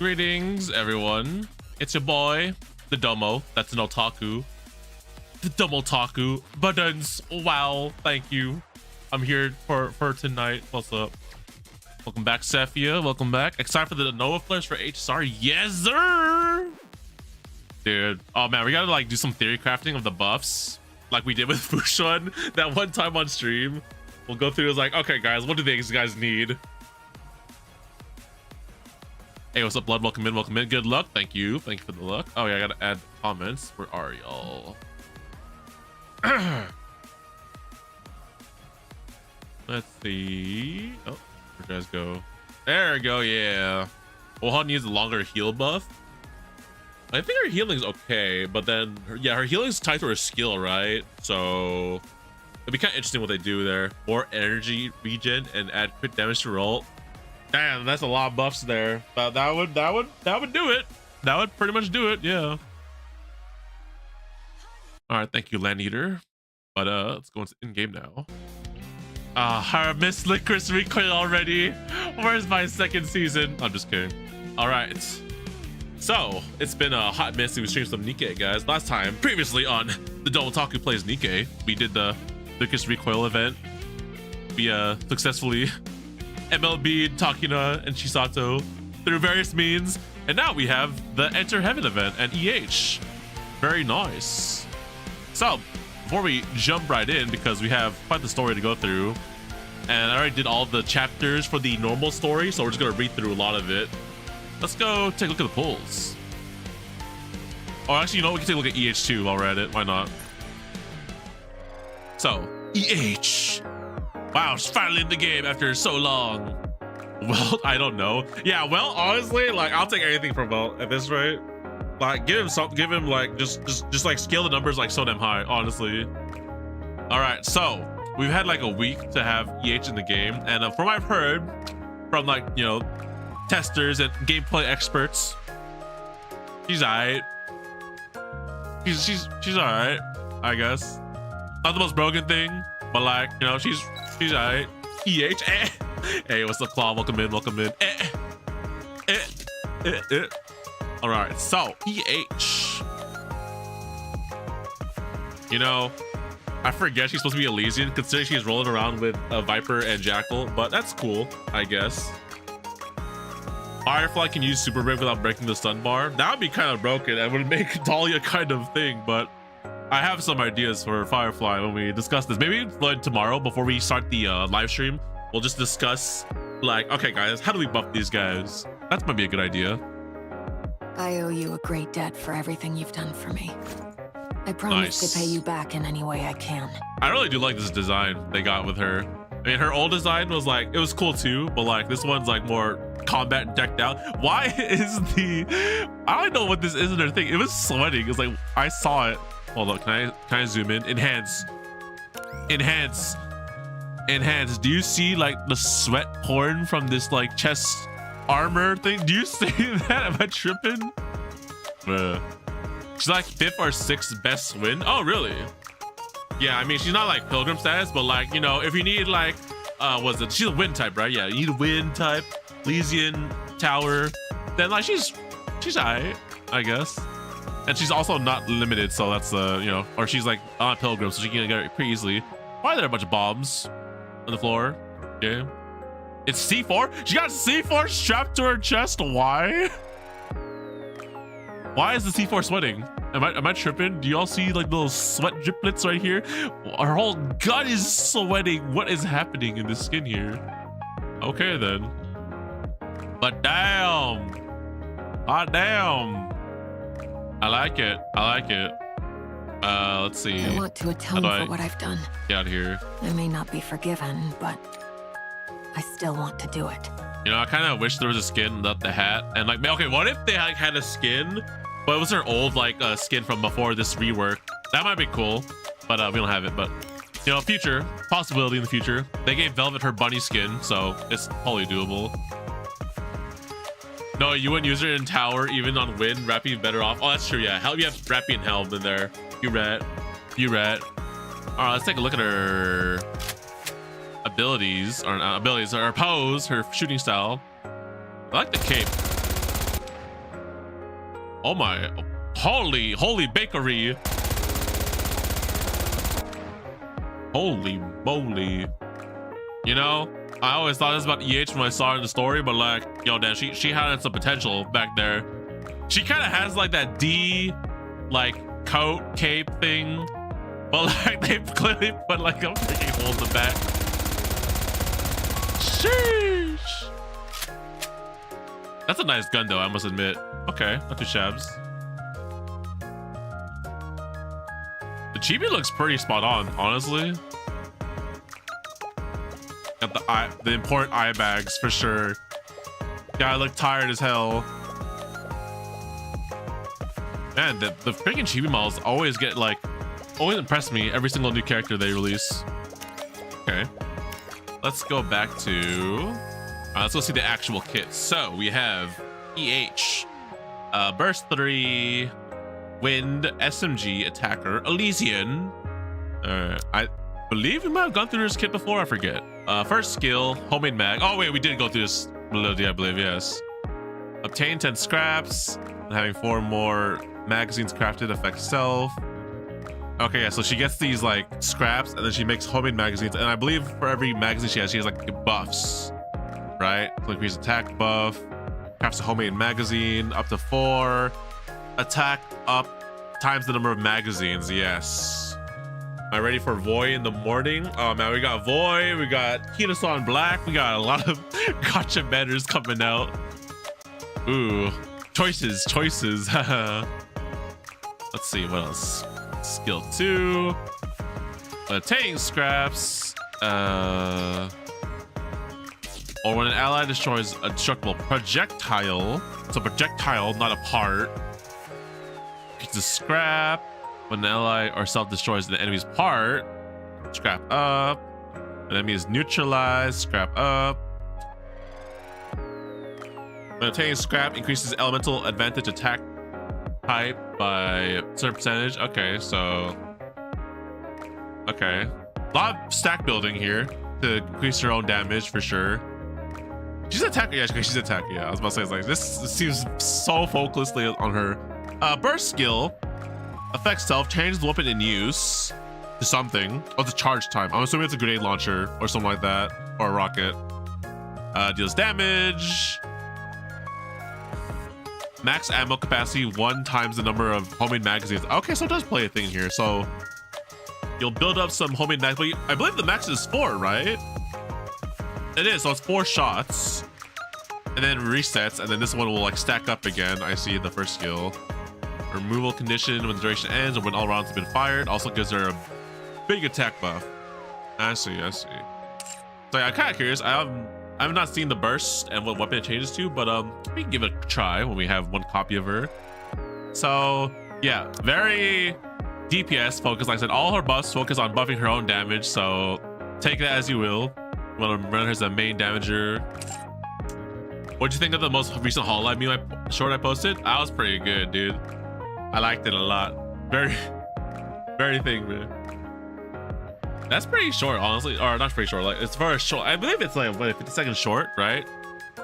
Greetings, everyone. It's your boy, the Domo. That's an otaku. The Domotaku. Buttons. Wow. Thank you. I'm here for tonight. What's up? Welcome back, Cephia. Welcome back. Excited for the Nova flares for HSR. Yes, sir. Dude. Oh man, we gotta like do some theory crafting of the buffs, like we did with Fushun that one time on stream. We'll go through. It's like, okay, guys, what do these guys need? Hey, what's up, Blood? Welcome in, welcome in. Good luck. Thank you. Thank you for the luck. Oh, yeah, I gotta add comments. Where are y'all? Let's see. Oh, where'd you guys go? There we go, yeah. Wohan needs a longer heal buff. I think her healing's okay, but then, her healing's tied to her skill, right? So, it'd be kind of interesting what they do there. More energy regen and add crit damage to roll. Damn, that's a lot of buffs there. That would do it. That would pretty much do it, yeah. All right, thank you, Land Eater. But let's go into in-game now. I missed Licorice Recoil already. Where's my second season? I'm just kidding. All right. So it's been a hot minute since we streamed some NIKKE, guys. Last time, previously on the TheDomotaku Plays NIKKE, we did the Licorice Recoil event. We successfully MLB, Takina, and Chisato through various means, and now we have the Enter Heaven event and EH. Very nice. So before we jump right in, because we have quite the story to go through, and I already did all the chapters for the normal story, so we're just gonna read through a lot of it. Let's go take a look at the polls. Oh, actually, you know what? We can take a look at EH2 while we're at it. Why not? So EH. Wow, it's finally in the game after so long. Well, I don't know. Yeah, well, honestly, like, I'll take anything from Welt at this rate. Like, give him something, give him like just like scale the numbers like so damn high, honestly. All right, so we've had like a week to have EH in the game, and from what I've heard from, like, you know, testers and gameplay experts, she's alright. She's alright, I guess. Not the most broken thing, but like, you know, she's alright. EH. Hey, what's up, Claw? Welcome in, welcome in. All right, so EH. You know, I forget she's supposed to be Elysian, considering she's rolling around with a Viper and Jackal, but that's cool, I guess. Firefly can use Super Brave without breaking the stun bar. That would be kind of broken and would make Dahlia kind of thing, but I have some ideas for Firefly when we discuss this. Maybe like tomorrow before we start the live stream, we'll just discuss like, okay guys, how do we buff these guys? That might be a good idea. I owe you a great debt for everything you've done for me. I promise to pay you back in any way I can. I really do like this design they got with her. I mean, her old design was like, it was cool too, but like this one's like more combat decked out. Why is I don't know what this is in her thing. It was sweating. It's like, I saw it. Hold up, can I zoom in? Enhance. Do you see like the sweat pouring from this like chest armor thing? Do you see that? Am I tripping? She's like 5th or 6th best win. Oh, really? Yeah, I mean, she's not like Pilgrim status, but like, you know, if you need like, she's a wind type, right? Yeah, you need a wind type, Elysian Tower, then like she's alright, I guess. And she's also not limited, so that's you know, or she's like on Pilgrim, so she can get it pretty easily. Why are there a bunch of bombs on the floor? Okay. It's C4? She got C4 strapped to her chest. Why? Why is the C4 sweating? Am I tripping? Do y'all see like little sweat driplets right here? Her whole gun is sweating. What is happening in the skin here? Okay then. But damn. Hot damn. I like it. Let's see. I want to atone for what I've done. Get out of here. I may not be forgiven, but I still want to do it. You know, I kind of wish there was a skin without the hat. And like, okay, what if they like had a skin, but it was her old like skin from before this rework? That might be cool, but we don't have it. But you know, future possibility in the future. They gave Velvet her bunny skin, so it's totally doable. No, you wouldn't use her in Tower, even on Wind. Rappy better off. Oh, that's true. Yeah, hell, you have Rappy and Helm in there. You rat. All right, let's take a look at her abilities, or her pose, her shooting style. I like the cape. Oh my, holy bakery. Holy moly. You know, I always thought this about EH when I saw her in the story, but like, yo, damn, she had some potential back there. She kind of has like that D, like coat cape thing, but like they clearly put like a freaking hole in the back. Sheesh. That's a nice gun though, I must admit. Okay, not too shabs. The chibi looks pretty spot on, honestly. Got the important eye bags for sure. Guy look tired as hell. Man, the freaking chibi models always impress me every single new character they release. Okay, let's go back to let's go see the actual kit. So we have EH, burst 3, wind, SMG, attacker, Elysian. I believe we might have gone through this kit before, I forget. First skill, homemade mag. Oh wait, we did go through this melody, I believe. Yes. Obtain 10 scraps and having 4 more magazines crafted affects self. Okay, yeah, so she gets these like scraps and then she makes homemade magazines, and I believe for every magazine she has like buffs, right? So increase attack buff, crafts a homemade magazine up to 4, attack up times the number of magazines. Yes. Am I ready for Voy in the morning? Oh man, we got Voy, we got Kinasan Black, we got a lot of gotcha banners coming out. Ooh, choices. Let's see what else. Skill 2, obtain scraps, or when an ally destroys a destructible projectile, it's a projectile, not a part. It's a scrap. When an ally or self destroys an enemy's part, scrap up. An enemy is neutralized, scrap up. When obtaining scrap, increases elemental advantage attack type by a certain percentage. Okay, so okay, a lot of stack building here to increase her own damage for sure. She's an attacker. Yeah, she's an attacker. Yeah, I was about to say, it's like this seems so focusly on her. Burst skill affects self, changes the weapon in use to something. Oh, it's a charge time. I'm assuming it's a grenade launcher or something like that, or a rocket. Deals damage. Max ammo capacity 1 times the number of homemade magazines. Okay, so it does play a thing here. So you'll build up some homemade magazines. I believe the max is 4, right? It is, so it's 4 shots. And then resets, and then this one will like stack up again. I see the first skill. Removal condition when the duration ends or when all rounds have been fired. Also gives her a big attack buff. I see. So yeah, I'm kind of curious. I've not seen the burst and what weapon it changes to, but we can give it a try when we have 1 copy of her. So yeah, very DPS focused. Like I said, all her buffs focus on buffing her own damage, so take that as you will. You want to run her as a main damager. What'd you think of the most recent Hololive meme short I posted? That was pretty good, dude. I liked it a lot. Very thing, man. That's pretty short, honestly. Or not pretty short, like it's very short. I believe it's like what, a 50-second short, right?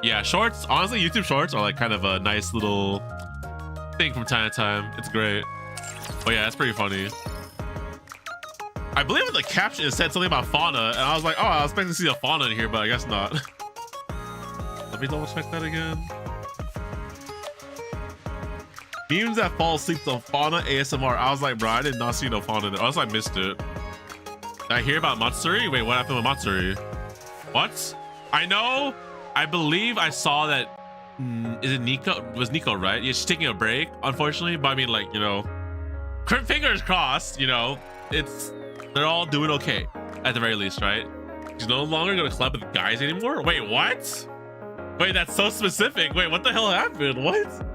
Yeah, shorts, honestly, YouTube shorts are like kind of a nice little thing from time to time. It's great. But yeah, that's pretty funny. I believe in the caption it said something about fauna, and I was like, oh, I was expecting to see a fauna in here, but I guess not. Let me double check that again. Memes that fall asleep to fauna ASMR. I was like, bro, I did not see no fauna in there. Unless I missed it. Did I hear about Matsuri? Wait, what happened with Matsuri? What? I know. I believe I saw that. Is it Nico? It was Nico, right? Yeah, she's taking a break, unfortunately. But I mean, like, you know, fingers crossed, you know, they're all doing okay at the very least, right? She's no longer gonna collab with guys anymore. Wait, what? Wait, that's so specific. Wait, what the hell happened? What?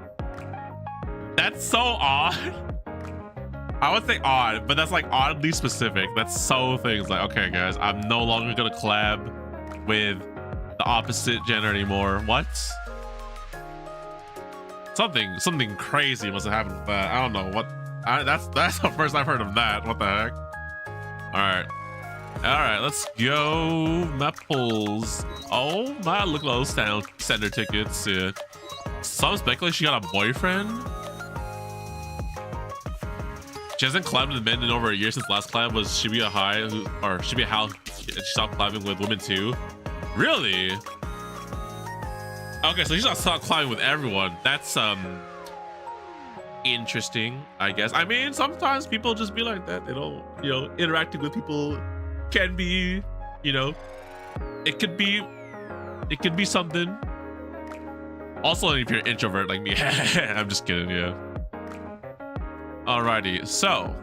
That's so odd. I would say odd, but that's like oddly specific. That's so things like, okay, guys, I'm no longer gonna collab with the opposite gender anymore. What? Something crazy must have happened with that. I don't know what. That's the first I've heard of that. What the heck? All right, let's go. Map pulls. Oh my, look at those center tickets. Yeah. Some speculate she got a boyfriend. She hasn't climbed with men in over a year since last climb was Shibuya High, or Shibuya How. She stopped climbing with women too. Really? Okay, so she's not stopped climbing with everyone. That's interesting, I guess. I mean, sometimes people just be like that. They don't, you know, interacting with people can be, you know, it could be something. Also, if you're an introvert like me, I'm just kidding, yeah. Alrighty, so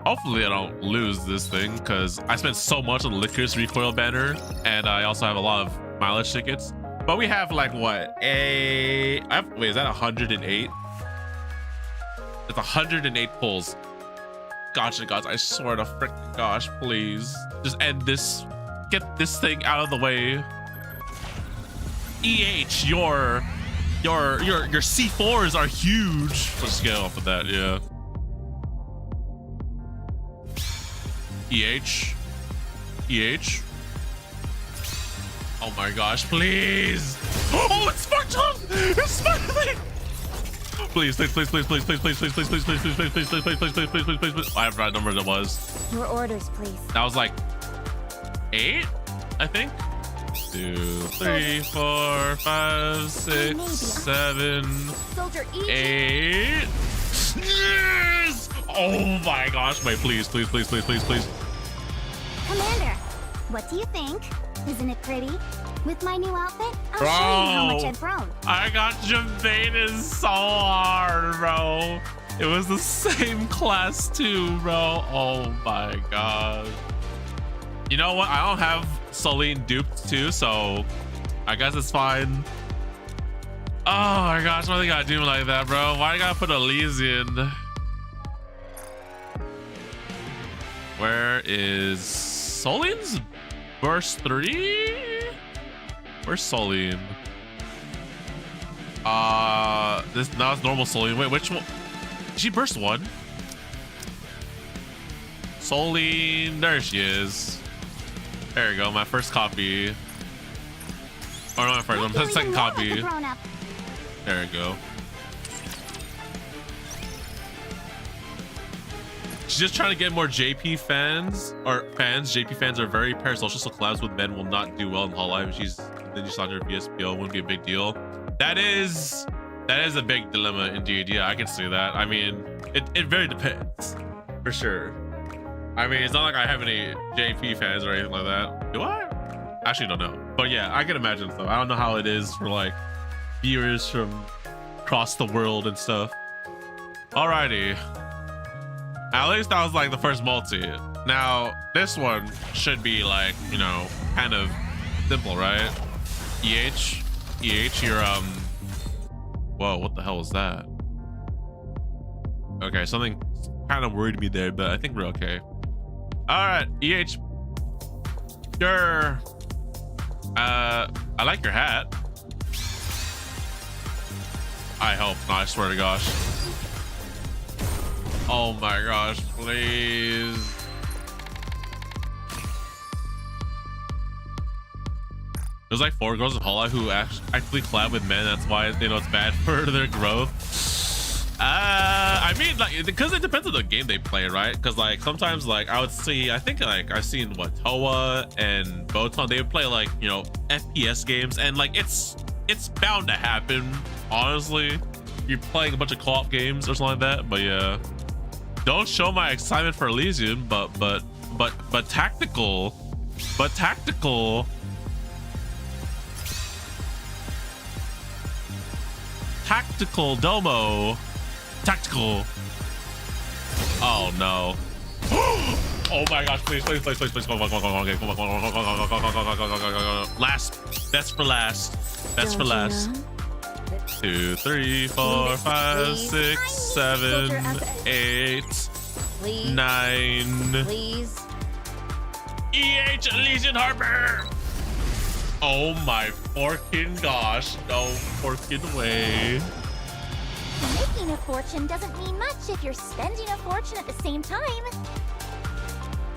hopefully I don't lose this thing because I spent so much on the Licorice Recoil banner, and I also have a lot of mileage tickets. But we have like what? Wait, is that 108? It's 108 pulls. Gotcha, guys. I swear to frickin' gosh, please. Just end this. Get this thing out of the way. EH, your C4s are huge. Let's get off of that, yeah. EH. Oh my gosh, please. Oh, it's sparkling. It's sparkling. Please. I have that number that was. Your orders, please. That was like 8, I think. 2, 3, 4, 5, 6, 7, 8. Yes! Oh my gosh, wait, please. Commander, what do you think? Isn't it pretty? With my new outfit, I'll show you how much I've grown. I got Javated so hard, bro. It was the same class too, bro. Oh my god. You know what? I don't have Celine duped too, so I guess it's fine. Oh my gosh, why they gotta do me like that, bro? Why I gotta put Elysian? Where is Soline's burst 3? Where's Soline? This now it's normal Soline. Wait, which one? Did she burst 1? Soline, there she is. There you go, my first copy. Or not my first, my second copy. There you go. She's just trying to get more JP fans, or fans. JP fans are very parasocial, so collabs with men will not do well in Hall Life. Then you saw her VSPO, wouldn't be a big deal. That is a big dilemma indeed. Yeah, I can see that. I mean, it very depends, for sure. I mean, it's not like I have any JP fans or anything like that. Do I? Actually, don't know. But yeah, I can imagine so. I don't know how it is for like viewers from across the world and stuff. Alrighty. At least that was like the first multi. Now, this one should be like, you know, kind of simple, right? EH, you're, whoa, what the hell was that? Okay, something kind of worried me there, but I think we're okay. All right, EH, you're, I like your hat. I hope not, I swear to gosh. Oh my gosh, please. There's like 4 girls in Holla who actually collab with men. That's why, you know, it's bad for their growth. I mean, like, because it depends on the game they play, right? Because like sometimes, like, I would see, I think like I've seen what Toa and Botan, they would play like, you know, FPS games, and like it's bound to happen, honestly. You're playing a bunch of co-op games or something like that. But yeah, don't show my excitement for Elysium, but tactical, tactical Domo. Tactical. Oh no. Oh my gosh, please. Come on. Last. Best for last. 2, 3, 4, 5, 6, 7, 8, 9. Please. EH Elysian Harbor. Oh my forking gosh. No forking way. Making a fortune doesn't mean much if you're spending a fortune at the same time.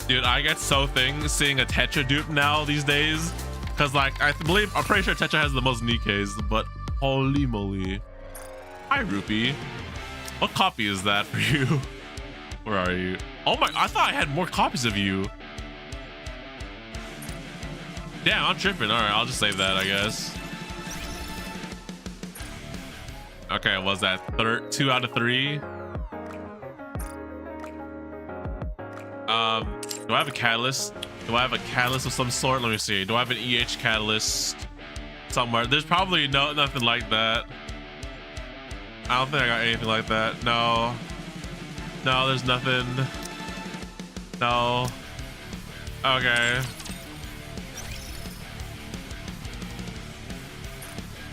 Dude, I get so seeing a Tetra dupe now these days. Cause like, I'm pretty sure Tetra has the most Nikkes, but holy moly. Hi, Rupee. What copy is that for you? Where are you? Oh my, I thought I had more copies of you. Damn, I'm tripping. All right, I'll just save that, I guess. Okay, was that 2 out of 3? Do I have a catalyst? Do I have a catalyst of some sort? Let me see. Do I have an EH catalyst somewhere? There's probably nothing like that. I don't think I got anything like that. No. No, there's nothing. No. Okay.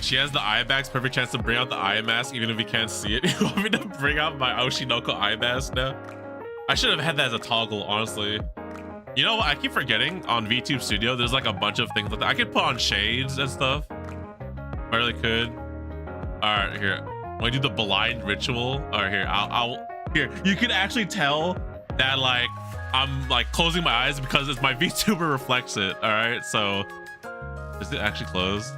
She has the eye bags. Perfect chance to bring out the eye mask, even if you can't see it. You want me to bring out my Oshinoko eye mask now? I should have had that as a toggle, honestly. You know what? I keep forgetting on VTube Studio, there's like a bunch of things like that. I could put on shades and stuff. I really could. All right, here. When I do the blind ritual, all right, here. Here. You can actually tell that like I'm like closing my eyes because it's my VTuber reflects it. All right, so is it actually closed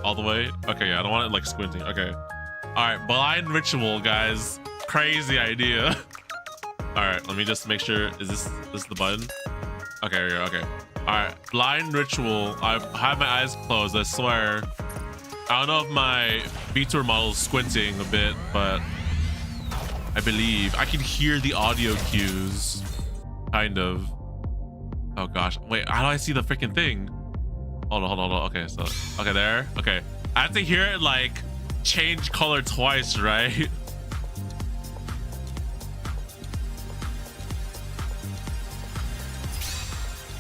all the way? Okay, yeah, I don't want it like squinting. Okay. All right, blind ritual, guys. Crazy idea. All right, let me just make sure. Is this the button? Okay, here we go. Okay. All right, blind ritual. I have my eyes closed. I swear. I don't know if my VTuber model is squinting a bit, but I believe I can hear the audio cues. Kind of. Oh gosh. Wait, how do I see the freaking thing? Hold on. Okay, so okay, there. Okay. I have to hear it like change color twice, right?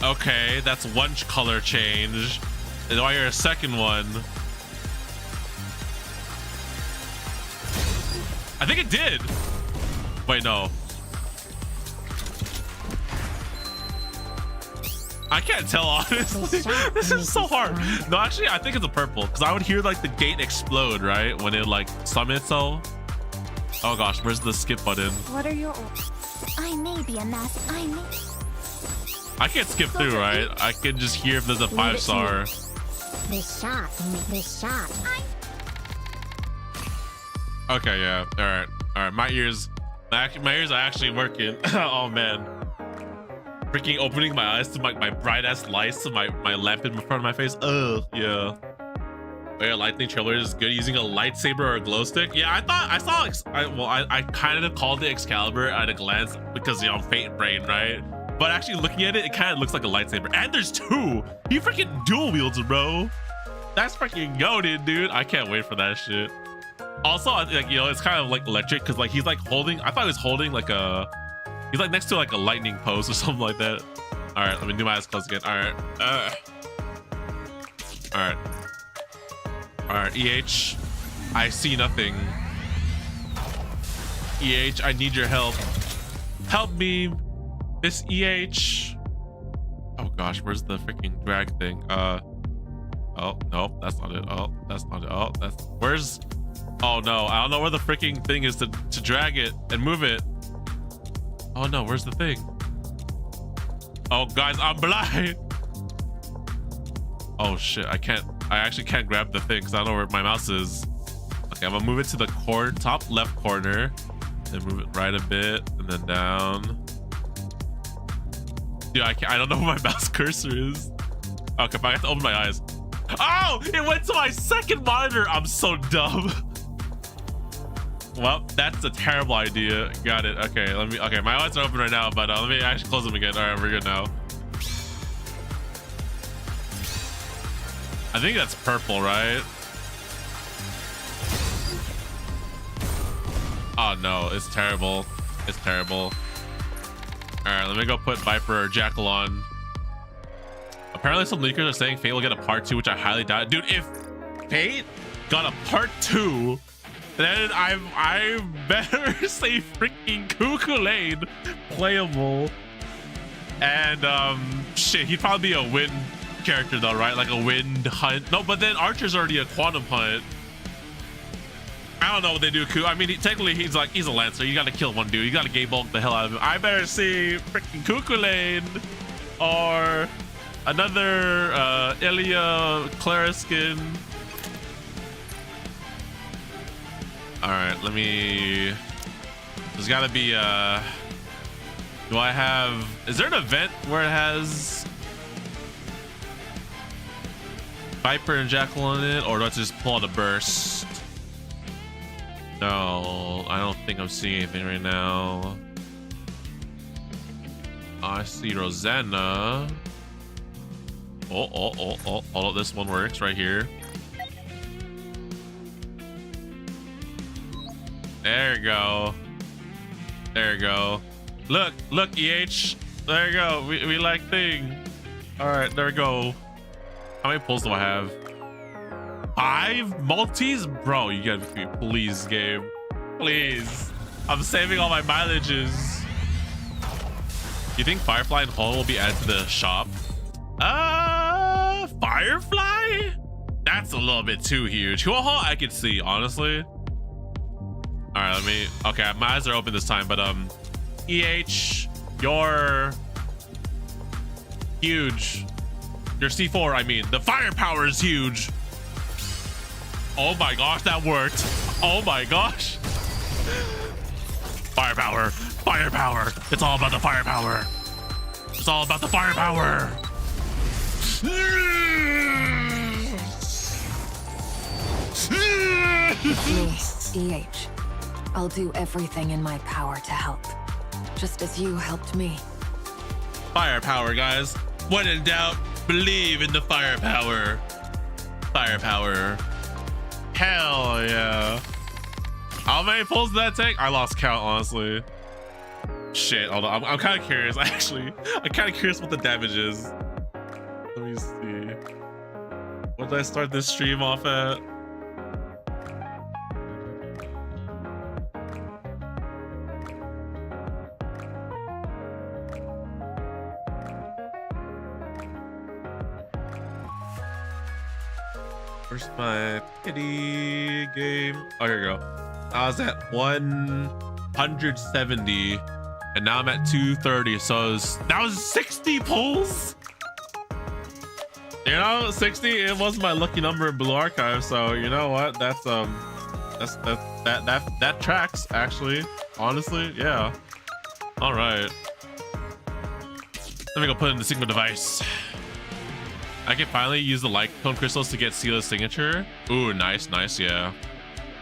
Okay, that's one color change. Do I hear a second one? I think it did. Wait, no. I can't tell, honestly. This is so hard. No, actually, I think it's a purple because I would hear like the gate explode, right? When it like summon itself. Oh gosh, where's the skip button? What are your orders? I may be a master. I can't skip through, right? I can just hear if there's a 5-star. This shot. Okay, yeah. All right. My ears are actually working. Oh man. Freaking opening my eyes to my bright ass lights to my lamp in front of my face. Ugh, yeah. Oh yeah, lightning trailer is good using a lightsaber or a glow stick. Yeah, I kind of called it Excalibur at a glance because, you know, Fate Brain, right? But actually looking at it, it kind of looks like a lightsaber. And there's 2. He freaking dual wields, bro. That's freaking goated, dude. I can't wait for that shit. Also, like, you know, it's kind of like electric because like he's like holding. I thought he was holding like a. He's like next to like a lightning post or something like that. All right, let me do my eyes closed again. All right. All right. EH, I see nothing. EH, I need your help. Help me. This EH. Oh gosh, where's the freaking drag thing? Oh no, that's not it. Oh, that's not it. Oh, that's where's. Oh no, I don't know where the freaking thing is to drag it and move it. Oh no, where's the thing? Oh guys, I'm blind. Oh shit, I actually can't grab the thing because I don't know where my mouse is. Okay, I'm gonna move it to the top left corner, then move it right a bit and then down. Dude, I don't know where my mouse cursor is. Okay, if I have to open my eyes. Oh, it went to my second monitor. I'm so dumb. Well, that's a terrible idea. Got it. Okay, okay, my eyes are open right now, but let me actually close them again. All right, we're good now. I think that's purple, right? Oh no, it's terrible. It's terrible. All right, let me go put Viper or Jackal on. Apparently some leakers are saying Fate will get a part 2, which I highly doubt. Dude, if Fate got a part 2, then I better say freaking Cuckoo Lane playable. And shit, he'd probably be a wind character though, right? Like a wind hunt. No, but then Archer's already a quantum hunt. I don't know what they do. I mean, technically he's a lancer. You gotta kill one dude. You gotta gay bulk the hell out of him. I better see freaking Cuckoo Lane or another Ilya Clariskin. All right, let me. There's gotta be Do I have... Is there an event where it has Viper and Jackal in it? Or do I just pull out a burst? No, I don't think I'm seeing anything right now. I see Rosanna. Oh, hold on. This one works right here. There you go. There you go. Look, EH. There you go. We like thing. All right, there we go. How many pulls do I have? 5 multis? Bro, you gotta be, please, game. Please. I'm saving all my mileages. You think Firefly and Hull will be added to the shop? Firefly? That's a little bit too huge. Hull I could see, honestly. All right, let me... Okay, my eyes are open this time, but EH, you're huge. Your C4, I mean. The firepower is huge. Oh my gosh, that worked. Oh my gosh. Firepower. Firepower. It's all about the firepower. It's all about the firepower. Me, EH. I'll do everything in my power to help. Just as you helped me. Firepower, guys. When in doubt, believe in the firepower. Firepower. Hell yeah. How many pulls did that take? I lost count, honestly. Shit, hold on. I'm kind of curious, actually. I'm kind of curious what the damage is. Let me see. What did I start this stream off at? Where's my pity game? Oh, here we go. I was at 170 and now I'm at 230. So that was 60 pulls. You know, 60. It was my lucky number in Blue Archive. So you know what? That tracks actually. Honestly, yeah. All right. Let me go put in the single device. I can finally use the light cone crystals to get Sila's signature. Ooh, nice, yeah.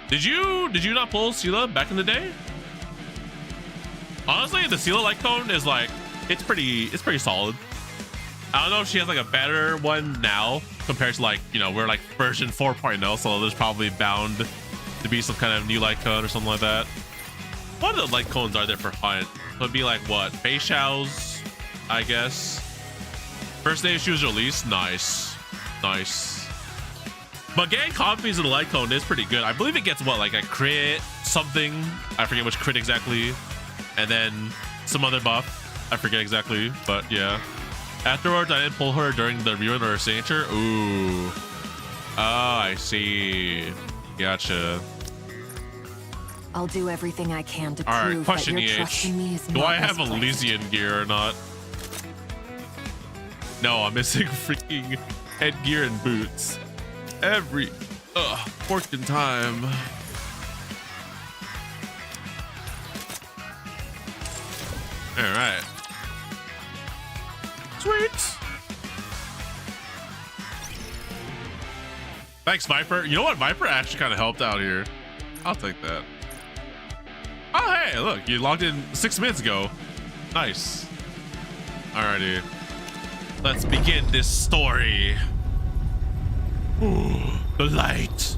Did you not pull Sila back in the day? Honestly, the Sila light cone is like, it's pretty solid. I don't know if she has like a better one now compared to like, you know, we're like version 4.0, so there's probably bound to be some kind of new light cone or something like that. What other light cones are there for Hunt? So it'd be like what? Beishao's, I guess. First day she was released. Nice. But getting copies of the light cone is pretty good. I believe it gets what, like a crit something, I forget which crit exactly, and then some other buff, I forget exactly, but yeah. Afterwards I didn't pull her during the rerun or her signature. Ooh. Oh, I see. Gotcha. I'll do everything I can to All right, prove question that your EH. trust in me is Do not I have misplaced. Elysian gear or not? No, I'm missing freaking headgear and boots. Every working time. All right. Sweet. Thanks, Viper. You know what? Viper actually kind of helped out here. I'll take that. Oh, hey, look, you logged in 6 minutes ago. Nice. Alrighty. Let's begin this story. Ooh, the light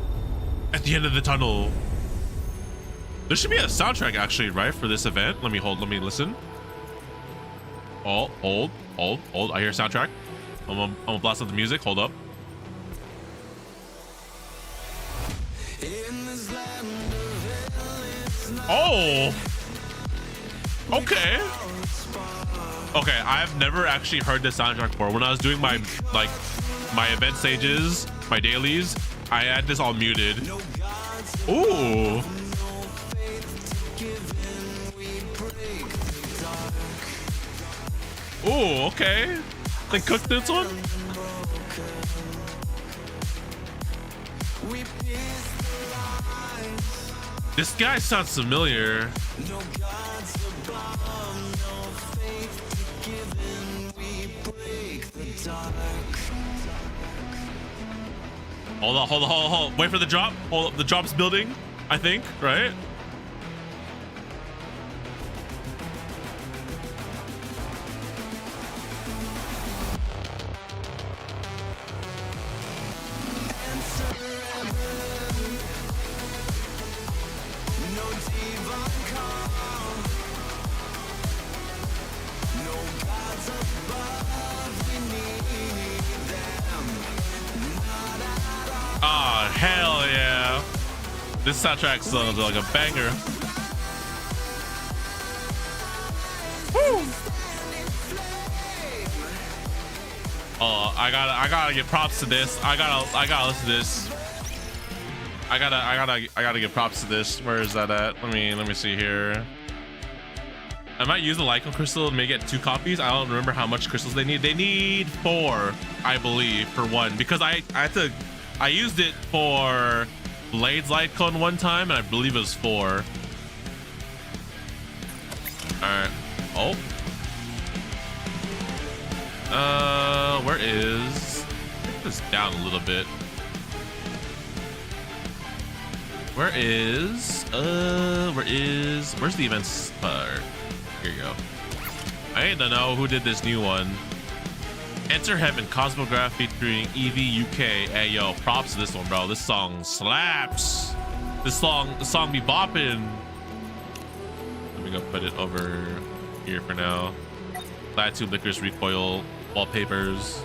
at the end of the tunnel. There should be a soundtrack actually, right, for this event. Let me listen. Oh, hold. I hear a soundtrack. I'm gonna blast out the music. Hold up. Oh, okay. Okay, I've never actually heard this soundtrack before. When I was doing my event stages, my dailies, I had this all muted. Ooh. Ooh, okay. They cooked this one? This guy sounds familiar. Hold on, hold on, hold on, hold on. Wait for the drop. Hold up, the drop's building, I think, right? Oh, hell yeah. This soundtrack sounds like a banger. Woo. Oh, I gotta give props to this. I gotta listen to this. I gotta give props to this. Where is that at? Let me see here. I might use the Lycan crystal to make it 2 copies. I don't remember how much crystals they need. They need 4, I believe, for 1, because I used it for Blade's light cone one time, and I believe it was 4. All right. Oh. Where is? Take this down a little bit. Where's the events part? Here you go. I need to know who did this new one. Enter Heaven, Cosmograph featuring Eevee UK. Hey yo, props to this one, bro. This song slaps. The song be bopping. Let me go put it over here for now. Latitude Licorice Recoil wallpapers.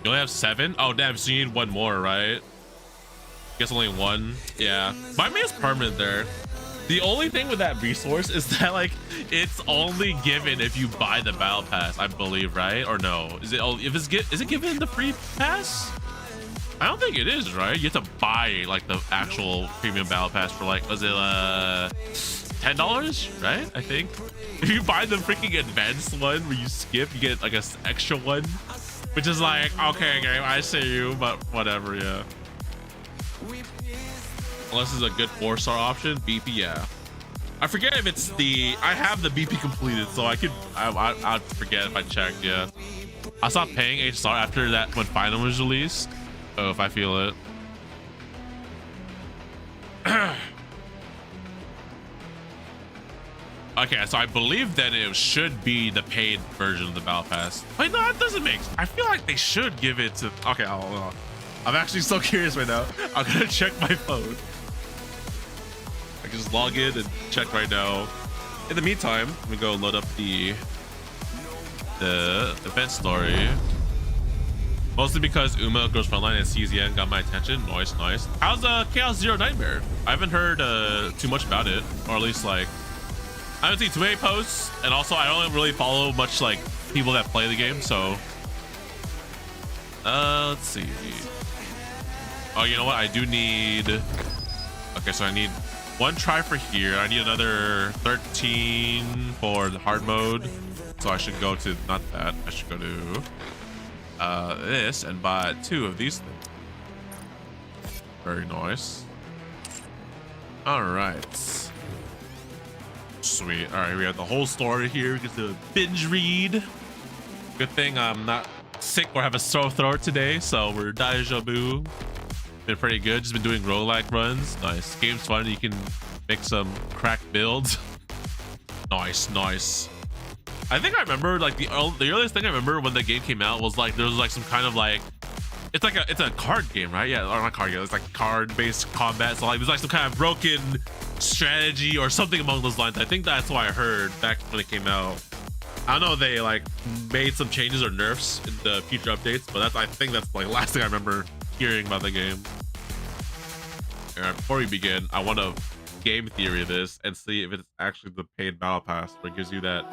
You only have 7? Oh damn, so you need 1 more, right? Guess only 1. Yeah. My main is permanent there. The only thing with that resource is that like it's only given if you buy the battle pass, I believe, right? Or no? Is it given in the free pass? I don't think it is, right? You have to buy like the actual premium battle pass for like, was it $10, right? I think. If you buy the freaking advanced one where you skip, you get like an extra one, which is like, okay, game, I see you, but whatever, yeah. Unless it's a good 4-star option. BP, yeah. I forget if it's the, I have the BP completed, so I'd forget if I checked, yeah. I stopped paying H-star after that when Final was released. Oh, if I feel it. Okay, so I believe that it should be the paid version of the battle pass. Wait, no, that doesn't make, I feel like they should give it to, okay, I'm actually so curious right now. I'm gonna check my phone. I can just log in and check right now. In the meantime, let me go load up the event story. Mostly because Uma goes frontline and CZN got my attention. Nice, nice. How's Chaos Zero Nightmare? I haven't heard too much about it, or at least like I haven't seen too many posts, and also I don't really follow much like people that play the game. So let's see. Oh, you know what? I do need. Okay, so I need 1 try for here. I need another 13 for the hard mode. So I should go to, not that. I should go to this and buy 2 of these things. Very nice. All right. Sweet. All right, we have the whole story here. We get to binge read. Good thing I'm not sick or have a sore throat today, so we're deja vu. Been pretty good. Just been doing roguelike runs. Nice. Game's fun. You can make some crack builds. Nice, nice. I think I remember like the earliest thing I remember when the game came out was like there was like some kind of like it's a card game, right? Yeah, or not card game. It's like card-based combat. So like there's like some kind of broken strategy or something along those lines. I think that's what I heard back when it came out. I don't know if they like made some changes or nerfs in the future updates, but I think that's like the last thing I remember hearing about the game. All right, before we begin, I want to game theory this and see if it's actually the paid battle pass where it gives you that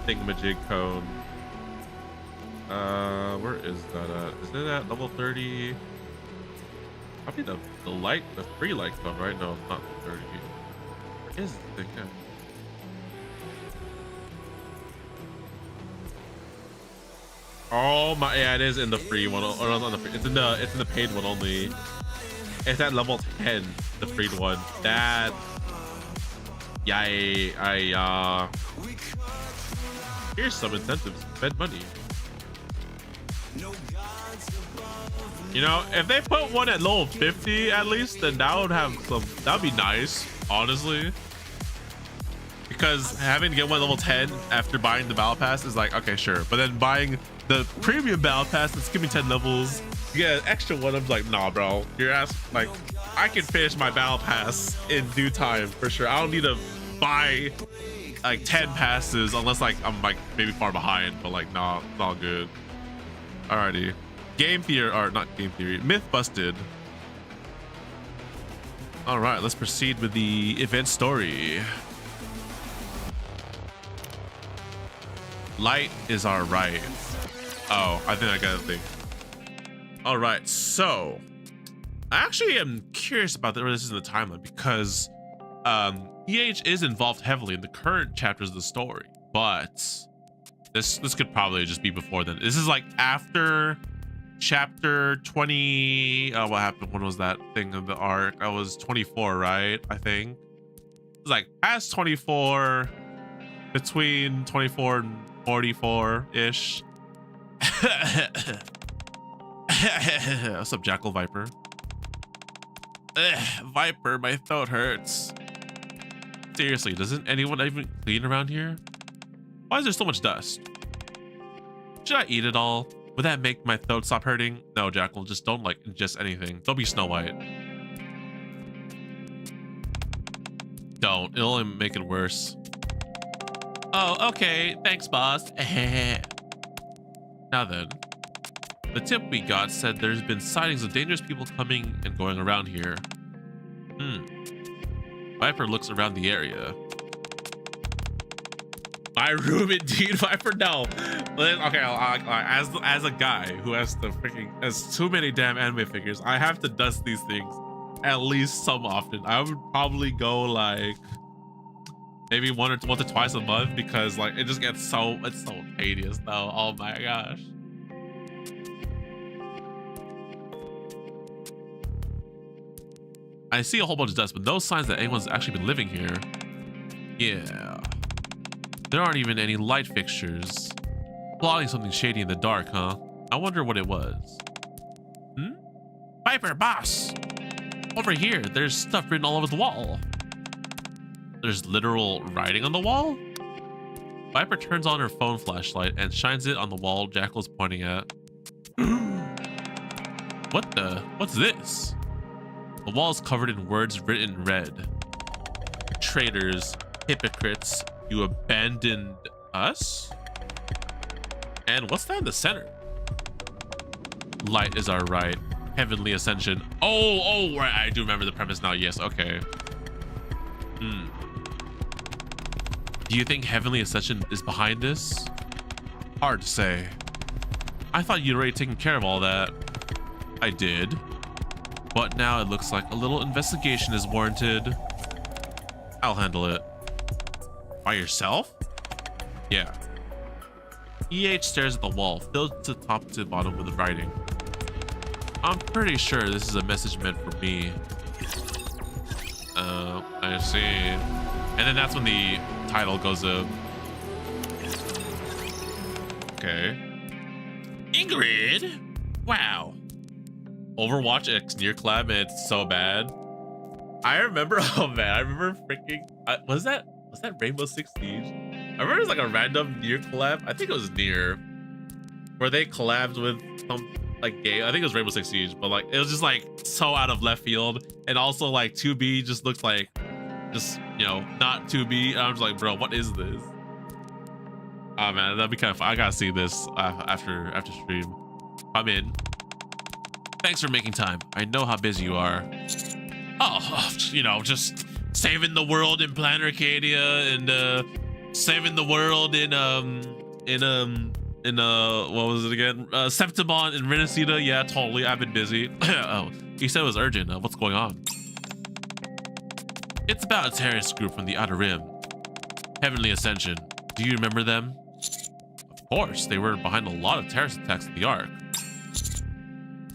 thingamajig cone. Where is that at? Is it at level 30? Probably the free light cone, right? No, it's not 30. Where is the thing? Yeah. Oh my, yeah, it is in the free one. Or not the free, it's in the paid one only. It's at level 10, the free one. That, yeah, here's some incentives. Spend money. You know, if they put one at level 50 at least, then that would have some. That'd be nice, honestly. Because having to get one at level 10 after buying the battle pass is like, okay, sure. But then buying the premium battle pass that's giving me 10 levels, you get an extra one. I'm like, nah, bro. Your ass, like, I can finish my battle pass in due time for sure. I don't need to buy like 10 passes unless like I'm like maybe far behind, but like, nah, it's all good. Alrighty. Game theory, or not game theory, myth busted. All right, let's proceed with the event story. Light is our right. Oh, I think I got a thing. All right, so I actually am curious about where this is in the timeline because EH is involved heavily in the current chapters of the story, but this could probably just be before then. This is like after chapter 20. What happened? When was that thing of the arc? I was 24, right? I think it's like past 24, between 24 and 44 ish. What's up, Jackal Viper? Viper, my throat hurts. Seriously, doesn't anyone even clean around here? Why is there so much dust? Should I eat it all? Would that make my throat stop hurting? No, Jackal, just don't like ingest anything. Don't be Snow White. Don't, it'll only make it worse. Oh, okay, thanks, boss. Now then, the tip we got said there's been sightings of dangerous people coming and going around here. Viper looks around the area. My room indeed, Viper. No, okay. As a guy who has too many damn anime figures, I have to dust these things at least some often. I would probably go like maybe once or twice a month because like it just gets so tedious though. Oh my gosh. I see a whole bunch of dust, but no signs that anyone's actually been living here. Yeah. There aren't even any light fixtures. Plotting something shady in the dark, huh? I wonder what it was. Viper, boss! Over here, there's stuff written all over the wall. There's literal writing on the wall? Viper turns on her phone flashlight and shines it on the wall Jackal's pointing at. What's this? The wall is covered in words written in red. Traitors, hypocrites, you abandoned us? And what's that in the center? Light is our right. Heavenly ascension. Oh, right. I do remember the premise now. Yes, okay. Do you think heavenly ascension is behind this? Hard to say. I thought you'd already taken care of all that. I did. But now it looks like a little investigation is warranted. I'll handle it. By yourself? Yeah. EH stares at the wall, filled to top to bottom with writing. I'm pretty sure this is a message meant for me. I see. And then that's when the title goes up. Okay. Ingrid? Wow. Overwatch X near collab and it's so bad. I remember, oh man, I remember freaking, was that Rainbow Six Siege? I remember it was like a random near collab. I think it was near, where they collabed with some like game. I think it was Rainbow Six Siege, but like it was just like so out of left field. And also like 2B just looked like, just, you know, not 2B. And I was like, bro, what is this? Oh man, that'd be kind of fun. I gotta see this after stream. I'm in. Thanks for making time. I know how busy you are. Oh, you know, just saving the world in Planet Arcadia and saving the world in what was it again? Septimon and Renacida. Yeah, totally. I've been busy. Oh, you said it was urgent. What's going on? It's about a terrorist group from the Outer Rim. Heavenly Ascension. Do you remember them? Of course, they were behind a lot of terrorist attacks in the Ark.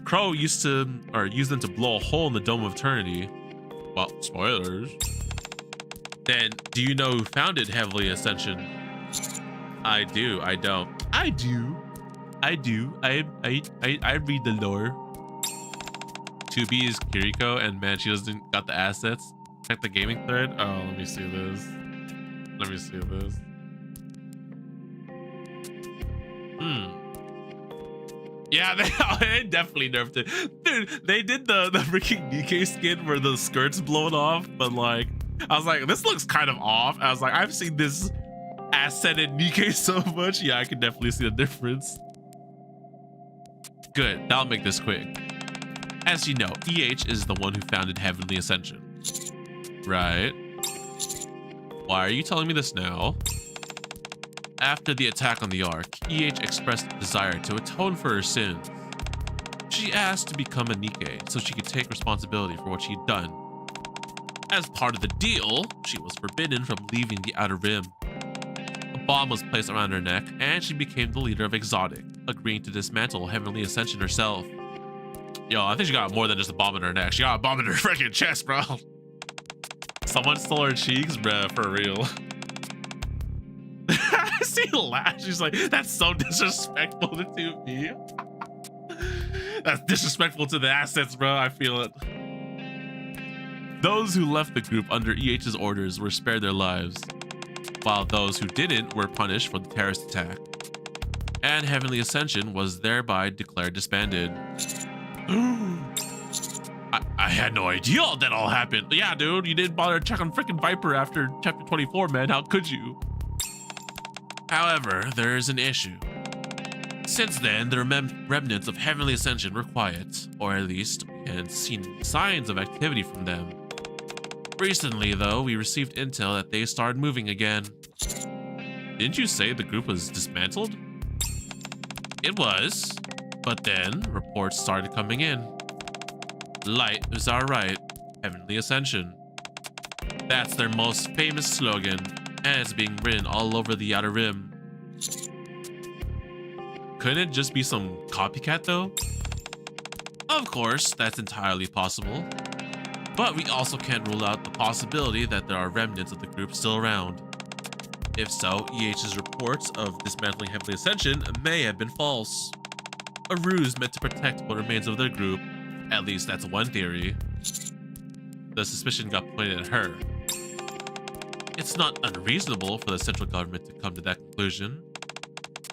Crow used them to blow a hole in the Dome of Eternity. Well, spoilers. Then, do you know who founded Heavenly Ascension? I do. I don't. I do. I do. I read the lore. 2B is Kiriko, and man, she doesn't got the assets. Check the gaming thread. Oh, let me see this. Let me see this. Yeah, they definitely nerfed it. Dude, they did the freaking NIKKE skin where the skirt's blown off, but like, I was like, this looks kind of off. I was like, I've seen this asset in NIKKE so much. Yeah, I can definitely see the difference. Good, that'll make this quick. As you know, EH is the one who founded Heavenly Ascension. Right. Why are you telling me this now? After the attack on the Ark, EH expressed a desire to atone for her sins. She asked to become a NIKKE so she could take responsibility for what she'd done. As part of the deal, she was forbidden from leaving the Outer Rim. A bomb was placed around her neck, and she became the leader of Exotic, agreeing to dismantle Heavenly Ascension herself. Yo, I think she got more than just a bomb in her neck. She got a bomb in her freaking chest, bro. Someone stole her cheeks, bruh, for real. I see a laugh. She's like, that's so disrespectful to me. That's disrespectful to the assets, bro. I feel it. Those who left the group under EH's orders were spared their lives, while those who didn't were punished for the terrorist attack. And Heavenly Ascension was thereby declared disbanded. I had no idea that all happened. Yeah, dude, you didn't bother to check on freaking Viper after chapter 24, man. How could you? However, there is an issue. Since then, the remnants of Heavenly Ascension were quiet, or at least we hadn't seen signs of activity from them. Recently, though, we received intel that they started moving again. Didn't you say the group was dismantled? It was, but then reports started coming in. Light is our right, Heavenly Ascension. That's their most famous slogan, and it's being written all over the Outer Rim. Couldn't it just be some copycat though? Of course, that's entirely possible. But we also can't rule out the possibility that there are remnants of the group still around. If so, EH's reports of dismantling Heavenly Ascension may have been false. A ruse meant to protect what remains of their group. At least that's one theory. The suspicion got pointed at her. It's not unreasonable for the central government to come to that conclusion.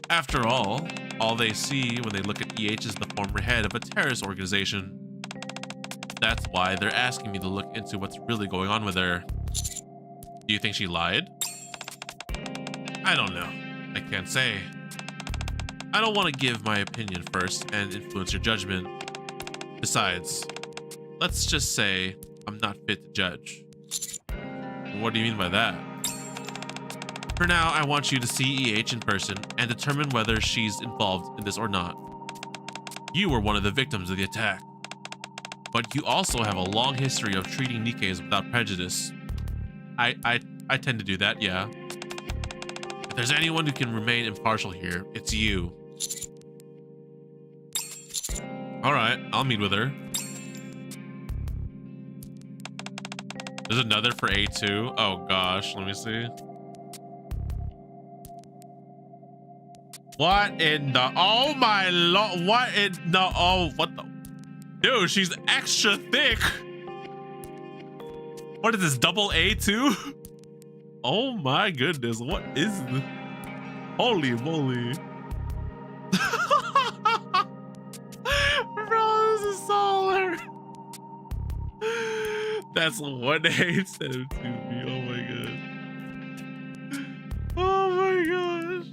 After all they see when they look at EH is the former head of a terrorist organization. That's why they're asking me to look into what's really going on with her. Do you think she lied? I don't know. I can't say. I don't want to give my opinion first and influence your judgment. Besides, let's just say I'm not fit to judge. What do you mean by that? For now, I want you to see EH in person and determine whether she's involved in this or not. You were one of the victims of the attack, but you also have a long history of treating NIKKEs without prejudice. I tend to do that, yeah. If there's anyone who can remain impartial here, it's you. All right, I'll meet with her. There's another for A2. Oh gosh, let me see. What in the, oh my lord, what in the, oh, what the, dude, she's extra thick. What is this, double A2? Oh my goodness, what is this? Holy moly. Bro, this is so hilarious. That's 187 to me. Oh my god. Oh my gosh.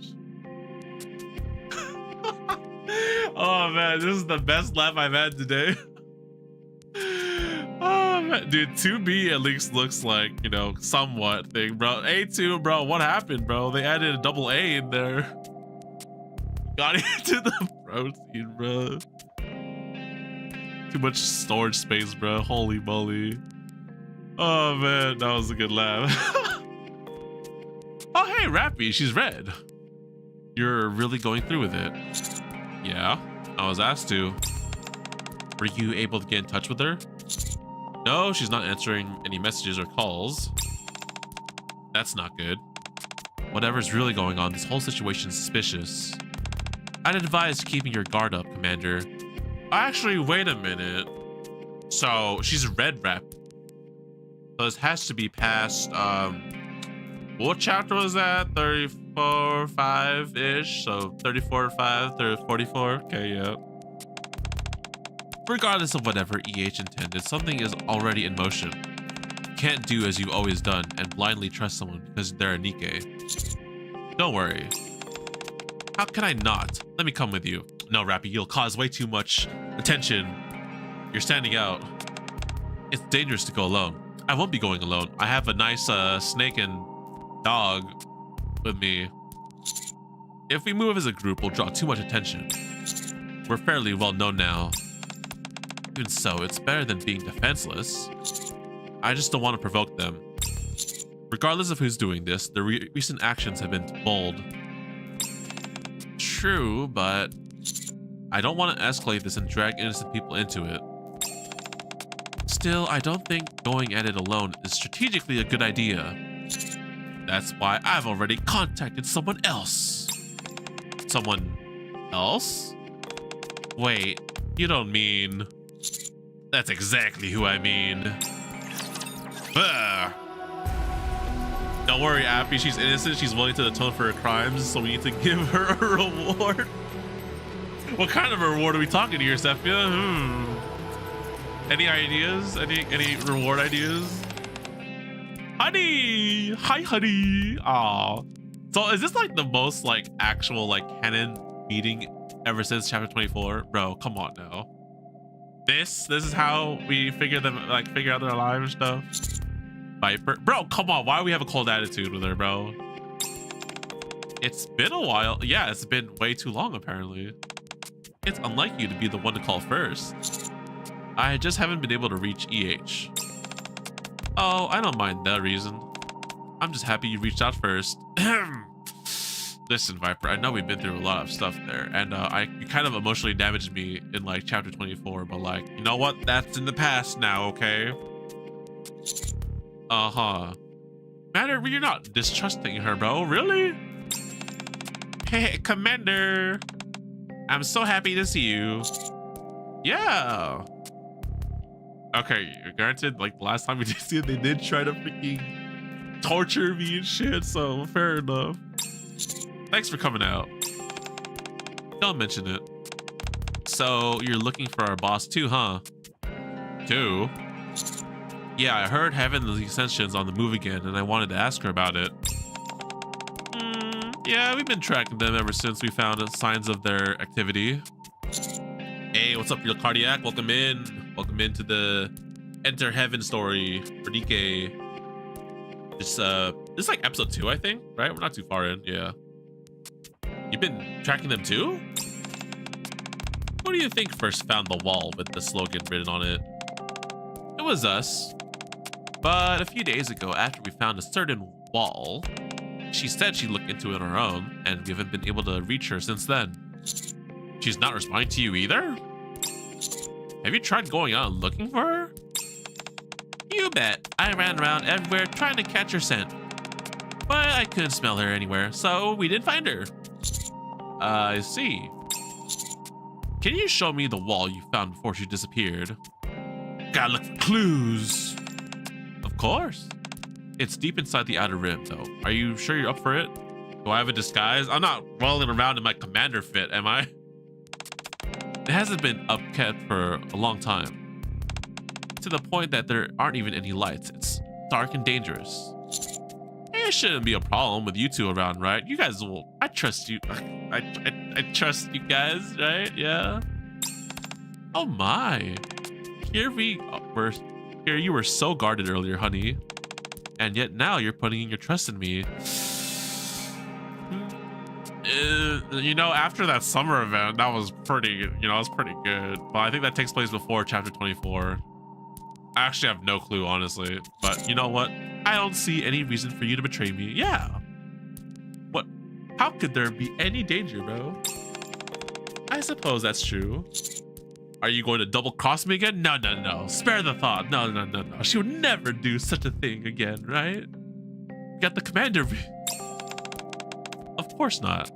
Oh man, this is the best laugh I've had today. Oh man, dude, 2B at least looks like, you know, somewhat thing, bro. A2, bro, what happened, bro? They added a double A in there. Got into the protein, bro. Too much storage space, bro. Holy moly. Oh man, that was a good laugh. Oh hey, Rappy, she's red. You're really going through with it. Yeah, I was asked to. Were you able to get in touch with her? No, she's not answering any messages or calls. That's not good. Whatever's really going on, this whole situation is suspicious. I'd advise keeping your guard up, Commander. Actually, wait a minute. So she's red rep. So this has to be past what chapter was that? 34, 5-ish. So 34, 5, 44. Okay, yeah. Regardless of whatever EH intended, something is already in motion. You can't do as you've always done and blindly trust someone because they're a NIKKE. Don't worry. How can I not? Let me come with you. No, Rappy, you'll cause way too much attention. You're standing out. It's dangerous to go alone. I won't be going alone. I have a nice snake and dog with me. If we move as a group, we'll draw too much attention. We're fairly well known now. Even so, it's better than being defenseless. I just don't want to provoke them. Regardless of who's doing this, the recent actions have been bold. True, but I don't want to escalate this and drag innocent people into it. Still, I don't think going at it alone is strategically a good idea. That's why I've already contacted someone else. Someone else? Wait, you don't mean... That's exactly who I mean. Ugh. Don't worry, Appy, she's innocent. She's willing to atone for her crimes, so we need to give her a reward. What kind of a reward are we talking here, Sephia? Any ideas? Any reward ideas? Honey! Hi, honey! Aw. So is this like the most like actual like canon meeting ever since chapter 24? Bro, come on now. This is how we figure out their lives and stuff. Viper. Bro, come on. Why do we have a cold attitude with her, bro? It's been a while. Yeah, it's been way too long, apparently. It's unlike you to be the one to call first. I just haven't been able to reach EH. Oh, I don't mind that reason. I'm just happy you reached out first. Listen, Viper, I know we've been through a lot of stuff there, and you kind of emotionally damaged me in like chapter 24, but like, you know what? That's in the past now, okay? Matter, you're not distrusting her, bro. Really? Hey, Commander. I'm so happy to see you. Yeah. Okay, granted, like the last time we did see it, they did try to freaking torture me and shit, so fair enough. Thanks for coming out. Don't mention it. So you're looking for our boss too, huh? Too? Yeah, I heard Heaven and the Ascension's on the move again, and I wanted to ask her about it. Yeah, we've been tracking them ever since we found signs of their activity. Hey, what's up, real cardiac? Welcome in. Welcome into the Enter Heaven story for NIKKE. This is like episode 2, I think, right? We're not too far in, yeah. You've been tracking them too? Who do you think first found the wall with the slogan written on it? It was us. But a few days ago, after we found a certain wall, she said she'd look into it on her own, and we haven't been able to reach her since then. She's not responding to you either? Have you tried going out and looking for her? You bet. I ran around everywhere trying to catch her scent. But I couldn't smell her anywhere, so we didn't find her. I see. Can you show me the wall you found before she disappeared? Gotta look for clues. Of course. It's deep inside the outer rim, though. Are you sure you're up for it? Do I have a disguise? I'm not rolling around in my commander fit, am I? It hasn't been upkept for a long time. To the point that there aren't even any lights. It's dark and dangerous. It shouldn't be a problem with you two around, right? You guys will... I trust you. I trust you guys, right? Yeah. Oh my. Here you were so guarded earlier, honey. And yet now you're putting in your trust in me. You know, after that summer event, that was pretty, it was pretty good. But I think that takes place before chapter 24. I actually have no clue, honestly. But you know what? I don't see any reason for you to betray me. Yeah. What? How could there be any danger, bro? I suppose that's true. Are you going to double cross me again? No, no, no. Spare the thought. No, no, no, no. She would never do such a thing again, right? Got the commander. Of course not.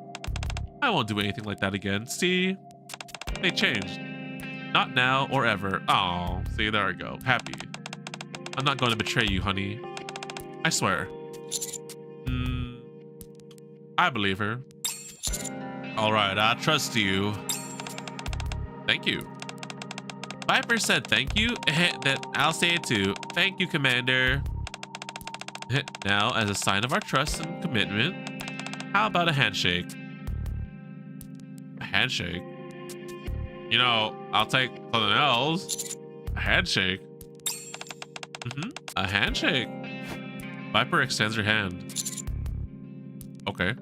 I won't do anything like that again. See? They changed. Not now or ever. Oh, see, there I go. Happy. I'm not going to betray you, honey. I swear. I believe her. All right, I trust you. Thank you. Viper said thank you. Then I'll say it too. Thank you, Commander. Now, as a sign of our trust and commitment, how about a handshake? A handshake? You know, I'll take something else. A handshake. A handshake. Viper extends her hand. Okay.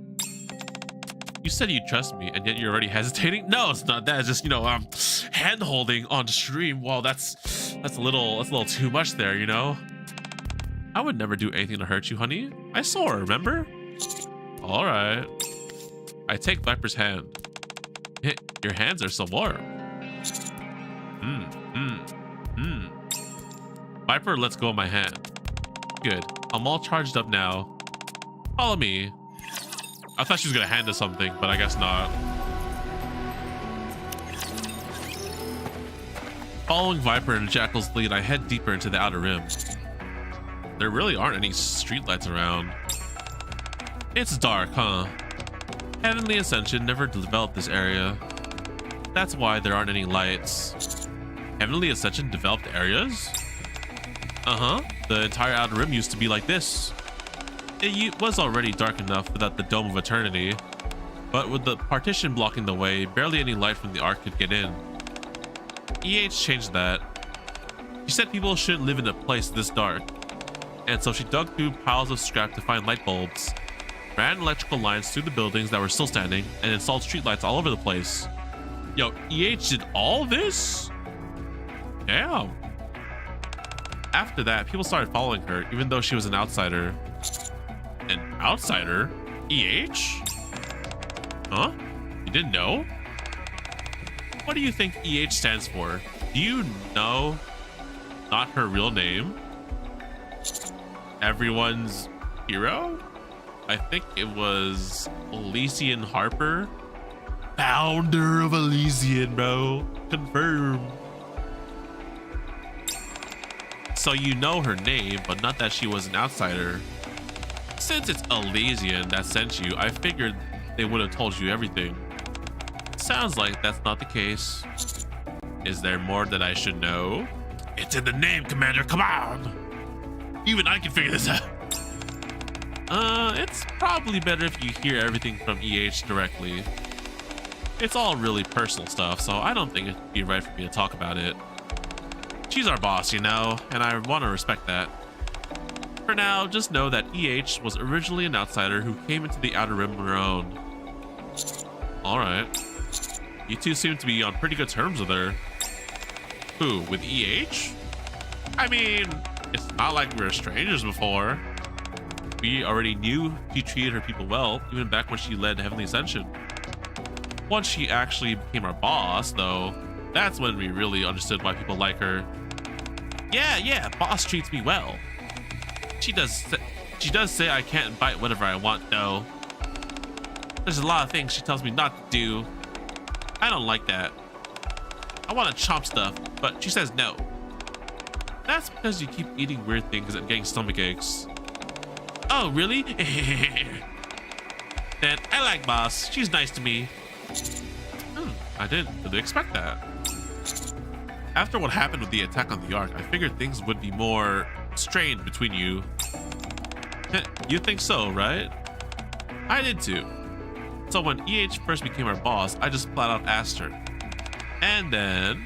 You said you trust me, and yet you're already hesitating? No, it's not that. It's just, you know, hand holding on stream. Well, that's a little too much there, you know? I would never do anything to hurt you, honey. I saw her, remember? All right. I take Viper's hand. Your hands are so warm. Viper lets go of my hand. Good. I'm all charged up now. Follow me. I thought she was gonna hand us something, but I guess not. Following Viper and Jackal's lead, I head deeper into the outer rim. There really aren't any streetlights around. It's dark, huh? Heavenly Ascension never developed this area. That's why there aren't any lights. Heavenly Ascension developed areas? Uh-huh. The entire outer rim used to be like this. It was already dark enough without the Dome of Eternity, but with the partition blocking the way, barely any light from the Ark could get in. EH changed that. She said people shouldn't live in a place this dark, and so she dug through piles of scrap to find light bulbs, ran electrical lines through the buildings that were still standing, and installed streetlights all over the place. Yo, EH did all this? Damn. After that, people started following her, even though she was an outsider. An outsider? EH? Huh? You didn't know? What do you think EH stands for? Do you know not her real name? Everyone's hero? I think it was Elysian Harper. Founder of Elysian, bro. Confirmed. So you know her name, but not that she was an outsider. Since it's Elysian that sent you, I figured they would have told you everything. Sounds like that's not the case. Is there more that I should know? It's in the name, Commander, come on! Even I can figure this out. It's probably better if you hear everything from EH directly. It's all really personal stuff, so I don't think it'd be right for me to talk about it. She's our boss, you know, and I want to respect that. For now, just know that EH was originally an outsider who came into the Outer Rim on her own. Alright. You two seem to be on pretty good terms with her. Who, with EH? I mean, it's not like we were strangers before. We already knew she treated her people well, even back when she led Heavenly Ascension. Once she actually became our boss, though, that's when we really understood why people like her. Yeah, boss treats me well. She does say I can't bite whatever I want, though. There's a lot of things she tells me not to do. I don't like that. I want to chomp stuff, but she says no. That's because you keep eating weird things and getting stomach aches. Oh, really? Then I like boss. She's nice to me. I didn't really expect that. After what happened with the attack on the Ark, I figured things would be more strained between you. You think so, right? I did too. So when EH first became our boss, I just flat out asked her. And then...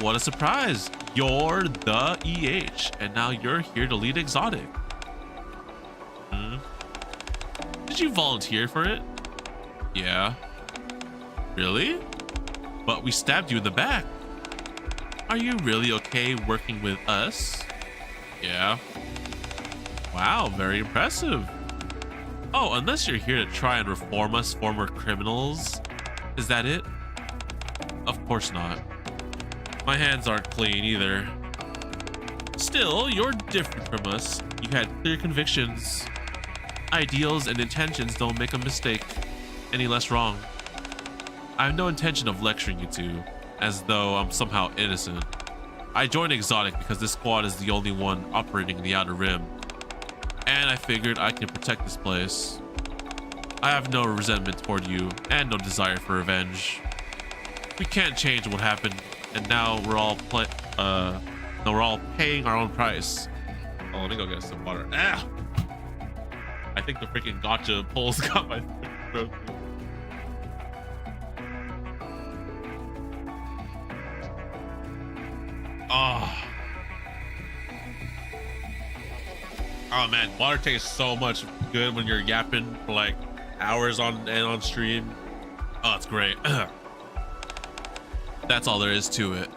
what a surprise! You're the EH, and now you're here to lead Exotic. Did you volunteer for it? Yeah. Really? But we stabbed you in the back. Are you really okay working with us? Yeah. Wow, very impressive. Oh, unless you're here to try and reform us former criminals. Is that it? Of course not. My hands aren't clean either. Still, you're different from us. You had clear convictions. ideals and intentions don't make a mistake any less wrong. I have no intention of lecturing you two, as though I'm somehow innocent. I joined Exotic because this squad is the only one operating in the Outer Rim, and I figured I can protect this place. I have no resentment toward you, and no desire for revenge. We can't change what happened, and now we're all paying our own price. Oh, let me go get some water. Ah! I think the freaking gotcha pulls got my throat. Oh man, water tastes so much good when you're yapping for like hours on stream. Oh, it's great. That's all there is to it.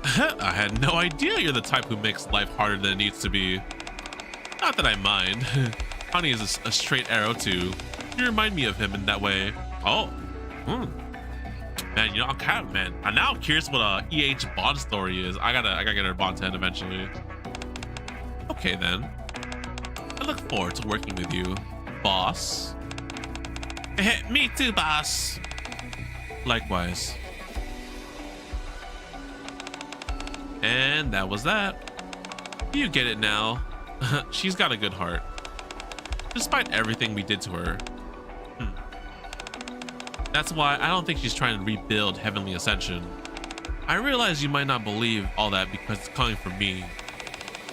I had no idea you're the type who makes life harder than it needs to be. Not that I mind. Honey is a straight arrow too. You remind me of him in that way. Oh. Man, you know, I'm now curious what a EH Bond story is. I gotta get her Bond 10 eventually. Okay then. I look forward to working with you, boss. Me too, boss. Likewise. And that was that. You get it now. She's got a good heart. Despite everything we did to her. That's why I don't think she's trying to rebuild Heavenly Ascension. I realize you might not believe all that because it's coming from me,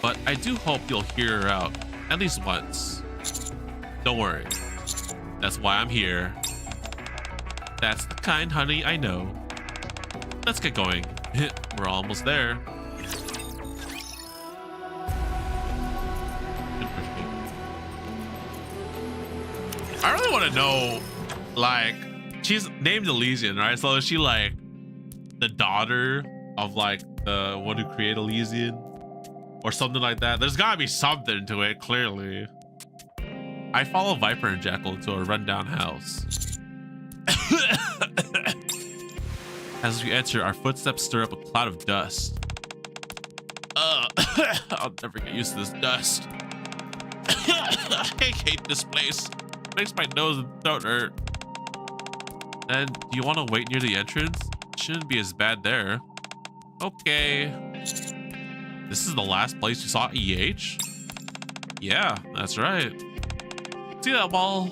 but I do hope you'll hear her out at least once. Don't worry. That's why I'm here. That's the kind honey I know. Let's get going. We're almost there. I really want to know, like, she's named Elysian, right? So is she like the daughter of like the one who created Elysian or something like that? There's gotta be something to it, clearly. I follow Viper and Jackal into a rundown house. As we enter, our footsteps stir up a cloud of dust. I'll never get used to this dust. I hate this place. Makes my nose and throat hurt. And do you want to wait near the entrance? Shouldn't be as bad there. Okay. This is the last place you saw EH? Yeah, that's right. See that wall?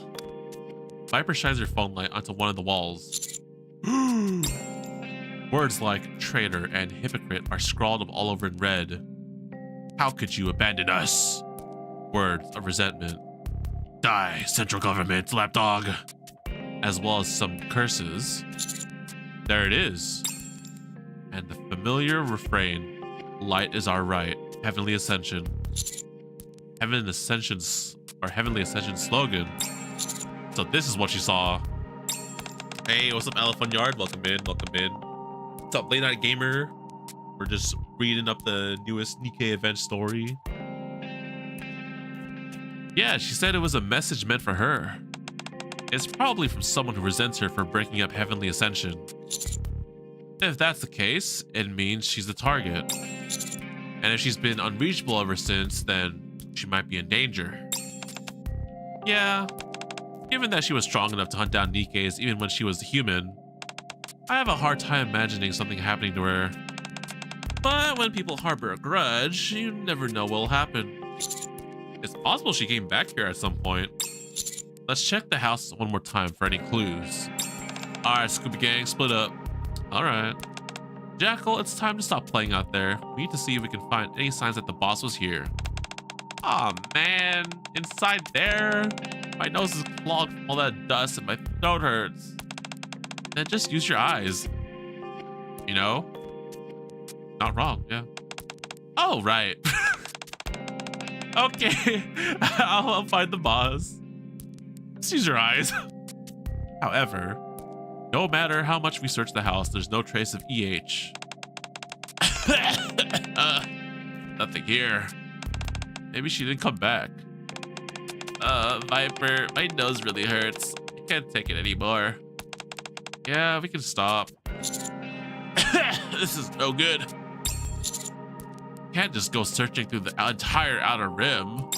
Viper shines her phone light onto one of the walls. Words like traitor and hypocrite are scrawled all over in red. How could you abandon us? Words of resentment. Die, central government, lapdog. As well as some curses. There it is. And the familiar refrain, light is our right, Heavenly Ascension. Heavenly Ascension slogan. So this is what you saw. Hey, what's up, Elephant Yard? Welcome in, welcome in. What's up, Late Night Gamer? We're just reading up the newest NIKKE event story. Yeah, she said it was a message meant for her. It's probably from someone who resents her for breaking up Heavenly Ascension. If that's the case, it means she's the target. And if she's been unreachable ever since, then she might be in danger. Yeah, given that she was strong enough to hunt down NIKKEs even when she was human, I have a hard time imagining something happening to her. But when people harbor a grudge, you never know what'll happen. It's possible she came back here at some point. Let's check the house one more time for any clues. All right, Scooby Gang, split up. All right. Jackal, it's time to stop playing out there. We need to see if we can find any signs that the boss was here. Aw, man. Inside there? My nose is clogged from all that dust and my throat hurts. Then just use your eyes. You know? Not wrong, yeah. Oh, right. Okay, I'll find the boss. Just use your eyes. However, no matter how much we search the house, there's no trace of EH. Nothing here. Maybe she didn't come back. Viper, my nose really hurts. I can't take it anymore. Yeah, we can stop. This is no good. Can't just go searching through the entire Outer Rim.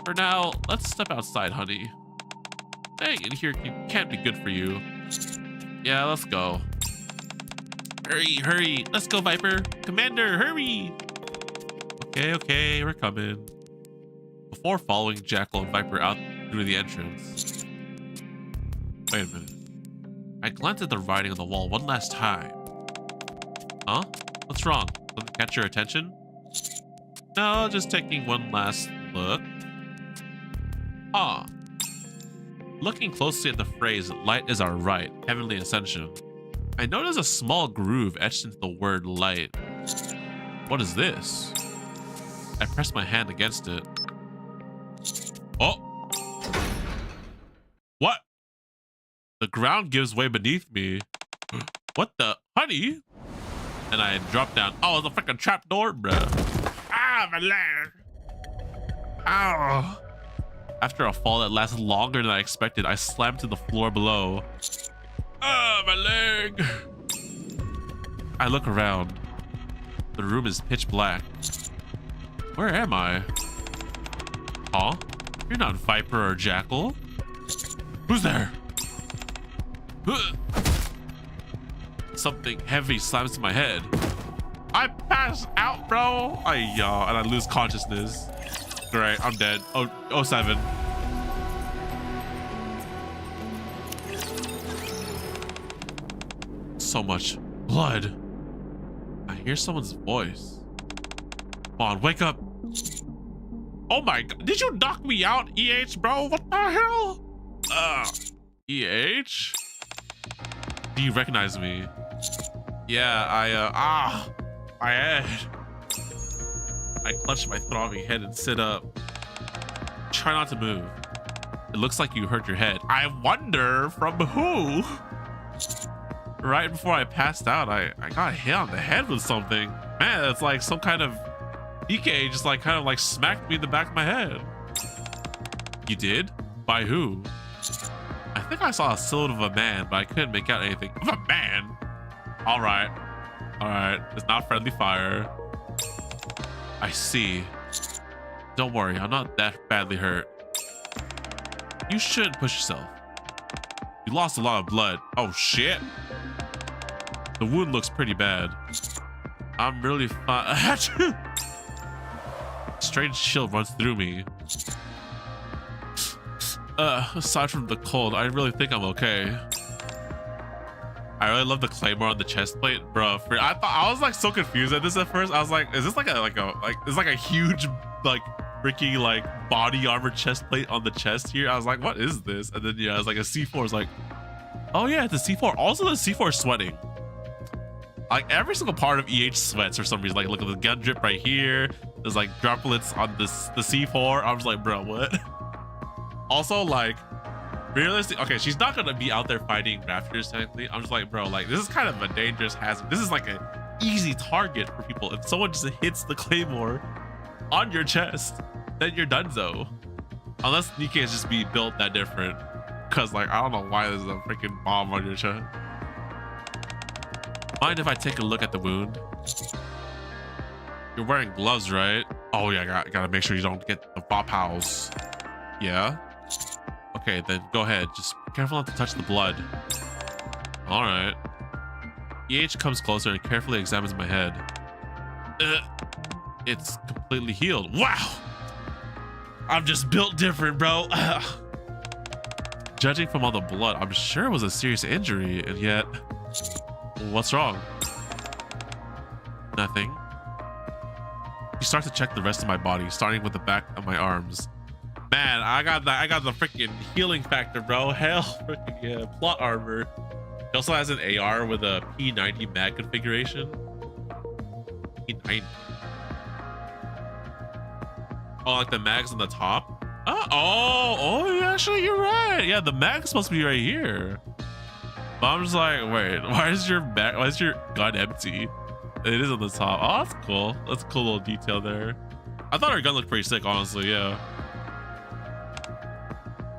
For now, let's step outside, honey. Staying in here can't be good for you. Yeah, let's go. Hurry, hurry. Let's go, Viper. Commander, hurry. Okay, we're coming. Before following Jackal and Viper out through the entrance. Wait a minute. I glanced at the writing on the wall one last time. Huh? What's wrong? Doesn't catch your attention? No, just taking one last look. Ah. Looking closely at the phrase, light is our right, heavenly ascension, I notice a small groove etched into the word light. What is this? I press my hand against it. Oh! What? The ground gives way beneath me. What the? Honey? And I drop down. Oh, it's a freaking trap door, bruh. Ah, my leg. Ow. After a fall that lasted longer than I expected, I slammed to the floor below. Ah, my leg. I look around. The room is pitch black. Where am I? Huh? You're not Viper or Jackal. Who's there? Something heavy slams to my head. I pass out, bro. And I lose consciousness. Great, I'm dead. Oh, 07. So much blood. I hear someone's voice. Come on, wake up. Oh my god, did you knock me out, EH, bro? What the hell? EH? Do you recognize me? Yeah, my head. I clutch my throbbing head and sit up. Try not to move. It looks like you hurt your head. I wonder from who? Right before I passed out, I got hit on the head with something. Man, it's like some kind of NIKKE just like kind of like smacked me in the back of my head. You did? By who? I think I saw a silhouette of a man, but I couldn't make out anything. Of a man? All right. It's not friendly fire. I see. Don't worry, I'm not that badly hurt. You shouldn't push yourself. You lost a lot of blood. Oh shit. The wound looks pretty bad. I'm really fine. Strange chill runs through me. Aside from the cold, I really think I'm okay. I really love the claymore on the chest plate, bro. I was like so confused at this at first. I was like, is this like it's like a huge like freaking like body armor chest plate on the chest here? I was like, what is this? And then yeah, I was like a C4 is like, oh yeah, it's a C4. Also the C4 sweating. Like every single part of EH sweats for some reason. Like look at the gun drip right here. There's like droplets on the C4. I was like, bro, what? Also like realistic. Okay, she's not gonna be out there fighting raptors technically. I'm just like, bro, like this is kind of a dangerous hazard. This is like an easy target for people. If someone just hits the claymore on your chest, then you're donezo. Unless NIKKE is just be built that different. Cause like I don't know why there's a freaking bomb on your chest. Mind if I take a look at the wound? You're wearing gloves, right? Oh yeah, I gotta make sure you don't get the pop house. Yeah. Okay, then go ahead. Just be careful not to touch the blood. All right. EH comes closer and carefully examines my head. It's completely healed. Wow. I'm just built different, bro. Judging from all the blood, I'm sure it was a serious injury, and yet, what's wrong? Nothing. You start to check the rest of my body, starting with the back of my arms. Man, I got the freaking healing factor, bro. Hell, freaking yeah, plot armor. He also has an AR with a P90 mag configuration. P90. Oh, like the mag's on the top. Oh, actually, you're right. Yeah, the mag's supposed to be right here. But I'm just like, wait, why is your gun empty? It is on the top. Oh, that's cool. That's a cool little detail there. I thought her gun looked pretty sick, honestly. Yeah.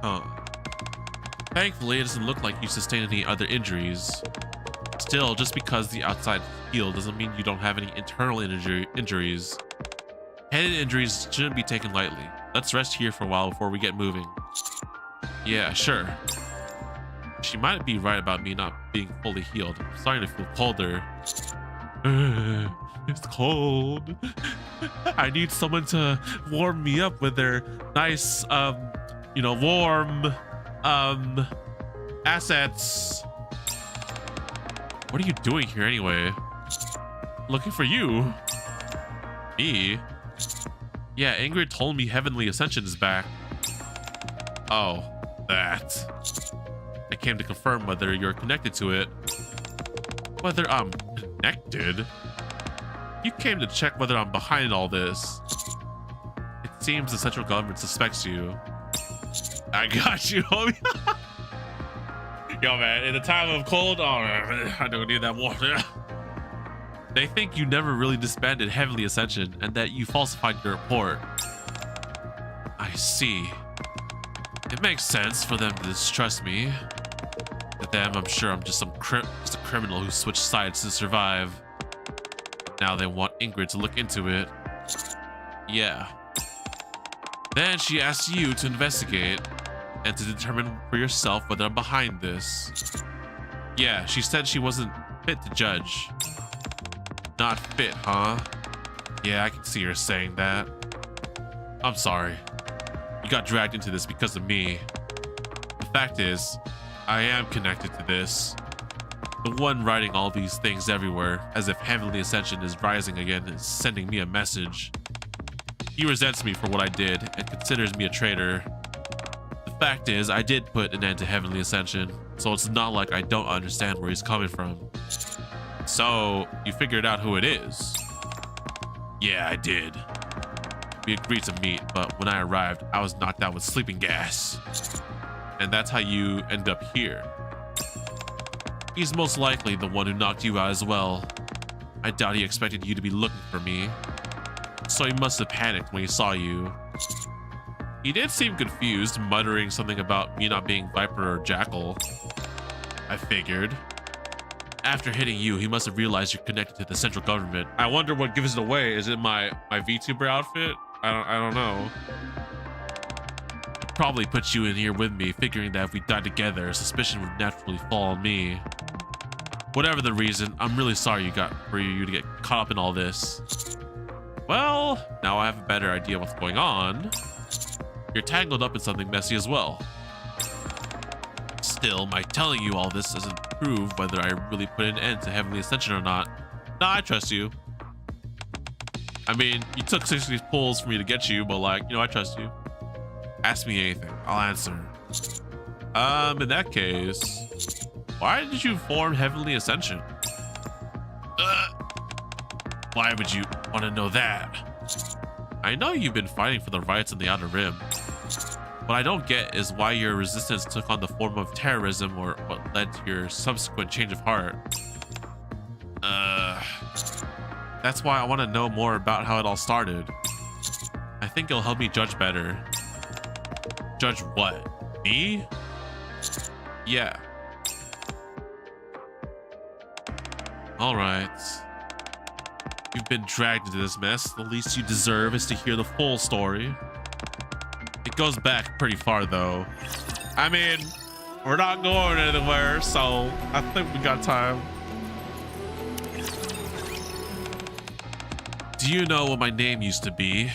Huh. Thankfully, it doesn't look like you sustained any other injuries. Still, just because the outside healed doesn't mean you don't have any internal injuries. Head injuries shouldn't be taken lightly. Let's rest here for a while before we get moving. Yeah, sure. She might be right about me not being fully healed. I'm starting to feel colder. It's cold. I need someone to warm me up with their nice, warm, assets. What are you doing here anyway? Looking for you. Me? Yeah, Ingrid told me Heavenly Ascension is back. Oh, that. I came to confirm whether you're connected to it. Whether I'm connected? You came to check whether I'm behind all this. It seems the central government suspects you. I got you, homie. Yo, man, in a time of cold, I don't need that water. They think you never really disbanded Heavenly Ascension and that you falsified your report. I see. It makes sense for them to distrust me. To them, I'm sure I'm just a criminal who switched sides to survive. Now they want Ingrid to look into it. Yeah. Then she asks you to investigate and to determine for yourself whether I'm behind this. Yeah, she said she wasn't fit to judge. Not fit, huh? Yeah, I can see her saying that. I'm sorry. You got dragged into this because of me. The fact is, I am connected to this. The one writing all these things everywhere, as if Heavenly Ascension is rising again, is sending me a message. He resents me for what I did and considers me a traitor. The fact is, I did put an end to Heavenly Ascension, so it's not like I don't understand where he's coming from. So, you figured out who it is? Yeah, I did. We agreed to meet, but when I arrived, I was knocked out with sleeping gas. And that's how you end up here. He's most likely the one who knocked you out as well. I doubt he expected you to be looking for me. So he must have panicked when he saw you. He did seem confused, muttering something about me not being Viper or Jackal. I figured. After hitting you, he must have realized you're connected to the central government. I wonder what gives it away. Is it my VTuber outfit? I don't know. Probably put you in here with me, figuring that if we died together, suspicion would naturally fall on me. Whatever the reason, I'm really sorry for you to get caught up in all this. Well, now I have a better idea what's going on. You're tangled up in something messy as well. Still, my telling you all this doesn't prove whether I really put an end to Heavenly Ascension or not. Nah, I trust you. I mean, you took 60 pulls for me to get you, but I trust you. Ask me anything, I'll answer. In that case, why did you form Heavenly Ascension? Why would you want to know that? I know you've been fighting for the rights in the Outer Rim. What I don't get is why your resistance took on the form of terrorism or what led to your subsequent change of heart. That's why I want to know more about how it all started. I think it'll help me judge better. Judge what? Me? Yeah. All right. You've been dragged into this mess. The least you deserve is to hear the full story. It goes back pretty far, though. I mean, we're not going anywhere, so I think we got time. Do you know what my name used to be?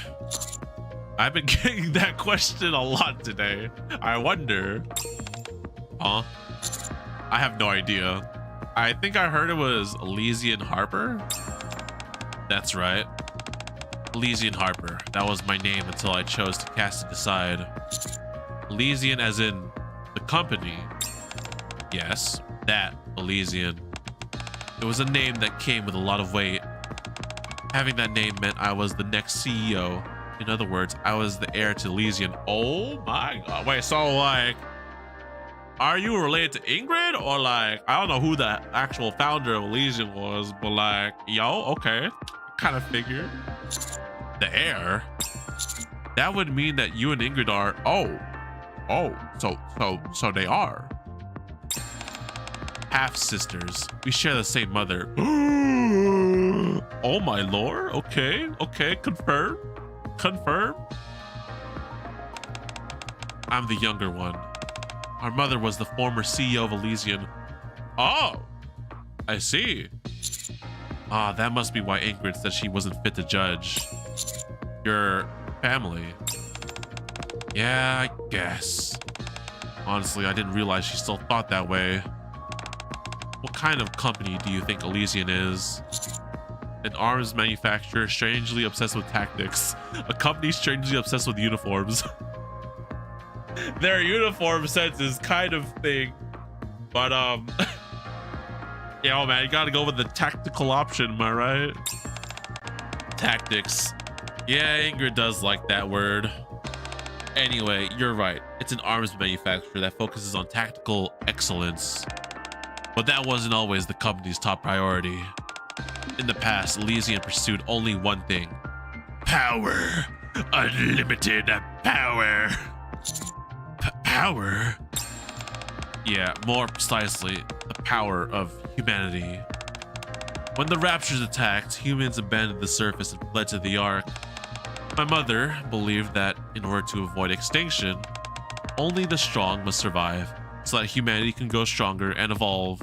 I've been getting that question a lot today. I wonder. Huh? I have no idea. I think I heard it was Elysian Harper. That's right. Elysian Harper. That was my name until I chose to cast it aside. Elysian as in the company. Yes, that Elysian. It was a name that came with a lot of weight. Having that name meant I was the next CEO. In other words, I was the heir to Elysian. Oh my god. Wait, so are you related to Ingrid? Or I don't know who the actual founder of Elysian was, but yo, okay. Kind of figured. The heir? That would mean that you and Ingrid are, so they are. Half sisters. We share the same mother. Oh my lord. Okay, confirmed. Confirm? I'm the younger one. Our mother was the former CEO of Elysian. Oh, I see. Ah, that must be why Ingrid said she wasn't fit to judge. Your family. Yeah, I guess. Honestly, I didn't realize she still thought that way. What kind of company do you think Elysian is? An arms manufacturer strangely obsessed with tactics. A company strangely obsessed with uniforms. Their uniform sense is kind of thing. But, yeah, man, you gotta go with the tactical option, am I right? Tactics. Yeah, Ingrid does like that word. Anyway, you're right. It's an arms manufacturer that focuses on tactical excellence. But that wasn't always the company's top priority. In the past, Elysian pursued only one thing. Power. Unlimited power. Power? Yeah, more precisely, the power of humanity. When the Raptures attacked, humans abandoned the surface and fled to the Ark. My mother believed that in order to avoid extinction, only the strong must survive, so that humanity can grow stronger and evolve.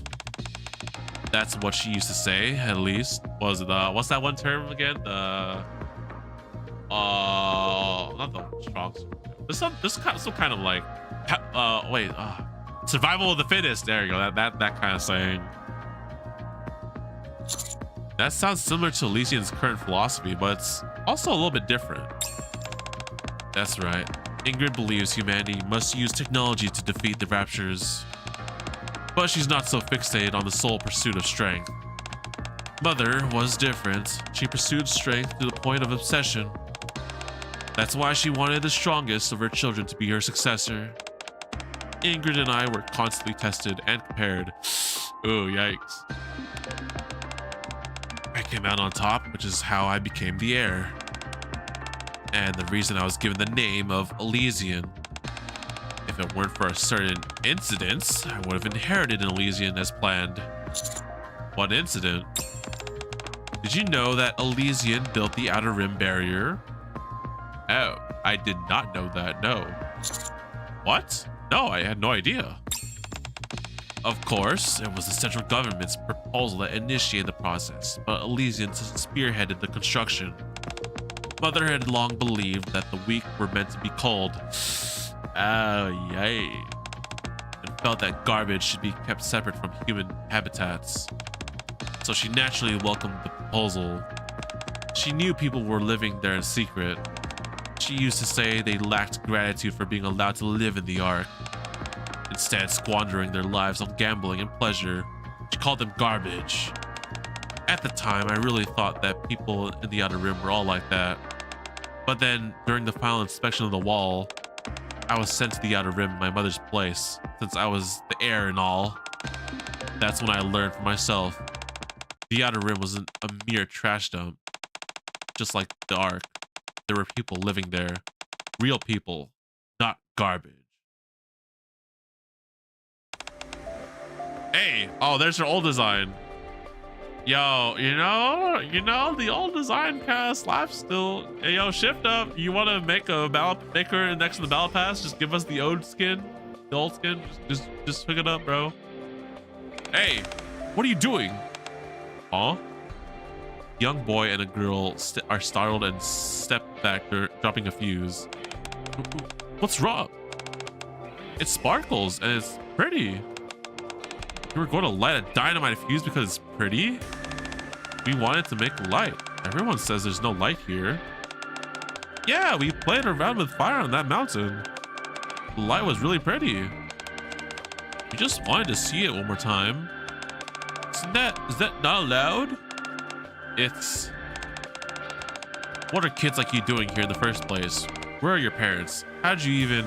That's what she used to say, at least. Was it what's that one term again? The not the strong. This kind of like survival of the fittest. There you go. That kind of saying. That sounds similar to Elysian's current philosophy, but it's also a little bit different. That's right. Ingrid believes humanity must use technology to defeat the Raptures. But she's not so fixated on the sole pursuit of strength. Mother was different. She pursued strength to the point of obsession. That's why she wanted the strongest of her children to be her successor. Ingrid and I were constantly tested and compared. Ooh, yikes. I came out on top, which is how I became the heir. And the reason I was given the name of Elysian. If it weren't for a certain incident, I would have inherited an Elysian as planned. What incident? Did you know that Elysian built the Outer Rim barrier? Oh, I did not know that, no. What? No, I had no idea. Of course, it was the central government's proposal that initiated the process, but Elysian spearheaded the construction. Mother had long believed that the weak were meant to be cold. Oh, yay. And felt that garbage should be kept separate from human habitats. So she naturally welcomed the proposal. She knew people were living there in secret. She used to say they lacked gratitude for being allowed to live in the Ark, instead squandering their lives on gambling and pleasure. She called them garbage. At the time, I really thought that people in the Outer Rim were all like that. But then, during the final inspection of the wall, I was sent to the Outer Rim in my mother's place, since I was the heir and all. That's when I learned for myself. The Outer Rim wasn't a mere trash dump. Just like the Ark, there were people living there. Real people, not garbage. Hey, oh, there's her old design. Yo, you know, the old design kind of slaps still. Hey, yo, shift up. You want to make a battle maker next to the battle pass? Just give us the old skin. The old skin. Just pick it up, bro. Hey, what are you doing? Huh? Young boy and a girl are startled and step back, dropping a fuse. What's wrong? It sparkles and it's pretty. You were going to light a dynamite fuse because it's pretty? We wanted to make light. Everyone says there's no light here. Yeah, we played around with fire on that mountain. The light was really pretty. We just wanted to see it one more time. Is that not allowed? It's... What are kids like you doing here in the first place? Where are your parents? How'd you even...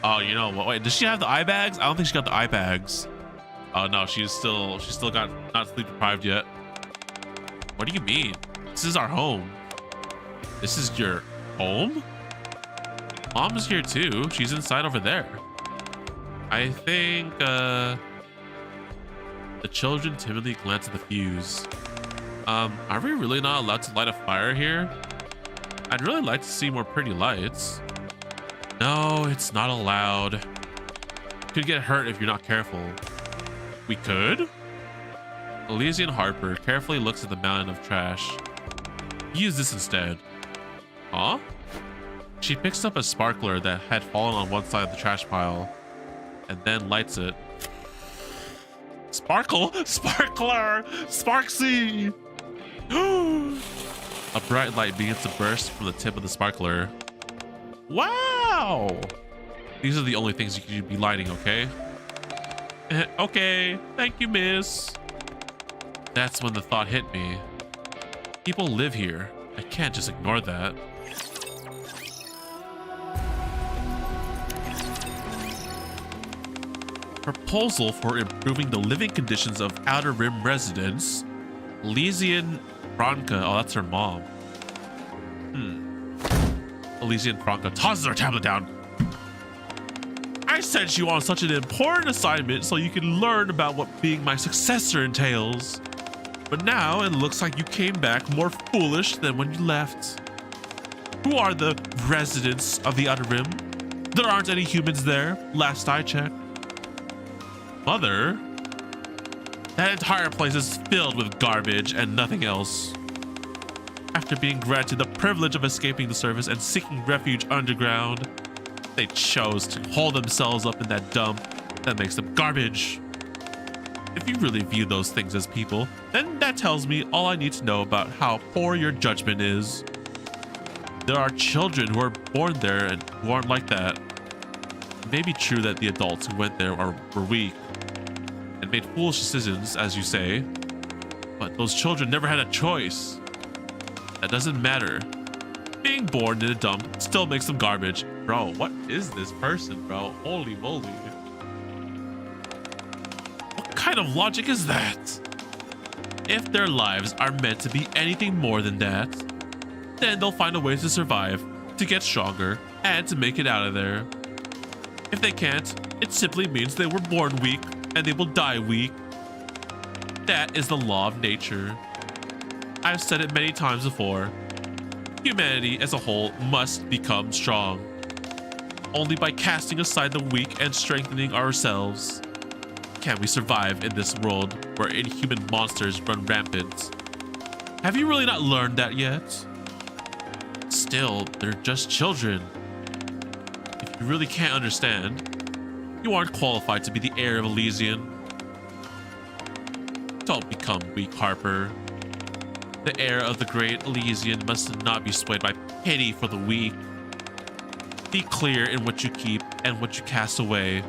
Oh, you know what? Wait, does she have the eye bags? I don't think she got the eye bags. Oh no, she's still got not sleep deprived yet. What do you mean? This is our home. This is your home? Mom is here too. She's inside over there. I think the children timidly glance at the fuse. Are we really not allowed to light a fire here? I'd really like to see more pretty lights. No, it's not allowed. Could get hurt if you're not careful. We could? Elysian Harper carefully looks at the mountain of trash. Use this instead. Huh? She picks up a sparkler that had fallen on one side of the trash pile and then lights it. Sparkle! Sparkler! Sparksy! A bright light begins to burst from the tip of the sparkler. Wow! These are the only things you could be lighting, okay? Okay, thank you, miss. That's when the thought hit me. People live here. I can't just ignore that. Proposal for improving the living conditions of Outer Rim residents. Elysian Kronka. Oh, that's her mom. Elysian Kronka tosses her tablet down. I sent you on such an important assignment so you can learn about what being my successor entails. But now it looks like you came back more foolish than when you left. Who are the residents of the Outer Rim? There aren't any humans there, last I checked. Mother? That entire place is filled with garbage and nothing else. After being granted the privilege of escaping the surface and seeking refuge underground, they chose to hold themselves up in that dump that makes them garbage. If you really view those things as people, then that tells me all I need to know about how poor your judgment is. There are children who are born there and who aren't like that. It may be true that the adults who went there were weak and made foolish decisions, as you say, but those children never had a choice. That doesn't matter. Being born in a dump still makes them garbage. Bro, what is this person, bro? Holy moly. What kind of logic is that? If their lives are meant to be anything more than that, then they'll find a way to survive, to get stronger, and to make it out of there. If they can't, it simply means they were born weak and they will die weak. That is the law of nature. I've said it many times before. Humanity as a whole must become strong. Only by casting aside the weak and strengthening ourselves can we survive in this world where inhuman monsters run rampant. Have you really not learned that yet? Still, they're just children. If you really can't understand, you aren't qualified to be the heir of Elysian. Don't become weak, Harper. The heir of the great Elysian must not be swayed by pity for the weak. Be clear in what you keep and what you cast away.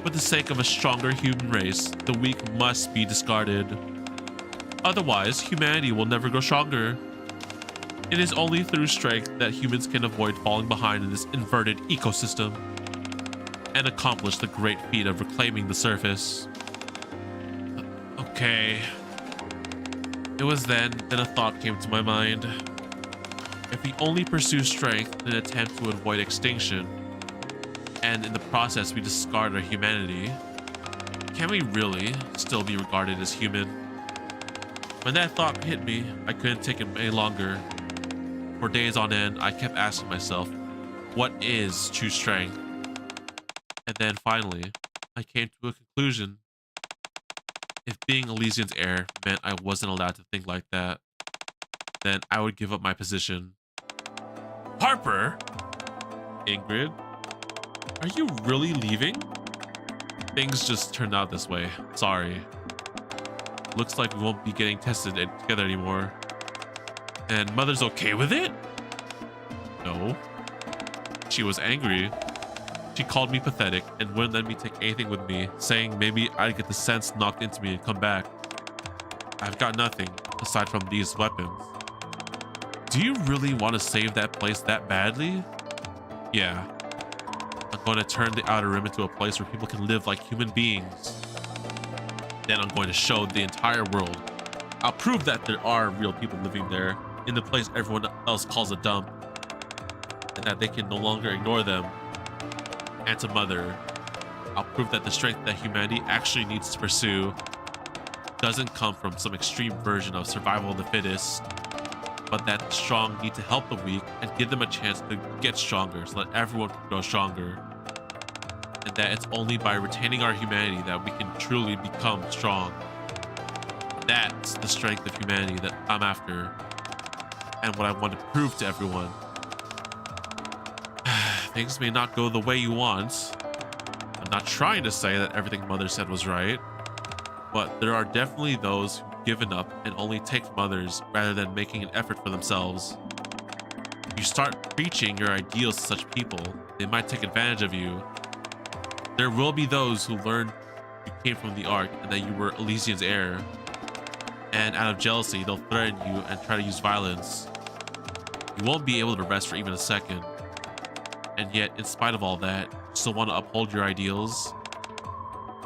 For the sake of a stronger human race, the weak must be discarded. Otherwise, humanity will never grow stronger. It is only through strength that humans can avoid falling behind in this inverted ecosystem and accomplish the great feat of reclaiming the surface. Okay. It was then that a thought came to my mind. If we only pursue strength in an attempt to avoid extinction, and in the process we discard our humanity, can we really still be regarded as human? When that thought hit me, I couldn't take it any longer. For days on end, I kept asking myself, what is true strength? And then finally, I came to a conclusion. If being Elysian's heir meant I wasn't allowed to think like that, then I would give up my position. Harper? Ingrid? Are you really leaving? Things just turned out this way. Sorry. Looks like we won't be getting tested together anymore. And Mother's okay with it? No. She was angry. She called me pathetic and wouldn't let me take anything with me, saying maybe I'd get the sense knocked into me and come back. I've got nothing aside from these weapons. Do you really want to save that place that badly? Yeah. I'm going to turn the Outer Rim into a place where people can live like human beings. Then I'm going to show the entire world. I'll prove that there are real people living there in the place everyone else calls a dump, and that they can no longer ignore them. And to Mother, I'll prove that the strength that humanity actually needs to pursue doesn't come from some extreme version of survival of the fittest, but that the strong need to help the weak and give them a chance to get stronger so that everyone can grow stronger. And that it's only by retaining our humanity that we can truly become strong. That's the strength of humanity that I'm after, and what I want to prove to everyone. Things may not go the way you want. I'm not trying to say that everything Mother said was right, but there are definitely those who've given up and only take from others rather than making an effort for themselves. If you start preaching your ideals to such people, they might take advantage of you. There will be those who learned you came from the Ark and that you were Elysian's heir, and out of jealousy, they'll threaten you and try to use violence. You won't be able to rest for even a second. And yet, in spite of all that, you still want to uphold your ideals?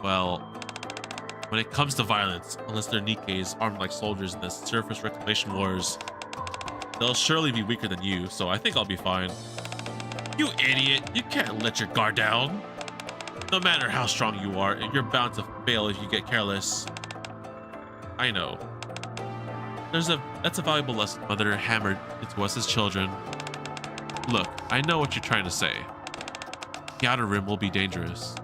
Well, when it comes to violence, unless they're Nikkes armed like soldiers in the surface reclamation wars, they'll surely be weaker than you, so I think I'll be fine. You idiot! You can't let your guard down! No matter how strong you are, you're bound to fail if you get careless. I know. That's a valuable lesson Mother hammered into us as children. Look, I know what you're trying to say. The Outer Rim will be dangerous.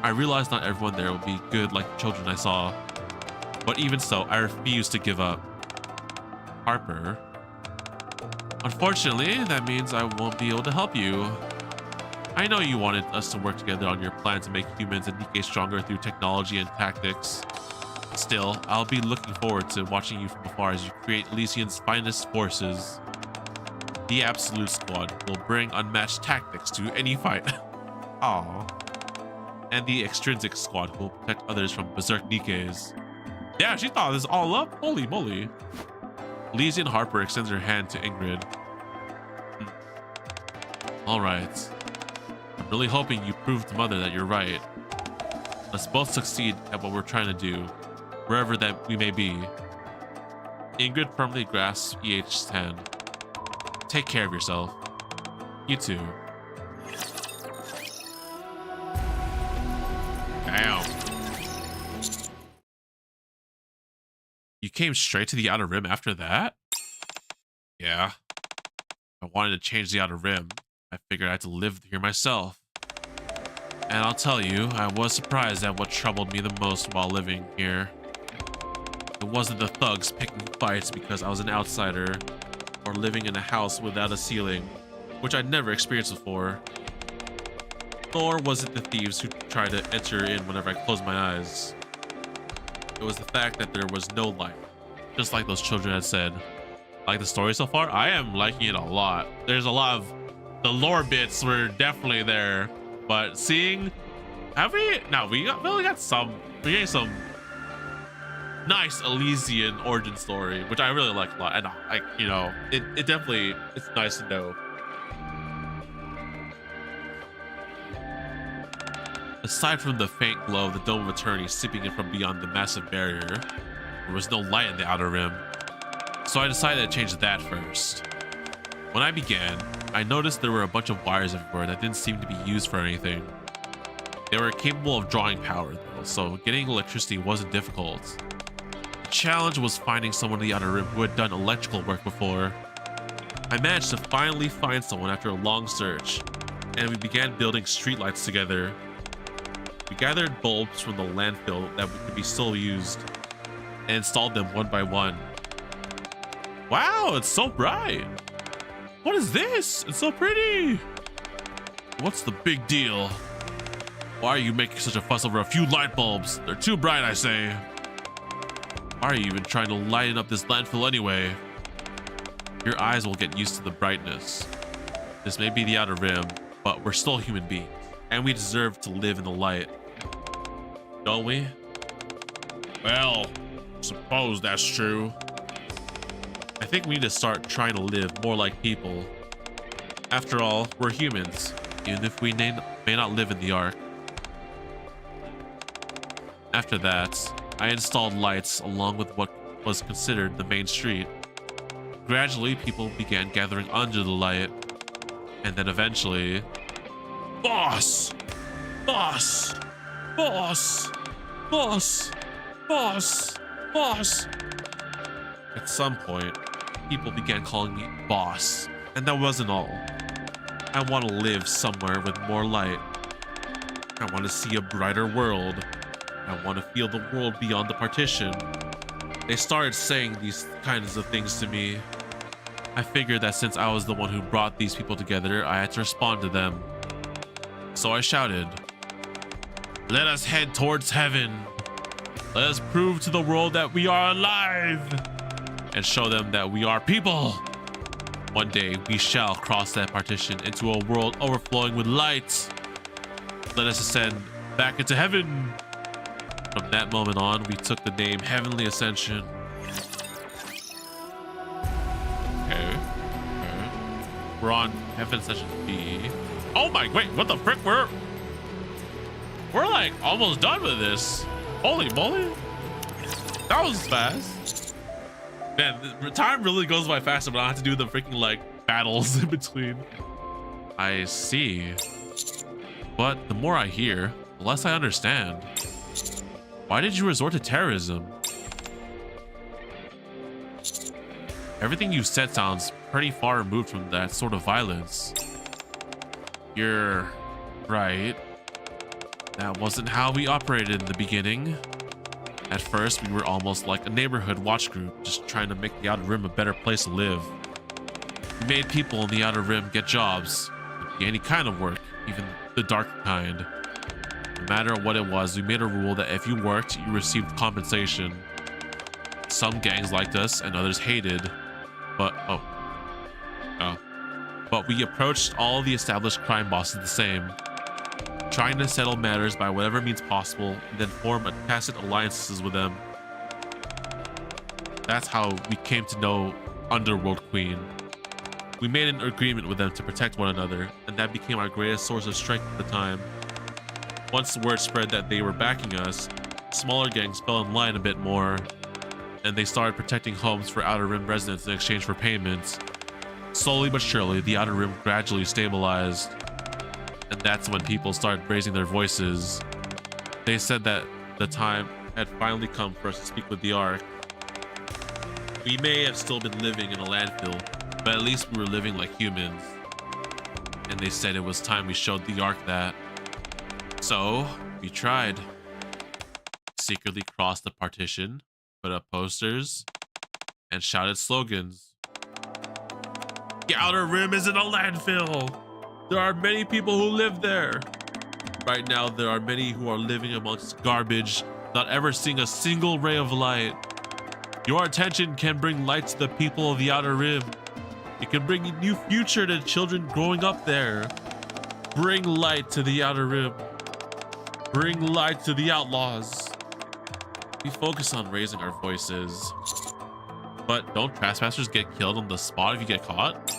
I realize not everyone there will be good like the children I saw. But even so, I refuse to give up. Harper. Unfortunately, that means I won't be able to help you. I know you wanted us to work together on your plan to make humans and Nikke stronger through technology and tactics. Still, I'll be looking forward to watching you from afar as you create Elysian's finest forces. The Absolute Squad will bring unmatched tactics to any fight. Aww. And the Extrinsic Squad will protect others from berserk Nikkes. Yeah, she thought this all up? Holy moly. Elysian Harper extends her hand to Ingrid. Alright. I'm really hoping you prove to Mother that you're right. Let's both succeed at what we're trying to do, wherever that we may be. Ingrid firmly grasps EH's hand. Take care of yourself. You too. Damn. You came straight to the Outer Rim after that? Yeah. I wanted to change the Outer Rim. I figured I had to live here myself. And I'll tell you, I was surprised at what troubled me the most while living here. It wasn't the thugs picking fights because I was an outsider, or living in a house without a ceiling, which I'd never experienced before. Nor was it the thieves who tried to enter in whenever I closed my eyes. It was the fact that there was no light, just like those children had said. Like the story so far? I am liking it a lot. There's a lot of the lore bits were definitely there, but seeing, have we? No, we only got some. We getting some nice Elysian origin story, which I really like a lot, and it definitely, it's nice to know. Aside from the faint glow of the Dome of Eternity seeping in from beyond the massive barrier, there was no light in the Outer Rim, so I decided to change that first. When I began, I noticed there were a bunch of wires everywhere that didn't seem to be used for anything. They were capable of drawing power though, so getting electricity wasn't difficult. The challenge was finding someone in the Outer Rim who had done electrical work before. I managed to finally find someone after a long search, and we began building streetlights together. We gathered bulbs from the landfill that could be still used, and installed them one by one. Wow, it's so bright! What is this? It's so pretty! What's the big deal? Why are you making such a fuss over a few light bulbs? They're too bright, I say. Why are you even trying to lighten up this landfill anyway? Your eyes will get used to the brightness. This may be the Outer Rim, but we're still human beings, and we deserve to live in the light. Don't we? Well, suppose that's true. I think we need to start trying to live more like people. After all, we're humans, even if we may not live in the Ark. After that, I installed lights along with what was considered the main street. Gradually, people began gathering under the light, and then eventually... Boss! Boss! Boss! Boss! Boss! Boss! At some point, people began calling me boss. And that wasn't all. I want to live somewhere with more light. I want to see a brighter world. I want to feel the world beyond the partition. They started saying these kinds of things to me. I figured that since I was the one who brought these people together, I had to respond to them. So I shouted, "Let us head towards heaven. Let us prove to the world that we are alive and show them that we are people. One day we shall cross that partition into a world overflowing with light. Let us ascend back into heaven." From that moment on, we took the name Heavenly Ascension. Okay. We're on Heaven Ascension B. Oh my, wait, what the frick? We're like almost done with this. Holy moly. That was fast. Man, the time really goes by faster, but I have to do the freaking like battles in between. I see. But the more I hear, the less I understand. Why did you resort to terrorism? Everything you said sounds pretty far removed from that sort of violence. You're right. That wasn't how we operated in the beginning. At first, we were almost like a neighborhood watch group, just trying to make the Outer Rim a better place to live. We made people in the Outer Rim get jobs. It could be any kind of work, even the dark kind. No matter what it was, we made a rule that if you worked, you received compensation. Some gangs liked us and others hated, but we approached all the established crime bosses the same, trying to settle matters by whatever means possible and then form tacit alliances with them. That's how we came to know Underworld Queen. We made an agreement with them to protect one another, and that became our greatest source of strength at the time. Once the word spread that they were backing us, smaller gangs fell in line a bit more, and they started protecting homes for Outer Rim residents in exchange for payments. Slowly but surely, the Outer Rim gradually stabilized, and that's when people started raising their voices. They said that the time had finally come for us to speak with the Ark. We may have still been living in a landfill, but at least we were living like humans. And they said it was time we showed the Ark that. So, we tried. Secretly crossed the partition, put up posters, and shouted slogans. The Outer Rim isn't a landfill! There are many people who live there. Right now, there are many who are living amongst garbage, not ever seeing a single ray of light. Your attention can bring light to the people of the Outer Rim. It can bring a new future to children growing up there. Bring light to the Outer Rim. Bring light to the outlaws. We focus on raising our voices. But don't trespassers get killed on the spot if you get caught?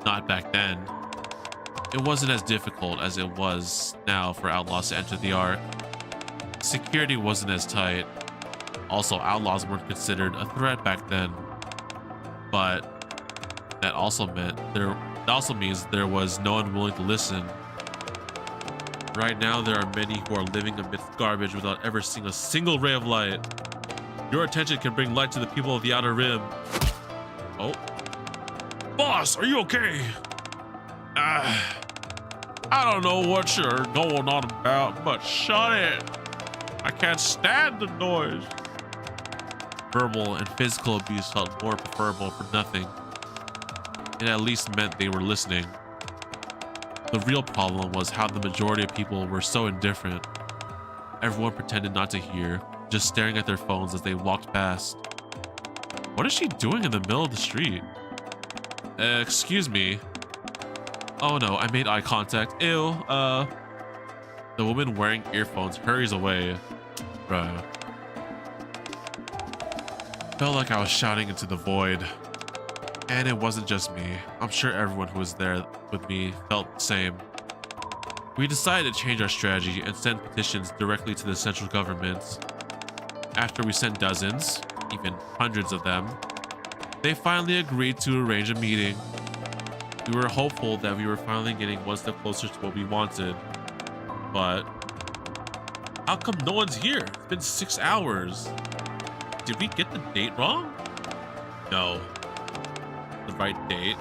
Not back then. It wasn't as difficult as it was now for outlaws to enter the Ark. Security wasn't as tight. Also, outlaws weren't considered a threat back then. But that also means there was no one willing to listen. Right now, there are many who are living amidst garbage without ever seeing a single ray of light. Your attention can bring light to the people of the Outer Rim. Oh. Boss, are you okay? I don't know what you're going on about, but shut it. I can't stand the noise. Verbal and physical abuse felt more preferable for nothing. It at least meant they were listening. The real problem was how the majority of people were so indifferent. Everyone pretended not to hear, just staring at their phones as they walked past. What is she doing in the middle of the street? Excuse me. Oh no, I made eye contact. Ew, The woman wearing earphones hurries away. Bruh. Felt like I was shouting into the void. And it wasn't just me. I'm sure everyone who was there with me felt the same. We decided to change our strategy and send petitions directly to the central government. After we sent dozens, even hundreds of them, they finally agreed to arrange a meeting. We were hopeful that we were finally getting one step closer to what we wanted. But how come no one's here? It's been 6 hours. Did we get the date wrong? No. the right date.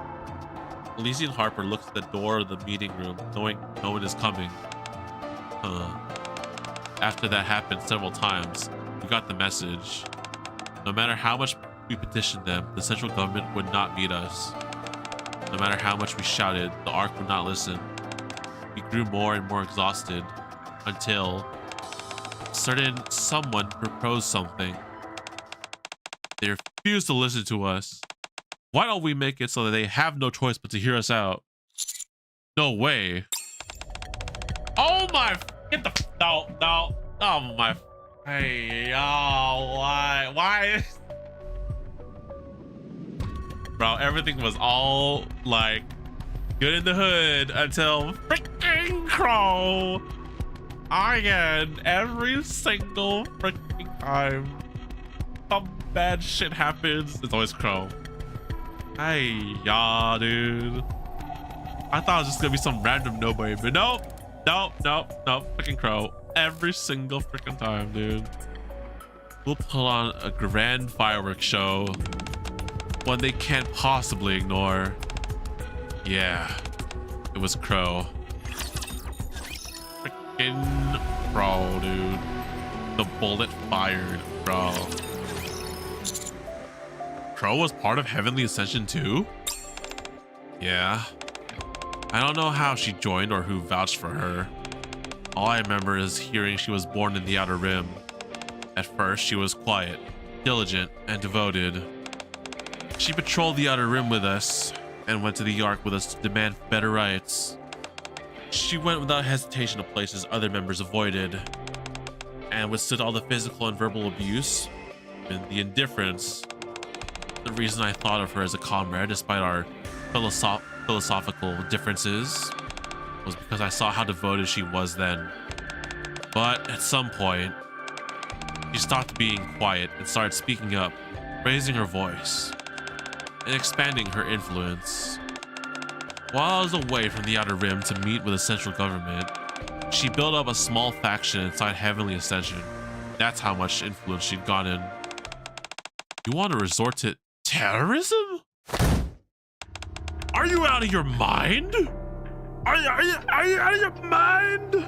Elysian Harper looks at the door of the meeting room, knowing no one is coming. After that happened several times, we got the message. No matter how much we petitioned them, the central government would not meet us. No matter how much we shouted, the Ark would not listen. We grew more and more exhausted until someone proposed something. They refused to listen to us. Why don't we make it so that they have no choice but to hear us out? No way. Oh my, get the, no, oh my, hey, oh, why? Bro, everything was all like good in the hood until freaking Crow. Again, every single freaking time some bad shit happens, it's always Crow. Hey, yeah, dude. I thought it was just gonna be some random nobody, but nope, freaking Crow. Every single freaking time, dude. We'll pull on a grand fireworks show, one they can't possibly ignore. Yeah, it was Crow. Freaking Crow, dude. The bullet fired, bro. Crow was part of Heavenly Ascension too? Yeah. I don't know how she joined or who vouched for her. All I remember is hearing she was born in the Outer Rim. At first, she was quiet, diligent, and devoted. She patrolled the Outer Rim with us and went to the Ark with us to demand better rights. She went without hesitation to places other members avoided and withstood all the physical and verbal abuse and the indifference. The reason I thought of her as a comrade, despite our philosophical differences, was because I saw how devoted she was then. But at some point, she stopped being quiet and started speaking up, raising her voice, and expanding her influence. While I was away from the Outer Rim to meet with the central government, she built up a small faction inside Heavenly Ascension. That's how much influence she'd gotten. You want to resort to terrorism? Are you out of your mind? Are you out of your mind?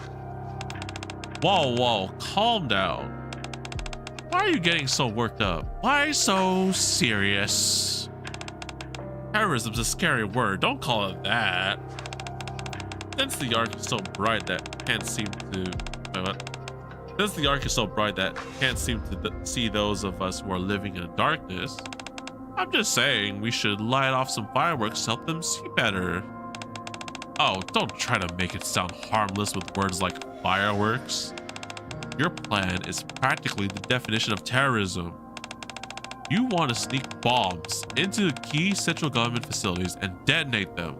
Whoa, calm down. Why are you getting so worked up? Why so serious? Terrorism's a scary word. Don't call it that. Since the Ark is so bright that can't seem to... Wait, what? Since the Ark is so bright that can't seem to see those of us who are living in darkness, I'm just saying we should light off some fireworks to help them see better. Oh, don't try to make it sound harmless with words like fireworks. Your plan is practically the definition of terrorism. You want to sneak bombs into key central government facilities and detonate them.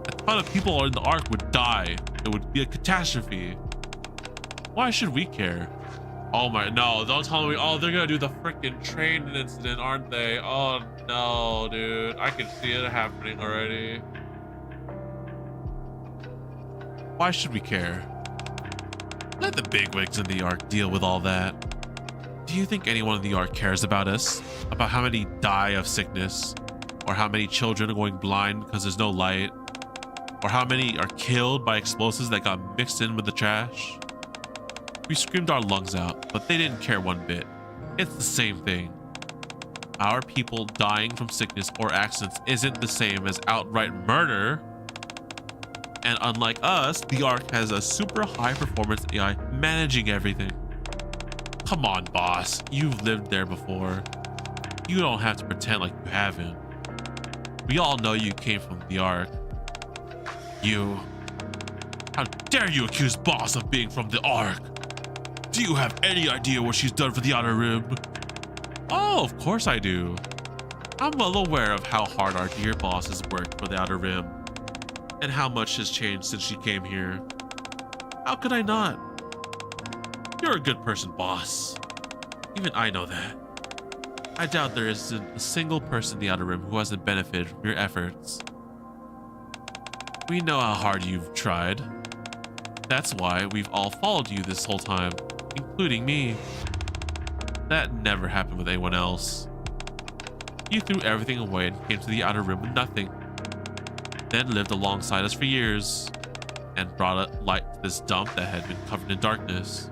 A ton of people in the Ark would die. It would be a catastrophe. Why should we care? Oh my, no, don't tell me, oh, they're gonna do the freaking train incident, aren't they? Oh no, dude, I can see it happening already. Why should we care? Let the bigwigs in the Ark deal with all that. Do you think anyone in the Ark cares about us? About how many die of sickness? Or how many children are going blind because there's no light? Or how many are killed by explosives that got mixed in with the trash? We screamed our lungs out, but they didn't care one bit. It's the same thing. Our people dying from sickness or accidents isn't the same as outright murder. And unlike us, the Ark has a super high performance AI managing everything. Come on, boss. You've lived there before. You don't have to pretend like you haven't. We all know you came from the Ark. You. How dare you accuse Boss of being from the Ark? Do you have any idea what she's done for the Outer Rim? Oh, of course I do. I'm well aware of how hard our dear boss has worked for the Outer Rim, and how much has changed since she came here. How could I not? You're a good person, boss. Even I know that. I doubt there isn't a single person in the Outer Rim who hasn't benefited from your efforts. We know how hard you've tried. That's why we've all followed you this whole time, including me. That never happened with anyone else. You threw everything away and came to the outer rim with nothing. Then lived alongside us for years and brought a light to this dump that had been covered in darkness.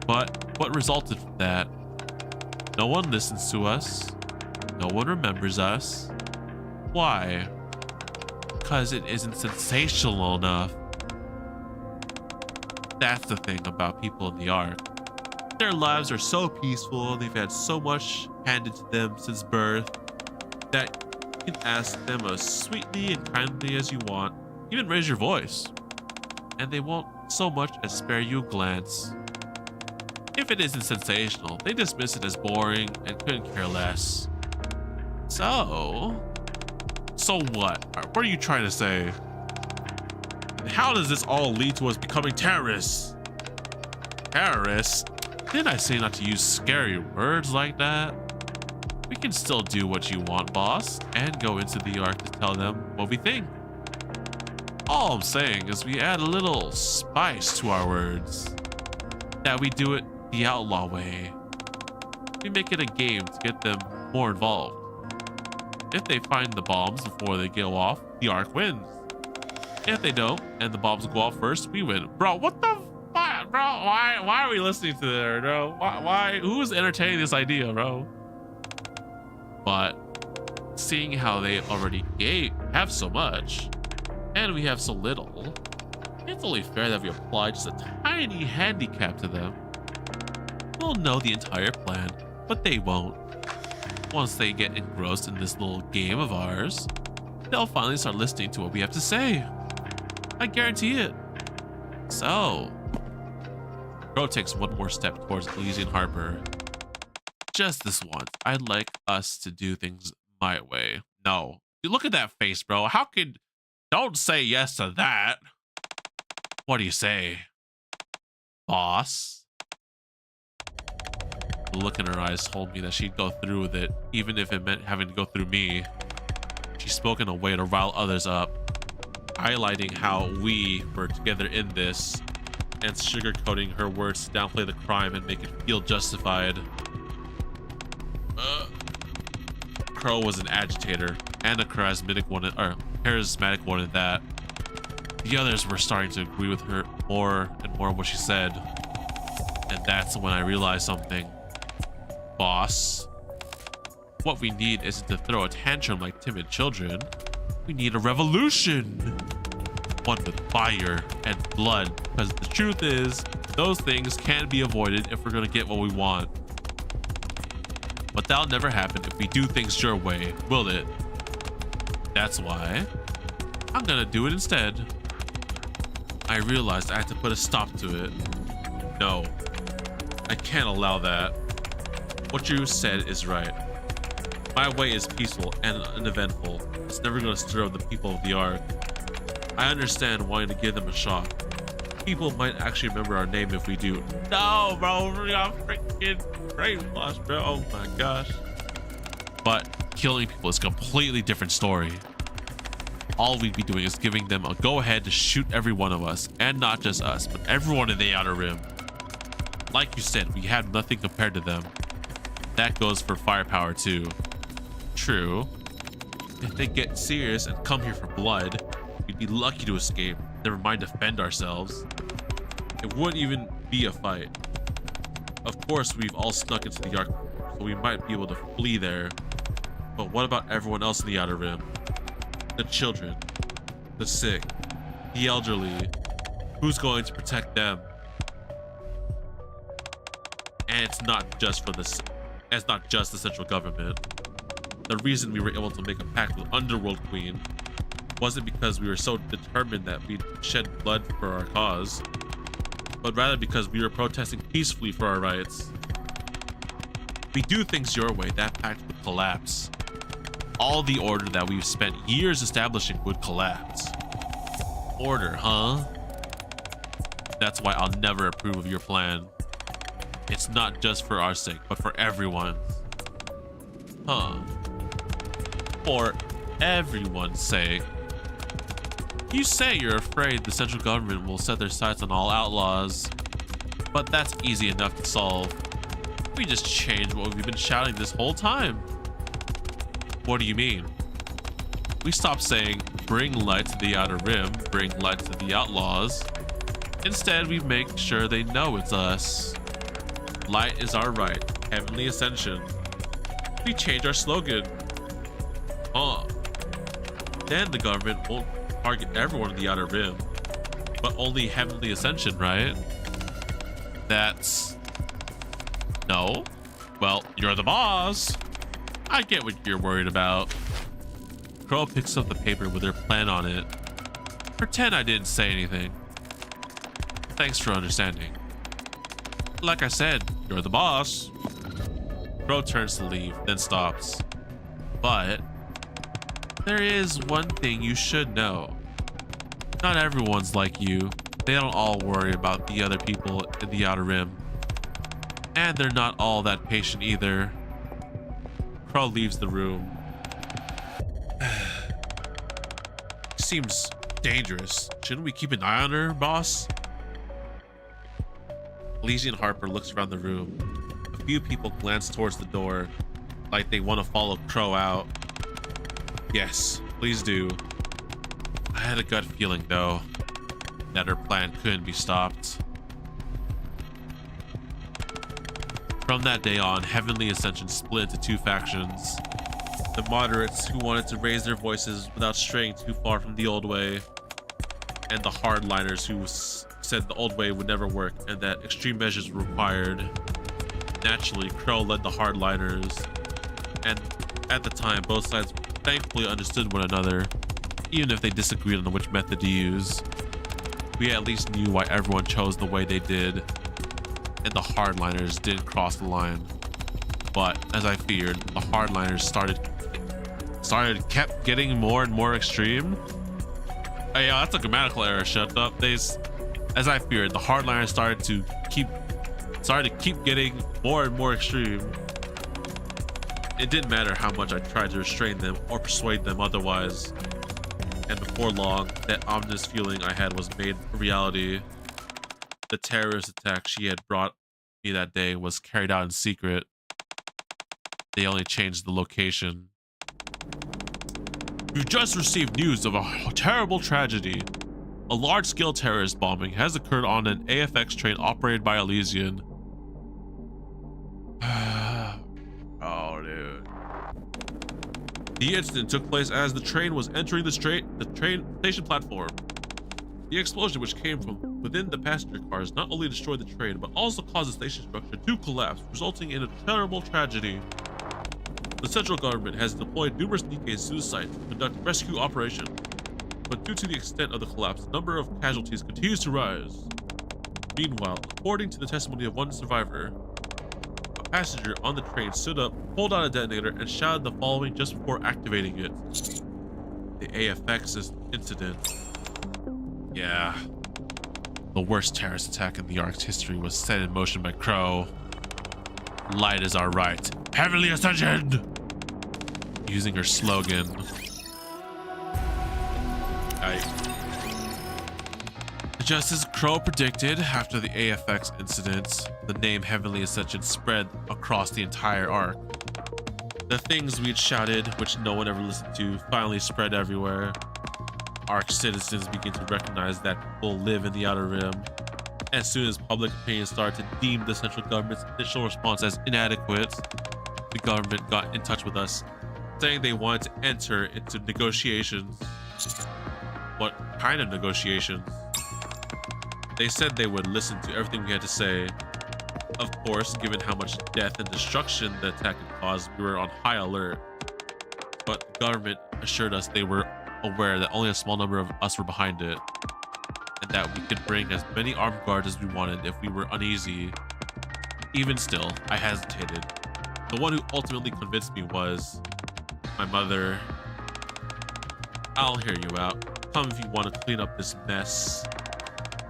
But what resulted from that? No one listens to us. No one remembers us. Why? Because it isn't sensational enough. That's the thing about people in the Ark. Their lives are so peaceful, they've had so much handed to them since birth, that you can ask them as sweetly and kindly as you want, even raise your voice, and they won't so much as spare you a glance. If it isn't sensational, they dismiss it as boring and couldn't care less. So what? What are you trying to say? And how does this all lead to us becoming terrorists? Terrorists? Didn't I say not to use scary words like that? We can still do what you want, boss, and go into the Ark to tell them what we think. All I'm saying is we add a little spice to our words. That we do it the outlaw way. We make it a game to get them more involved. If they find the bombs before they go off, the Ark wins. If they don't, and the bombs go off first, we win. Bro, what the fuck, bro? Why are we listening to that, bro? Why? Who's entertaining this idea, bro? But seeing how they already have so much, and we have so little, it's only fair that we apply just a tiny handicap to them. We'll know the entire plan, but they won't. Once they get engrossed in this little game of ours, they'll finally start listening to what we have to say. I guarantee it. So, Crow takes one more step towards Elysian Harbor. Just this once, I'd like us to do things my way. No, you look at that face, bro. How could... Don't say yes to that. What do you say, boss? The look in her eyes told me that she'd go through with it, even if it meant having to go through me. She spoke in a way to rile others up, highlighting how we were together in this, and sugarcoating her words to downplay the crime and make it feel justified. Crow was an agitator, and a charismatic one at that. The others were starting to agree with her more and more what she said. And that's when I realized something. Boss, what we need isn't to throw a tantrum like timid children. We need a revolution. One with fire and blood. Because the truth is, those things can't be avoided if we're going to get what we want. But that'll never happen if we do things your way, will it? That's why I'm going to do it instead. I realized I had to put a stop to it. No, I can't allow that. What you said is right. My way is peaceful and uneventful. It's never going to stir up the people of the Ark. I understand wanting to give them a shock. People might actually remember our name if we do. No, bro, we got freaking brainwashed, bro. Oh my gosh. But killing people is a completely different story. All we'd be doing is giving them a go-ahead to shoot every one of us, and not just us, but everyone in the Outer Rim. Like you said, we have nothing compared to them. That goes for firepower too. True. If they get serious and come here for blood, we'd be lucky to escape, never mind defend ourselves. It wouldn't even be a fight. Of course, we've all snuck into the Ark, so we might be able to flee there. But what about everyone else in the Outer Rim? The children, the sick, the elderly. Who's going to protect them? And it's not just the central government. The reason we were able to make a pact with Underworld Queen wasn't because we were so determined that we'd shed blood for our cause, but rather because we were protesting peacefully for our rights. If we do things your way, that pact would collapse. All the order that we've spent years establishing would collapse. Order, huh? That's why I'll never approve of your plan. It's not just for our sake, but for everyone's. Huh. For everyone's sake. You say you're afraid the central government will set their sights on all outlaws, but that's easy enough to solve. We just change what we've been shouting this whole time. What do you mean? We stopped saying, bring light to the outer rim, bring light to the outlaws. Instead, we make sure they know it's us. Light is our right, heavenly ascension. We change our slogan. Then the government won't target everyone in the outer rim, but only heavenly ascension, right? That's... No? Well, you're the boss. I get what you're worried about. Crow picks up the paper with her plan on it. Pretend I didn't say anything. Thanks for understanding. Like I said, you're the boss. Crow turns to leave, then stops. But there is one thing you should know. Not everyone's like you. They don't all worry about the other people in the outer rim. And they're not all that patient either. Crow leaves the room. Seems dangerous. Shouldn't we keep an eye on her, boss? Elysian Harper looks around the room. A few people glance towards the door, like they want to follow Crow out. Yes, please do. I had a gut feeling, though, that her plan couldn't be stopped. From that day on, Heavenly Ascension split into two factions. The moderates, who wanted to raise their voices without straying too far from the old way, and the hardliners, who said the old way would never work and that extreme measures were required. Naturally, Crow led the hardliners, and at the time, both sides thankfully understood one another, even if they disagreed on which method to use. We at least knew why everyone chose the way they did, and the hardliners didn't cross the line. But as I feared, the hardliners kept getting more and more extreme. Hey, yo, that's a grammatical error. Shut up. As I feared, the hardliners started to keep getting more and more extreme. It didn't matter how much I tried to restrain them or persuade them otherwise. And before long, that ominous feeling I had was made a reality. The terrorist attack she had brought me that day was carried out in secret. They only changed the location. We've just received news of a terrible tragedy. A large-scale terrorist bombing has occurred on an AFX train operated by Elysian. Oh, dude. The incident took place as the train was entering the train station platform. The explosion, which came from within the passenger cars, not only destroyed the train, but also caused the station structure to collapse, resulting in a terrible tragedy. The central government has deployed numerous NIKKEs to the site to conduct rescue operations, but due to the extent of the collapse, the number of casualties continues to rise. Meanwhile, according to the testimony of one survivor, a passenger on the train stood up, pulled out a detonator, and shouted the following just before activating it. The AFX incident. Yeah. The worst terrorist attack in the Ark's history was set in motion by Crow. Light is our right. Heavenly Ascension! Using her slogan. Just as Crow predicted, after the AFX incident, the name Heavenly Ascension spread across the entire Ark. The things we'd shouted, which no one ever listened to, finally spread everywhere. Ark citizens began to recognize that people live in the Outer Rim. As soon as public opinion started to deem the central government's initial response as inadequate, the government got in touch with us, saying they wanted to enter into negotiations. What kind of negotiations? They said they would listen to everything we had to say. Of course, given how much death and destruction the attack had caused, we were on high alert. But the government assured us they were aware that only a small number of us were behind it, and that we could bring as many armed guards as we wanted if we were uneasy. Even still, I hesitated. The one who ultimately convinced me was my mother. I'll hear you out. Come if you want to clean up this mess.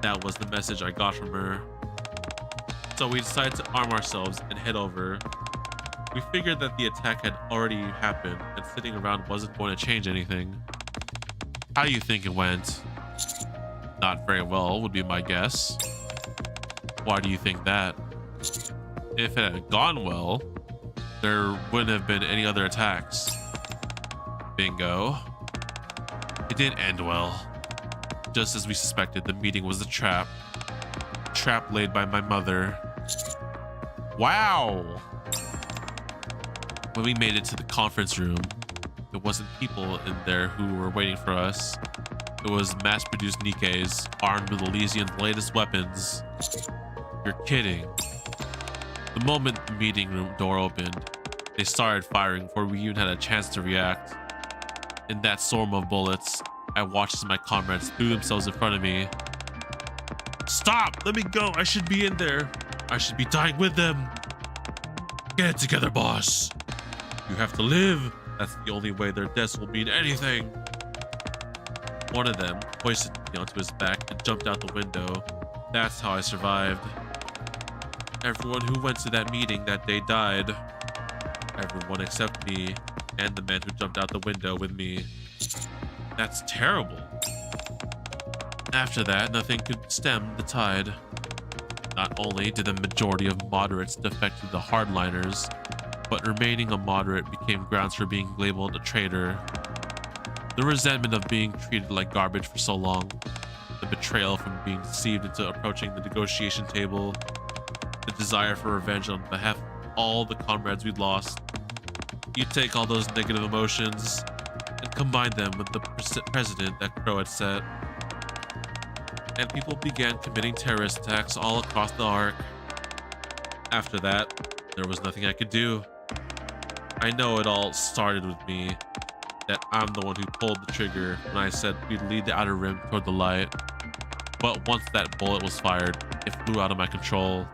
That was the message I got from her. So we decided to arm ourselves and head over. We figured that the attack had already happened and sitting around wasn't going to change anything. How do you think it went? Not very well, would be my guess. Why do you think that? If it had gone well, there wouldn't have been any other attacks. Bingo. It didn't end well. Just as we suspected, the meeting was a trap. A trap laid by my mother. Wow! When we made it to the conference room, there wasn't people in there who were waiting for us. It was mass-produced NIKKEs, armed with Elysian's latest weapons. You're kidding. The moment the meeting room door opened, they started firing before we even had a chance to react. In that storm of bullets, I watched as my comrades threw themselves in front of me. Stop! Let me go! I should be in there! I should be dying with them! Get it together, boss! You have to live! That's the only way their deaths will mean anything! One of them hoisted me onto his back and jumped out the window. That's how I survived. Everyone who went to that meeting that day died. Everyone except me and the man who jumped out the window with me. That's terrible. After that, nothing could stem the tide. Not only did the majority of moderates defect to the hardliners, but remaining a moderate became grounds for being labeled a traitor. The resentment of being treated like garbage for so long, the betrayal from being deceived into approaching the negotiation table, the desire for revenge on behalf of all the comrades we'd lost. You take all those negative emotions and combine them with the precedent that Crow had set, and people began committing terrorist attacks all across the arc. After that, there was nothing I could do. I know it all started with me, that I'm the one who pulled the trigger when I said we'd lead the outer rim toward the light. But once that bullet was fired, it flew out of my control.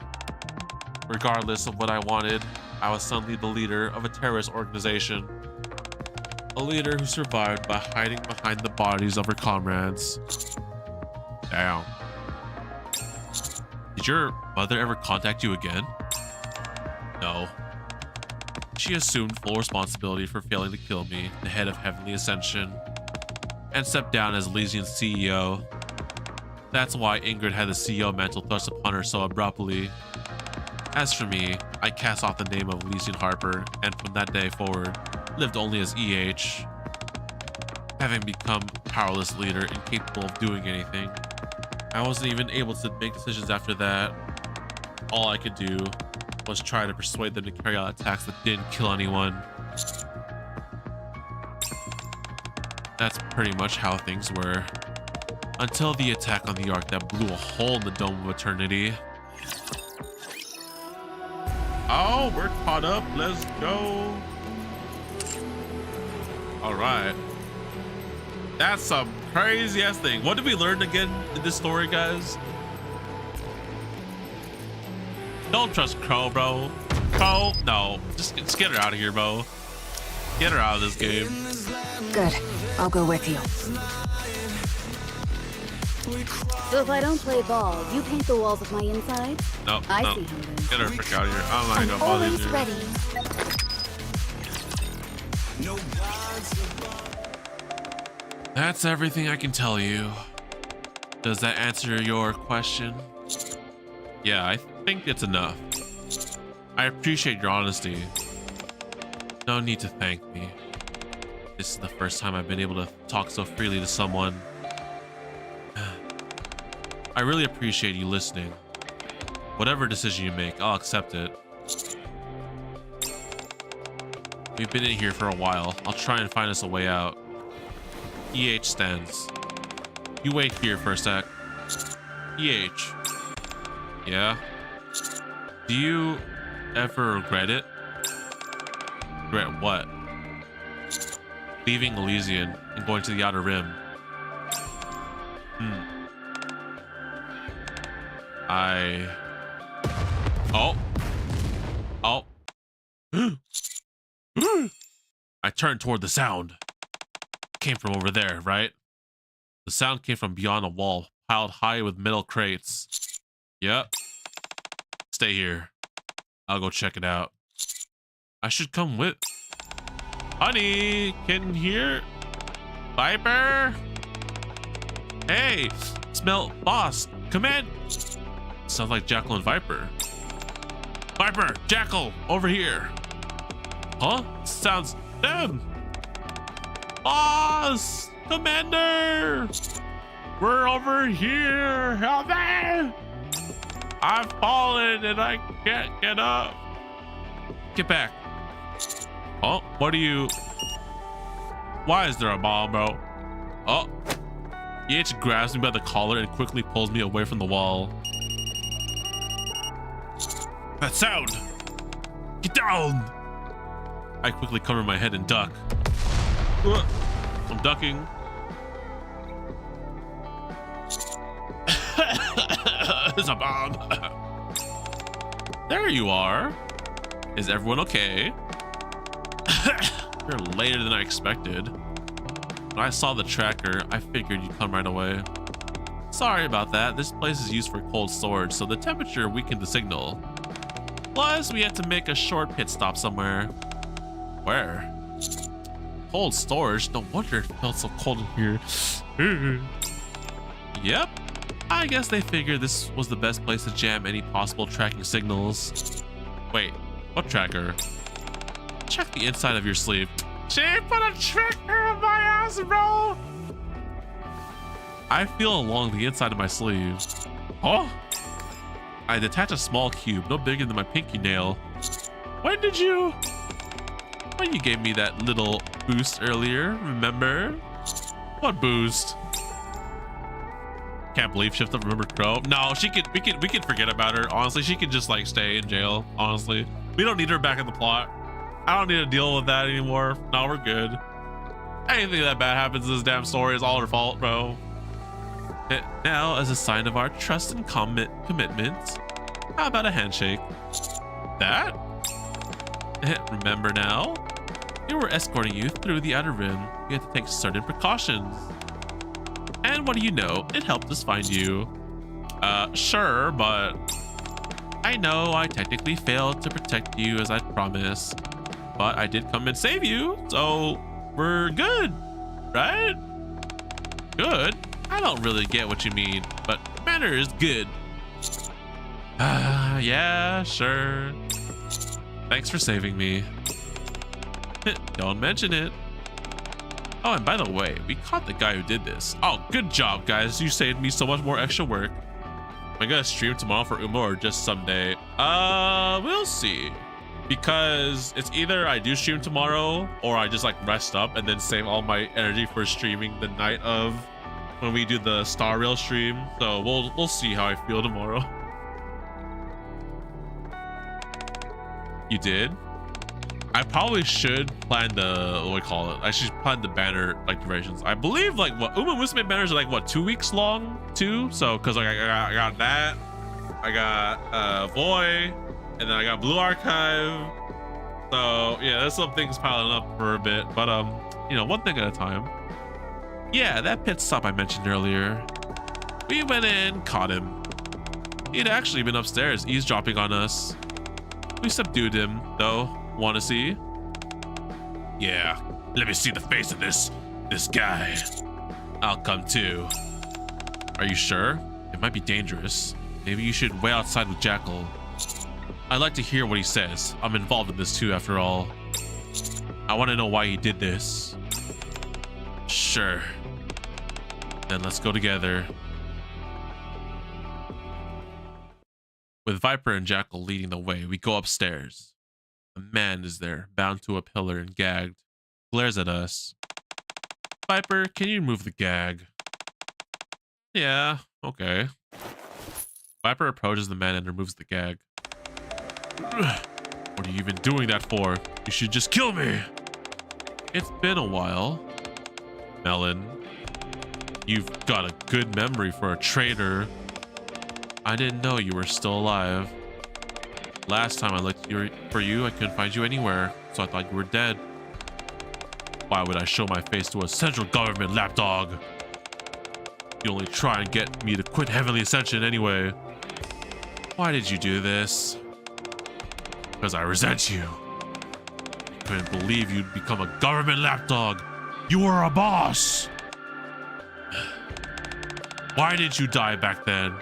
Regardless of what I wanted, I was suddenly the leader of a terrorist organization. A leader who survived by hiding behind the bodies of her comrades. Damn. Did your mother ever contact you again? No. She assumed full responsibility for failing to kill me, the head of Heavenly Ascension, and stepped down as Elysian's CEO. That's why Ingrid had the CEO mantle thrust upon her so abruptly. As for me, I cast off the name of Elysian Harper, and from that day forward, lived only as EH. Having become a powerless leader, incapable of doing anything, I wasn't even able to make decisions after that. All I could do was try to persuade them to carry out attacks that didn't kill anyone. That's pretty much how things were. Until the attack on the Ark that blew a hole in the Dome of Eternity. Oh, we're caught up. Let's go. All right. That's some crazy ass thing. What did we learn again in this story, guys? Don't trust Crow, bro. Crow, no. Just get her out of here, bro. Get her out of this game. Good. I'll go with you. So if I don't play ball, you paint the walls of my inside? Nope. I nope. see how it is. Get her frick out of here. I'm not gonna bother Always you. ready. That's everything I can tell you. Does that answer your question? Yeah, I think it's enough. I appreciate your honesty. No need to thank me. This is the first time I've been able to talk so freely to someone. I really appreciate you listening. Whatever decision you make, I'll accept it. We've been in here for a while. I'll try and find us a way out. EH stands. You wait here for a sec. EH. Yeah? Do you ever regret it? Regret what? Leaving Elysian and going to the Outer Rim. Oh. I turned toward the sound. It came from over there, right? The sound came from beyond a wall, piled high with metal crates. Yep. Stay here. I'll go check it out. I should come with. Honey, can you hear? Viper? Hey, smell boss. Come in. Sounds like Jackal and Viper. Viper, Jackal, over here. Huh? Sounds them. Boss! Commander! We're over here! Help me! I've fallen and I can't get up. Get back. Oh, what are you? Why is there a bomb, bro? Oh. EH grabs me by the collar and quickly pulls me away from the wall. That sound! Get down! I quickly cover my head and duck. I'm ducking. It's a bomb. There you are. Is everyone okay? You're later than I expected. When I saw the tracker, I figured you'd come right away. Sorry about that. This place is used for cold storage, so the temperature weakened the signal. Plus, we had to make a short pit stop somewhere. Where? Cold storage? No wonder it felt so cold in here. Yep. I guess they figured this was the best place to jam any possible tracking signals. Wait, what tracker? Check the inside of your sleeve. She put a tracker on my ass, bro! I feel along the inside of my sleeve. Oh? I detach a small cube, no bigger than my pinky nail. When did you? When you gave me that little boost earlier, remember? What boost? Can't believe she doesn't remember Crow. No, we can forget about her. Honestly, she can just like stay in jail. Honestly, we don't need her back in the plot. I don't need to deal with that anymore. No, we're good. Anything that bad happens in this damn story is all her fault, bro. Now, as a sign of our trust and commitment, how about a handshake? That? Remember now? We were escorting you through the outer rim. We had to take certain precautions. And what do you know? It helped us find you. Sure, but I know I technically failed to protect you as I promised, but I did come and save you, so we're good, right? Good? I don't really get what you mean, but manner is good. Yeah, sure. Thanks for saving me. Don't mention it. Oh, and by the way, we caught the guy who did this. Oh, good job, guys. You saved me so much more extra work. Am I gonna stream tomorrow for Uma or just someday? We'll see. Because it's either I do stream tomorrow or I just like rest up and then save all my energy for streaming the night of when we do the Star Rail stream. So we'll see how I feel tomorrow. You did? I probably should plan the, what do we call it? I should plan the banner like durations. I believe like what Uma Musume banners are like what 2 weeks long too. So because like I got that, I got Voy, and then I got Blue Archive. So yeah, there's some things piling up for a bit, but you know, one thing at a time. Yeah, that pit stop I mentioned earlier. We went in, caught him. He'd actually been upstairs eavesdropping on us. We subdued him though. Want to see? Yeah, let me see the face of this guy. I'll come too. Are you sure? It might be dangerous. Maybe you should wait outside with Jackal. I'd like to hear what he says. I'm involved in this too, after all. I want to know why he did this. Sure. Then let's go together. With Viper and Jackal leading the way, we go upstairs. A man is there, bound to a pillar and gagged. Glares at us. Viper, can you remove the gag? Yeah, okay. Viper approaches the man and removes the gag. What are you even doing that for? You should just kill me! It's been a while. Melon, you've got a good memory for a traitor. I didn't know you were still alive. Last time I looked for you, I couldn't find you anywhere, so I thought you were dead. Why would I show my face to a central government lapdog? You only try and get me to quit Heavenly Ascension anyway. Why did you do this? Because I resent you. I couldn't believe you'd become a government lapdog. You were a boss. Why didn't you die back then?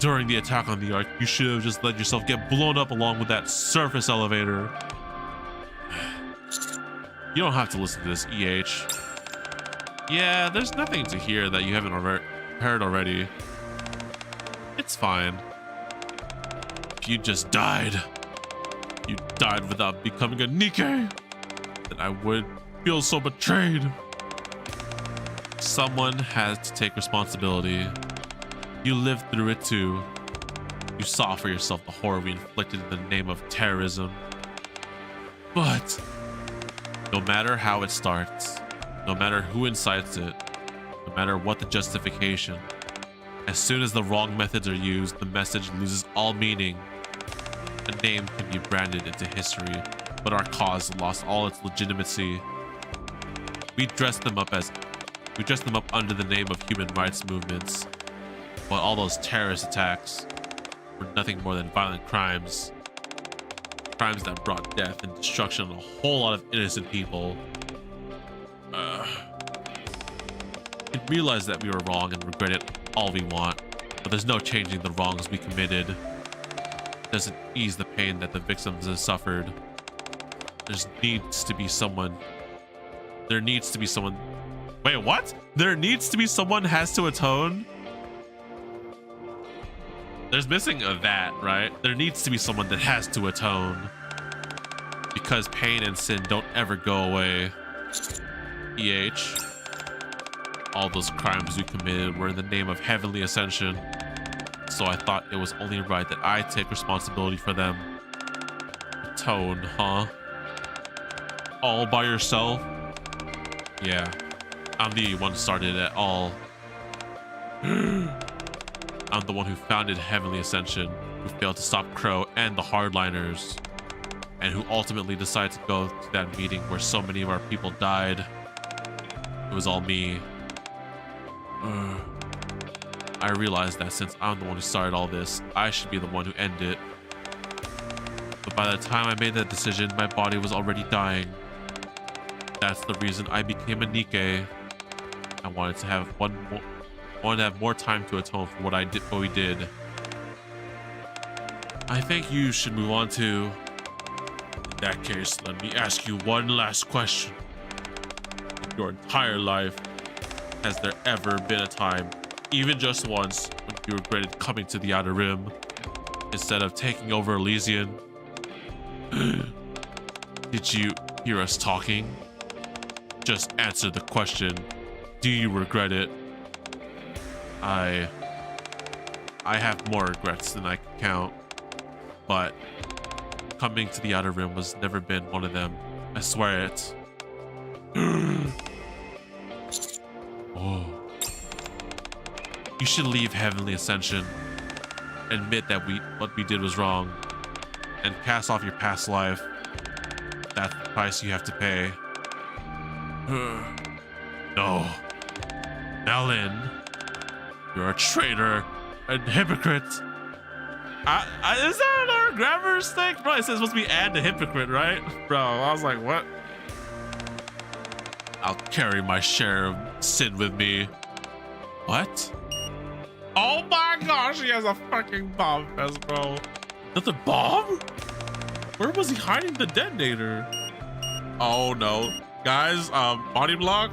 During the attack on the Ark, you should have just let yourself get blown up along with that surface elevator. You don't have to listen to this, EH. Yeah, there's nothing to hear that you haven't heard already. It's fine. If you just died, you died without becoming a NIKKE, then I would feel so betrayed. Someone has to take responsibility. You lived through it too. You saw for yourself the horror we inflicted in the name of terrorism. But no matter how it starts, no matter who incites it, no matter what the justification, as soon as the wrong methods are used, the message loses all meaning. A name can be branded into history, but our cause lost all its legitimacy. We dressed them up under the name of human rights movements, while all those terrorist attacks were nothing more than violent crimes. Crimes that brought death and destruction on a whole lot of innocent people. We realized that we were wrong and regret it all we want, but there's no changing the wrongs we committed. It doesn't ease the pain that the victims have suffered. There needs to be someone. Wait, what? There needs to be someone has to atone? There's missing a that, right? There needs to be someone that has to atone. Because pain and sin don't ever go away. EH. All those crimes we committed were in the name of heavenly ascension. So I thought it was only right that I take responsibility for them. Atone, huh? All by yourself? Yeah. I'm the one who started it all. I'm the one who founded Heavenly Ascension, who failed to stop Crow and the hardliners, and who ultimately decided to go to that meeting where so many of our people died. It was all me. I realized that since I'm the one who started all this, I should be the one who ended it. But by the time I made that decision, my body was already dying. That's the reason I became a NIKKE. I wanted to have more time to atone for what we did. I think you should move on to. In that case, let me ask you one last question. In your entire life, has there ever been a time, even just once, when you regretted coming to the Outer Rim instead of taking over Elysian? Did you hear us talking? Just answer the question. Do you regret it? I have more regrets than I can count, but coming to the Outer Rim has never been one of them. I swear it. Oh. You should leave Heavenly Ascension, admit that what we did was wrong, and cast off your past life. That's the price you have to pay. No. Melon, you're a traitor and hypocrite. Is that our grammar's thing? Bro, it says supposed to be add the hypocrite, right? Bro, I was like, what? I'll carry my share of sin with me. What? Oh my gosh, he has a fucking bomb vest, bro. Another bomb? Where was he hiding the detonator? Oh no. Guys, body block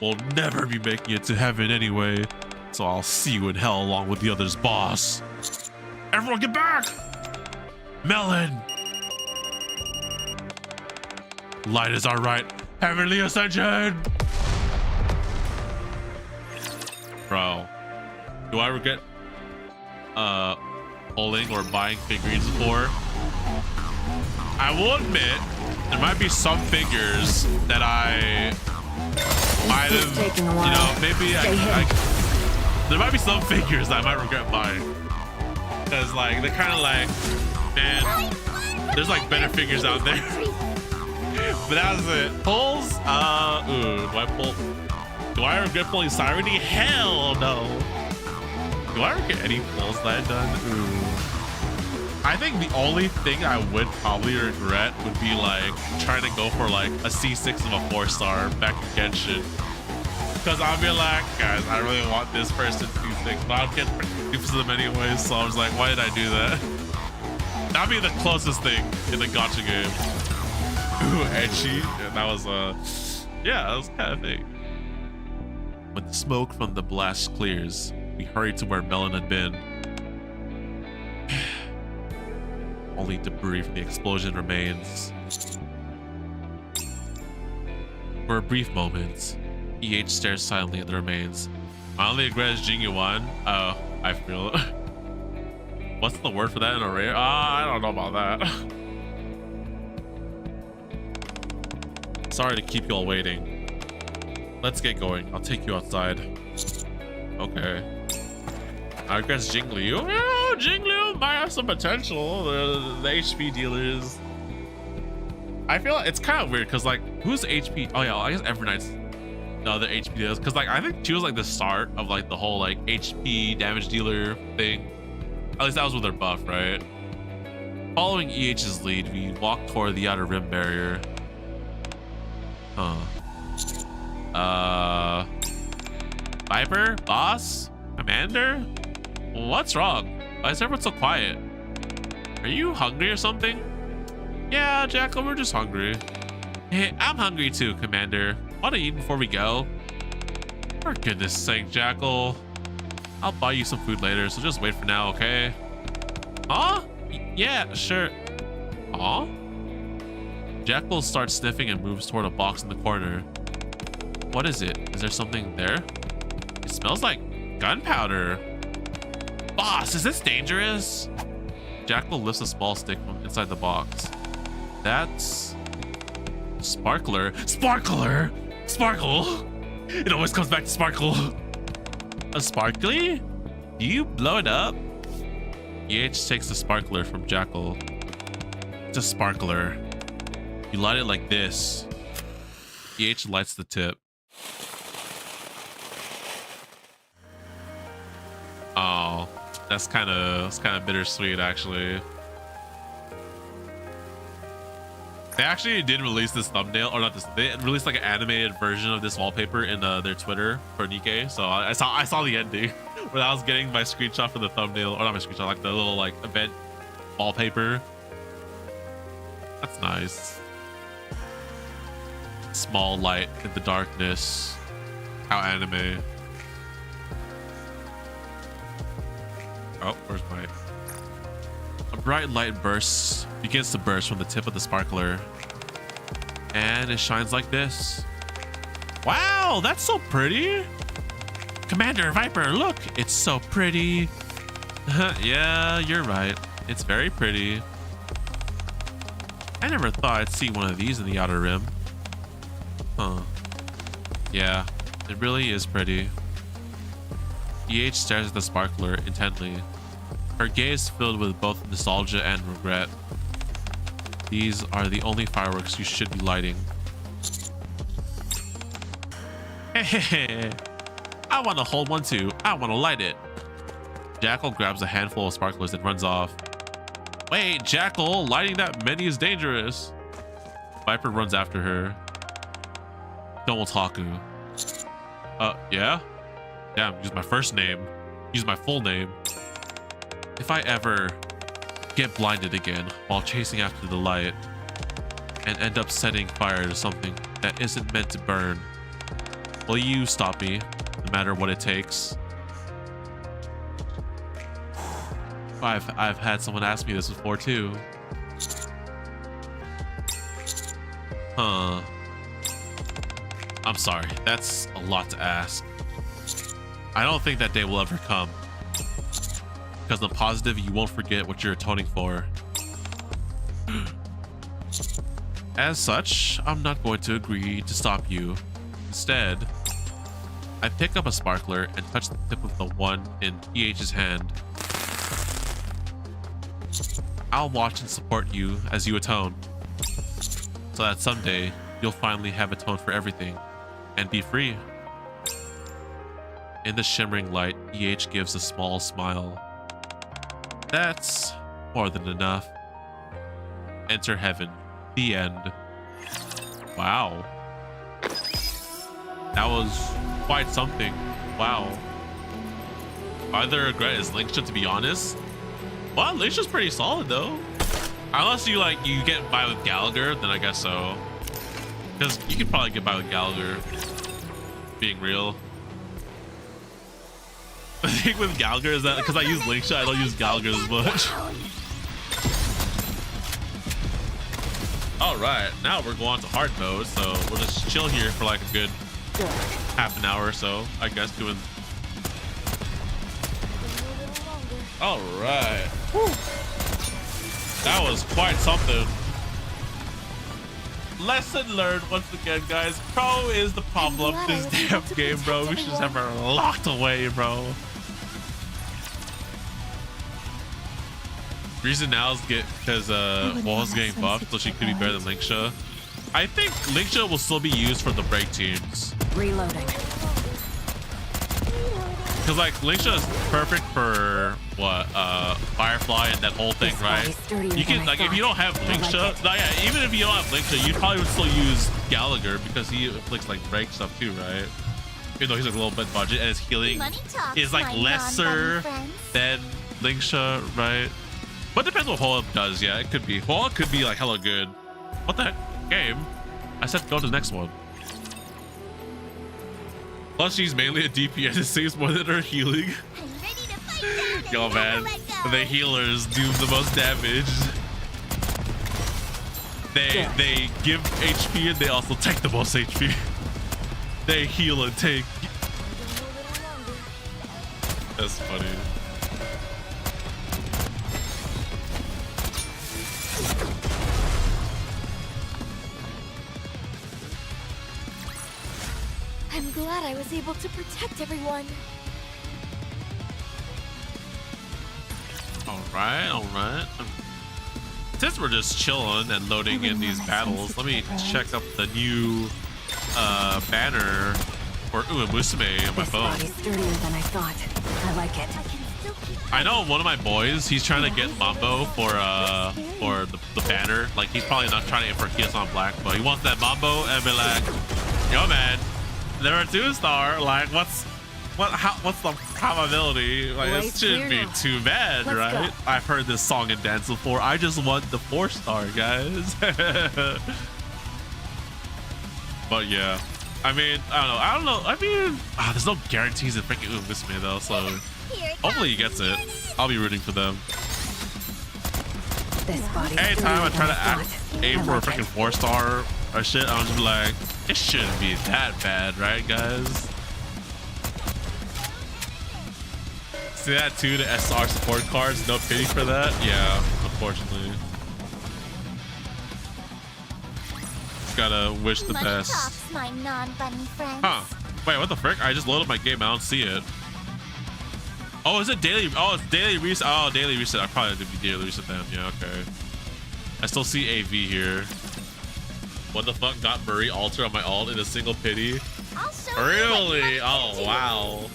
will never be making it to heaven anyway. So I'll see you in hell along with the others, boss. Everyone get back! Melon! Light is our right. Heavenly Ascension! Bro, do I regret pulling or buying figurines before? I will admit, there might be some figures that I might have, you know, maybe there might be some figures that I might regret buying. Because, like, they're kind of like, man, there's like better figures out there. But that was it. Pulls? Do I regret pulling Siren? Hell no. Do I regret any pulls that I've done? Ooh. I think the only thing I would probably regret would be like trying to go for like a C6 of a 4-star back in Genshin. Because I'll be like, guys, I really want this person C6, but I'll get confused to them anyways. So I was like, why did I do that? That'd be the closest thing in the gacha game. edgy. And that was yeah, that was kind of thing. When the smoke from the blast clears, we hurry to where Melon had been. Only debris from the explosion remains. For a brief moment, EH stares silently at the remains. My only regret is Jingyuan. Oh, I feel. What's the word for that in a rare? I don't know about that. Sorry to keep you all waiting. Let's get going. I'll take you outside. Okay. I guess Jingliu. Yeah, Jingliu might have some potential. The HP dealers. I feel like it's kind of weird because like, who's HP? Oh yeah, well, I guess Everknight's the other HP dealers. Because like, I think she was like the start of like the whole like HP damage dealer thing. At least that was with her buff, right? Following EH's lead, we walk toward the outer rim barrier. Viper? Boss? Commander? What's wrong? Why is everyone so quiet? Are you hungry or something? Yeah, Jackal, we're just hungry. Hey, I'm hungry too, Commander. Want to eat before we go? For goodness sake, Jackal. I'll buy you some food later, so just wait for now, okay? Huh? Yeah, sure. Huh? Jackal starts sniffing and moves toward a box in the corner. What is it? Is there something there? It smells like gunpowder. Boss, is this dangerous? Jackal lifts a small stick from inside the box. That's... Sparkler. Sparkler! Sparkle! It always comes back to Sparkle. A sparkly? Do you blow it up? EH takes the sparkler from Jackal. It's a sparkler. You light it like this. EH lights the tip. Oh, that's kind of bittersweet, actually. They actually did release this thumbnail, or not this. They released like an animated version of this wallpaper in their Twitter for NIKKE. So I saw the ending where I was getting my screenshot for the thumbnail, or not my screenshot, like the little like event wallpaper. That's nice. Small light in the darkness. How anime. Oh, where's my... A bright light begins to burst from the tip of the sparkler. And it shines like this. Wow, that's so pretty. Commander Viper, look, it's so pretty. Yeah, you're right. It's very pretty. I never thought I'd see one of these in the outer rim. Huh. Yeah, it really is pretty. EH stares at the sparkler intently. Her gaze filled with both nostalgia and regret. These are the only fireworks you should be lighting. Hey, I want to hold one too. I want to light it. Jackal grabs a handful of sparklers and runs off. Wait, Jackal, lighting that many is dangerous. Viper runs after her. TheDomotaku. Yeah? Damn, use my first name. Use my full name. If I ever get blinded again while chasing after the light and end up setting fire to something that isn't meant to burn, will you stop me, no matter what it takes? I've had someone ask me this before too. Huh. I'm sorry, that's a lot to ask. I don't think that day will ever come. Because I'm positive you won't forget what you're atoning for. As such, I'm not going to agree to stop you. Instead, I pick up a sparkler and touch the tip of the one in EH's hand. I'll watch and support you as you atone, so that someday you'll finally have atoned for everything and be free. In the shimmering light, EH gives a small smile. That's more than enough. Enter heaven. The end. Wow. That was quite something. Wow. Either regret is Linkship, to be honest. Well, Linkship's pretty solid though. Unless you like you get by with Gallagher, then I guess so. Because you can probably get by with Gallagher. Being real. The thing with Gallagher is that because I use Link Shot, I don't use Gallagher as much. All right, now we're going to hard mode, so we'll just chill here for like a good half an hour or so, I guess, doing. All right. Whew. That was quite something. Lesson learned once again, guys. Pro is the problem. This damn game, bro. We should just have her locked away, bro. Reason now is because Wall's getting buffed, so she could be better than Linksha. I think Linksha will still be used for the break teams. Reloading. Because like Linksha is perfect for what Firefly and that whole thing, right? You can like if you don't have Linksha, yeah, even if you don't have Linksha, you probably would still use Gallagher because he inflicts like break stuff too, right? Even though he's like a little bit budget and his healing is like lesser than Linksha, right? But it depends what Hoa does. Yeah, it could be. Hoa could be like hella good. What the heck? Game? I said go to the next one. Plus, she's mainly a DPS. It saves more than her healing. Yo, man. The healers do the most damage. They give HP and they also take the most HP. They heal and take. That's funny. I'm glad I was able to protect everyone. All right. Since we're just chilling and loading in these battles, let me check up the new banner for Musume on my phone. This body's sturdier than I thought. I like it. I know one of my boys, he's trying to get Mambo for the banner. Like he's probably not trying to aim for Kiyosan Black, but he wants that Mambo and be like, yo man, they're a 2-star. Like what's the probability? Like it shouldn't be too bad, right? I've heard this song and dance before. I just want the 4-star, guys. But yeah, I mean, I don't know. I mean, there's no guarantees in freaking Musume though, so hopefully he gets it. I'll be rooting for them. Anytime I try to aim for a freaking 4-star or shit, I'm just like, it shouldn't be that bad, right, guys? See that too, the SR support cards, no pity for that? Yeah, unfortunately. Just gotta wish the best. Huh. Wait, what the frick? I just loaded my game, I don't see it. Oh, is it daily? Oh, it's daily reset. Oh, daily reset. I probably did be daily reset then. Yeah, okay. I still see AV here. What the fuck? Got Murray alter on my alt in a single pity? Really? Oh, wow.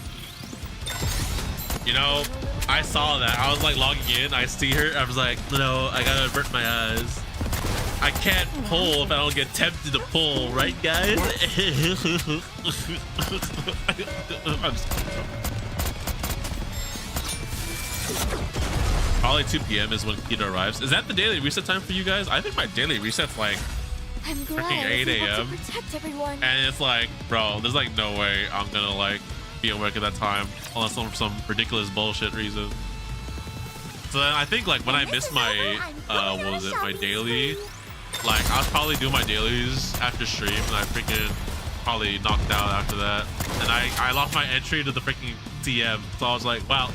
You know, I saw that. I was like logging in. I see her. I was like, no, I gotta avert my eyes. I can't pull if I don't get tempted to pull, right, guys? I'm just probably 2 p.m. is when Kita arrives. Is that the daily reset time for you guys? I think my daily reset's like freaking 8 a.m. And it's like, bro, there's like no way I'm gonna like be awake at that time unless for some ridiculous bullshit reason. So then I think like when I missed my what was it, my daily, like I was probably doing my dailies after stream and I freaking probably knocked out after that. And I lost my entry to the freaking TM. So I was like, wow,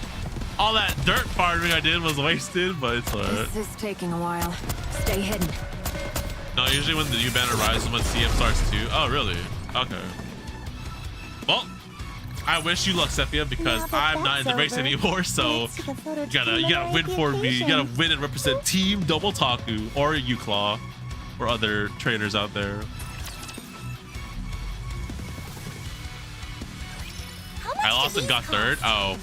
all that dirt farming I did was wasted, but it's alright. This is taking a while. Stay hidden. No, usually when the new banner rises when CM starts too. Oh, really? Okay. Well, I wish you luck, Sepia, because I'm not in the race anymore. So you gotta win for me. You gotta win and represent Team TheDomotaku or Uclaw or other trainers out there. I lost and got third. Oh,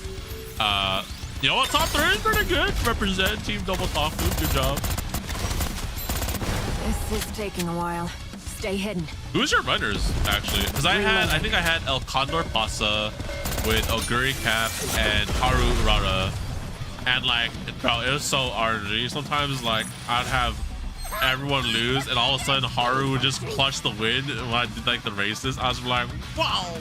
you know what? Top 3 is pretty good. Represent Team TheDomotaku. Good job. This is taking a while. Stay hidden. Who's your runners actually? Because I think I had El Condor Pasa with Oguri Cap and Haru Urara. And like, bro, it was so RNG. Sometimes like I'd have everyone lose, and all of a sudden Haru would just clutch the win when I did like the races. I was like, wow.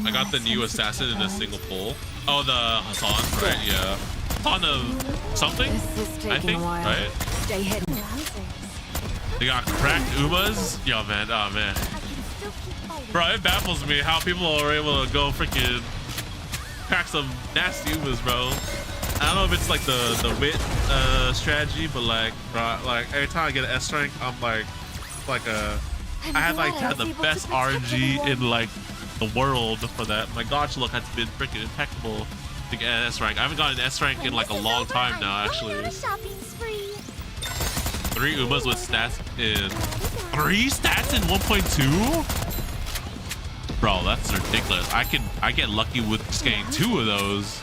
I got the new assassin in a single pull. Oh, the Hassan, right? Yeah. Hassan of something, I think, right? Stay hidden. They got cracked Umas. Yo, man. Oh, man. Bro, it baffles me how people are able to go freaking crack some nasty Umas, bro. I don't know if it's like the wit strategy, but like, bro, like every time I get an S rank, I'm like I had like had the best RNG in like the world for that. My gotcha look has been freaking impeccable to get an S rank. I haven't gotten an S rank in like a long time now, actually. 3 Umas with stats in 3 stats in 1.2. Bro, that's ridiculous. I get lucky with just getting 2 of those.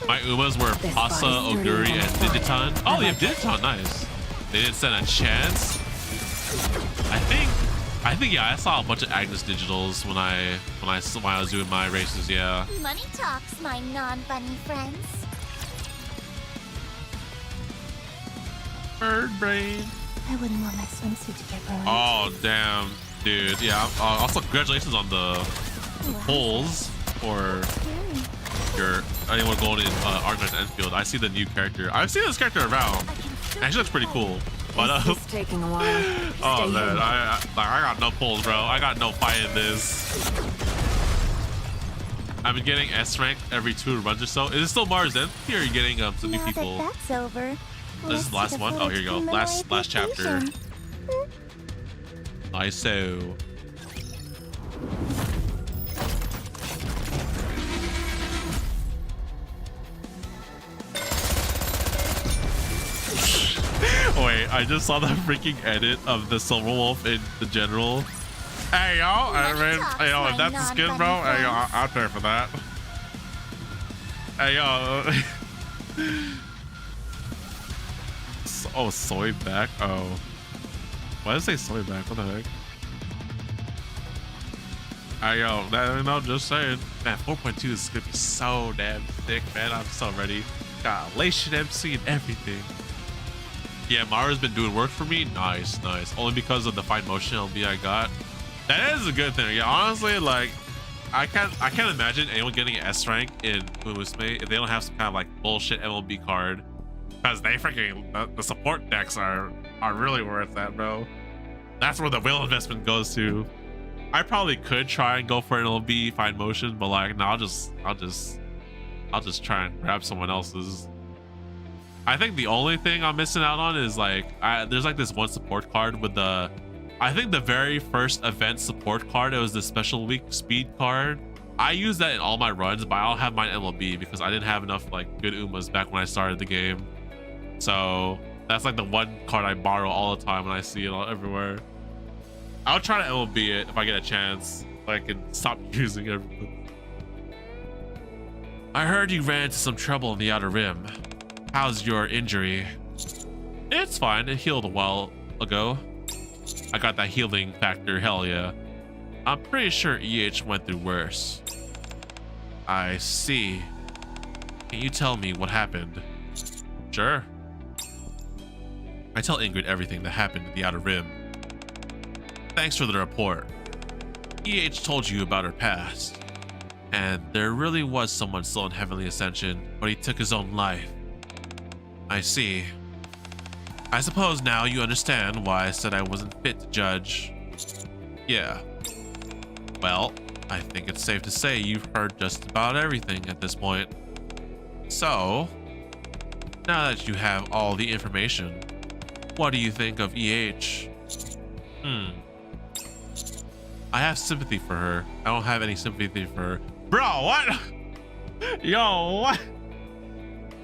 My Umas were Pasa, Oguri, and Digiton. Oh, they have Digiton. Nice. They didn't stand a chance. I think yeah, I saw a bunch of Agnes Digitals when I was doing my races. Yeah. Money talks, my non-bunny friends. Bird brain. I wouldn't want my swimsuit to get ruined. Oh damn, dude. Yeah. Also, congratulations on the polls for your anyone going in Argent Enfield. I see the new character. I've seen this character around. And she looks pretty cool. But It's taking a while. oh man, I got no pulls, bro. I got no fight in this. I've been getting S rank every 2 runs or so. Is it still Mars then? Here you're getting some new people. That's over. This is the last one. Oh, here you go. Last chapter. Nice. So. Wait, I just saw the freaking edit of the Silver Wolf in the general. Hey, yo, I mean, hey, yo, if that's the skin, bro, hey, yo, I'll pay for that. Hey, yo. Oh, soy back? Oh. Why did it say soy back? What the heck? Hey, yo, no, just saying. Man, 4.2 is gonna be so damn thick, man. I'm so ready. Got elation MC and everything. Yeah, Mara's been doing work for me. Nice, nice. Only because of the fine motion LB I got. That is a good thing. Yeah, honestly, like I can't imagine anyone getting an S rank in Umusme if they don't have some kind of like bullshit MLB card. Because they freaking the support decks are really worth that, bro. That's where the whale investment goes to. I probably could try and go for an LB fine motion, but like no, I'll just try and grab someone else's. I think the only thing I'm missing out on is like there's like this one support card with the I think the very first event support card. It was the special week speed card. I use that in all my runs, but I don't have mine MLB because I didn't have enough like good Umas back when I started the game. So that's like the one card I borrow all the time when I see it everywhere. I'll try to MLB it if I get a chance. So I can stop using everything. I heard you ran into some trouble in the Outer Rim. How's your injury? It's fine. It healed a while ago. I got that healing factor. Hell yeah. I'm pretty sure EH went through worse. I see. Can you tell me what happened? Sure. I tell Ingrid everything that happened at the Outer Rim. Thanks for the report. EH told you about her past. And there really was someone still in Heavenly Ascension, but he took his own life. I see. I suppose now you understand why I said I wasn't fit to judge. Yeah. Well, I think it's safe to say you've heard just about everything at this point. So, now that you have all the information, what do you think of EH? I have sympathy for her. I don't have any sympathy for her. Bro, what? Yo, what?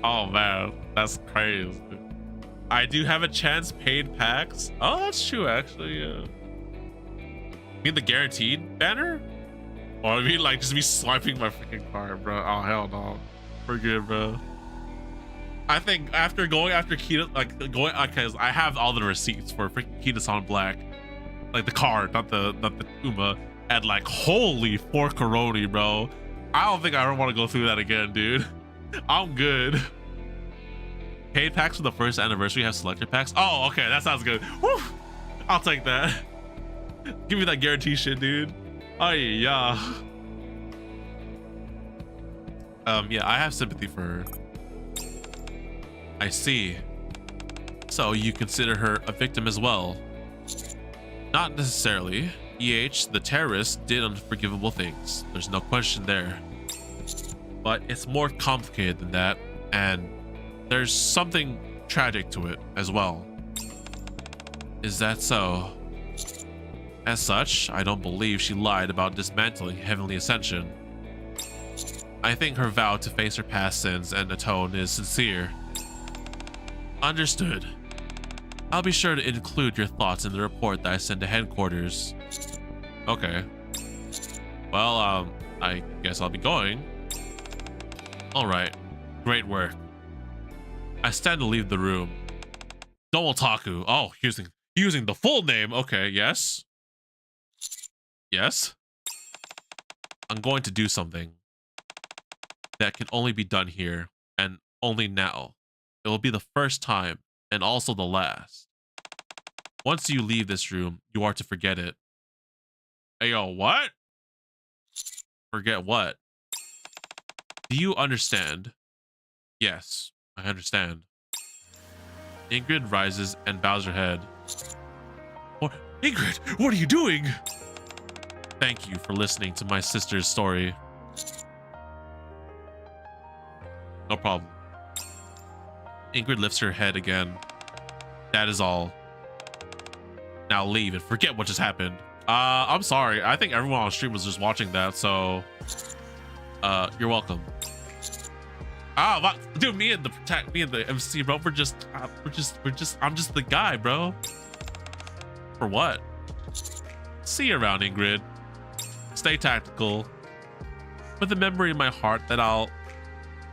Oh man, that's crazy. I do have a chance paid packs. Oh, that's true actually, yeah. You mean the guaranteed banner? Or I mean like just me swiping my freaking card, bro. Oh hell no. We're good, bro. I think after going after Kita, like going because I have all the receipts for freaking Kita-san Black. Like the car, not the Uma. And like, holy 4 Coroni, bro. I don't think I ever want to go through that again, dude. I'm good. Paid packs for the first anniversary have selected packs. Oh, okay, that sounds good. Woo! I'll take that. Give me that guarantee shit, dude. Oh yeah. Yeah, I have sympathy for her. I see. So you consider her a victim as well? Not necessarily. EH, the terrorist, did unforgivable things. There's no question there. But it's more complicated than that, and there's something tragic to it as well. Is that so? As such, I don't believe she lied about dismantling Heavenly Ascension. I think her vow to face her past sins and atone is sincere. Understood. I'll be sure to include your thoughts in the report that I send to headquarters. Okay. Well, I guess I'll be going. Alright. Great work. I stand to leave the room. TheDomotaku. Oh, using the full name. Okay, yes. Yes. I'm going to do something that can only be done here, and only now. It will be the first time, and also the last. Once you leave this room, you are to forget it. Hey, yo, what? Forget what? Do you understand? Yes, I understand. Ingrid rises and bows her head. What? Ingrid, what are you doing? Thank you for listening to my sister's story. No problem. Ingrid lifts her head again. That is all. Now leave and forget what just happened. I'm sorry. I think everyone on stream was just watching that, so you're welcome. Dude, me and the MC, bro, I'm just the guy, bro. For what? See you around, Ingrid. Stay tactical. With a memory in my heart that I'll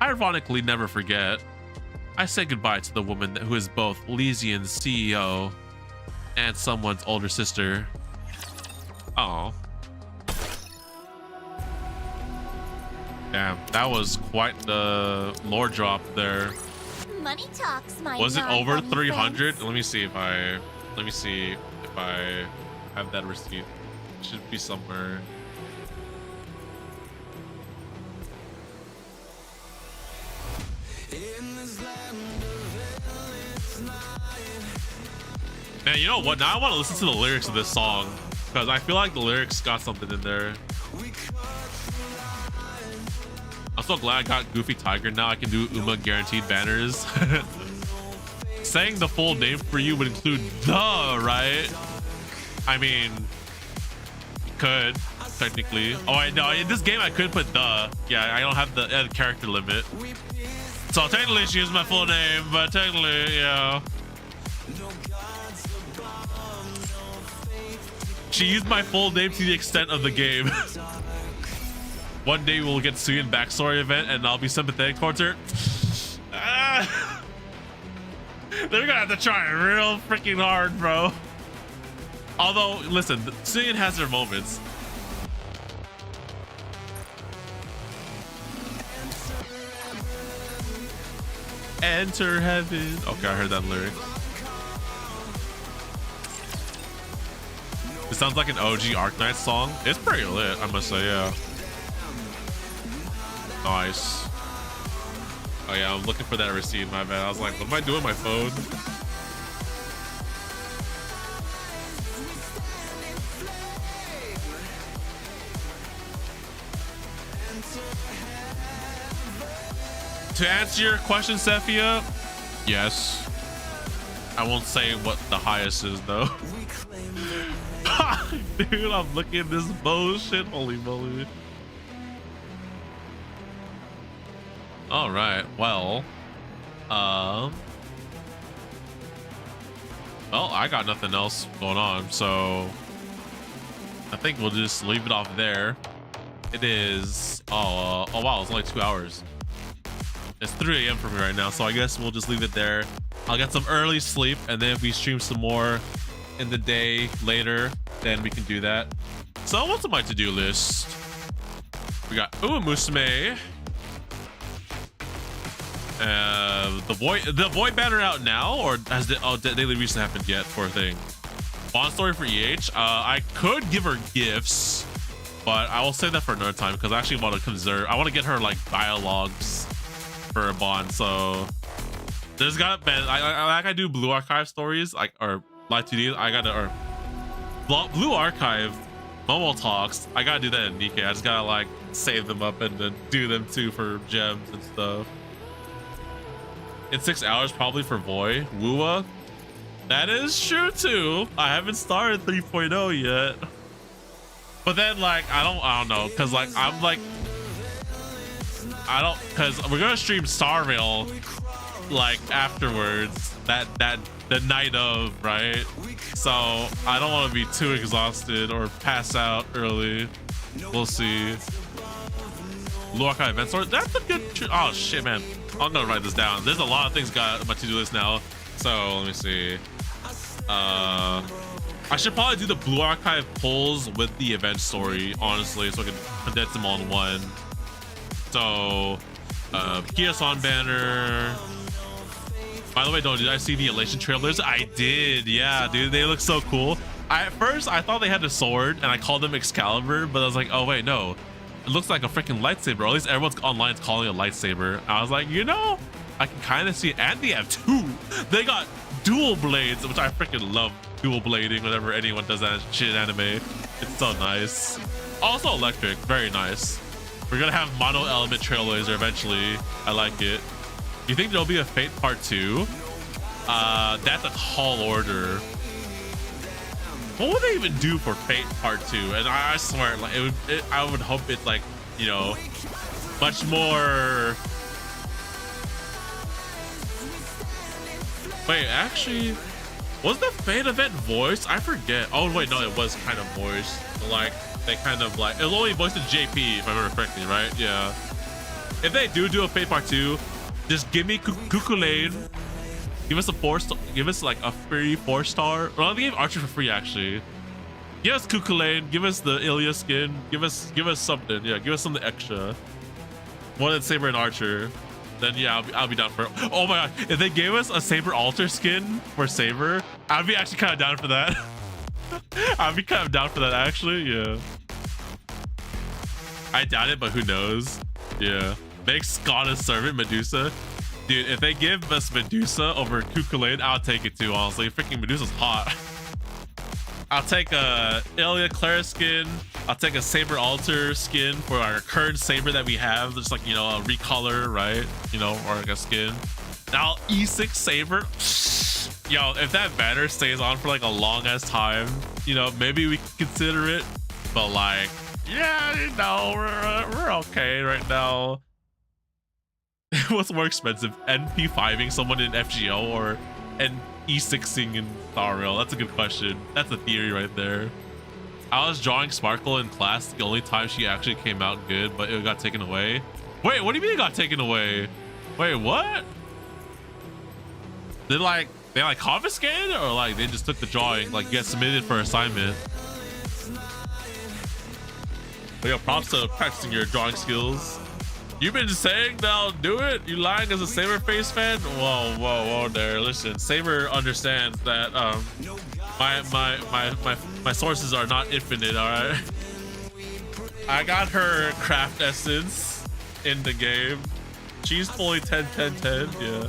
ironically never forget, I say goodbye to the woman who is both Lysian's CEO and someone's older sister. Oh. Damn, that was quite the lore drop there. Money talks, my Was it over non-funny 300? friends. Let me see if I have that receipt. It should be somewhere. Man, you know what? Now I want to listen to the lyrics of this song because I feel like the lyrics got something in there. I'm so glad I got Goofy Tiger. Now I can do Uma guaranteed banners. Saying the full name for you would include the, right? I mean, could technically. Oh, I know. In this game, I could put the. Yeah, I don't have the character limit. So technically, she used my full name, but technically, yeah. She used my full name to the extent of the game. One day we'll get Suyin backstory event and I'll be sympathetic towards her. They're gonna have to try real freaking hard, bro. Although, listen, Suyin has her moments. Enter heaven. Okay, I heard that lyric. It sounds like an OG Arknight song. It's pretty lit, I must say, yeah. Nice. Oh yeah, I'm looking for that receipt, my bad. I was like, what am I doing with my phone? To answer your question, Sephia, yes. I won't say what the highest is though. Dude, I'm looking at this bullshit. Holy moly. All right, well, I got nothing else going on, so I think we'll just leave it off there. It is, oh wow, it's only 2 hours. It's 3 a.m. for me right now, so I guess we'll just leave it there. I'll get some early sleep, and then if we stream some more, in the day later, then we can do that. So what's on my to-do list? We got Musume. The void banner out now, or has the daily recent happened yet for a thing? Bond story for EH. I could give her gifts, but I will save that for another time because I actually want to conserve. I want to get her like dialogues for a bond. So there's gotta be like I do Blue Archive stories, like or Live 2D. I gotta or Blue Archive Momo talks. I gotta do that in NIKKE. I just gotta like save them up and then do them too for gems and stuff. In 6 hours probably for Voy. Wua. That is true too. I haven't started 3.0 yet. But then like I don't know, cause like I'm like cause we're gonna stream Star Rail like afterwards, the night of, right? So I don't want to be too exhausted or pass out early. We'll see. Blue Archive event store. That's a good. Oh shit, man. I'm gonna write this down. There's a lot of things got on my to-do list now. So let me see. I should probably do the Blue Archive polls with the event story, honestly, so I can condense them all in one. So, Kia-san banner. By the way, did I see the Elation trailers? I did. Yeah, dude, they look so cool. At first, I thought they had a sword, and I called them Excalibur, but I was like, oh wait, no. It looks like a freaking lightsaber. Or at least everyone's online is calling it a lightsaber. I was like, you know, I can kind of see it. And they have two. They got dual blades, which I freaking love. Dual blading whenever anyone does that shit in anime. It's so nice. Also electric, very nice. We're gonna have mono element trail laser eventually. I like it. Do you think there'll be a Fate Part 2? That's a tall order. What would they even do for Fate Part 2? And I swear, like I would hope it's like, you know, much more. Wait, actually, was the Fate event voiced? I forget. Oh wait, no, it was kind of voiced. Like they kind of like it was only voiced in JP, if I remember correctly, right? Yeah. If they do a Fate Part 2, just give me Kukulane. Give us a 4-star. Give us like a free 4-star. Well, they gave Archer for free actually. Give us Kukulane. Give us the Ilya skin. Give us something. Yeah, give us something extra. More than Saber and Archer. Then yeah, I'll be down for it. Oh my god, if they gave us a Saber Alter skin for Saber, I'd be actually kind of down for that. I'd be kind of down for that actually. Yeah. I doubt it, but who knows? Yeah. Make Scott a servant Medusa. Dude, if they give us Medusa over Kukulane, I'll take it too, honestly. Freaking Medusa's hot. I'll take a Ilya Clara skin. I'll take a Saber Alter skin for our current Saber that we have. Just like, you know, a recolor, right? You know, or like a skin. Now, E6 Saber. Yo, if that banner stays on for like a long ass time, you know, maybe we can consider it. But like, yeah, you know, we're okay right now. What's more expensive, NP5ing someone in FGO or E6ing in Star Rail? That's a good question. That's a theory right there. I was drawing Sparkle in class the only time she actually came out good, but it got taken away. Wait, what do you mean it got taken away? Wait, what? They like confiscated, or like they just took the drawing, like get submitted for assignment? But yeah, props to practicing your drawing skills. You've been saying that I'll do it? You lying as a Saber face fan? Whoa there. Listen, Saber understands that my sources are not infinite, alright? I got her craft essence in the game. She's fully 10-10-10, yeah.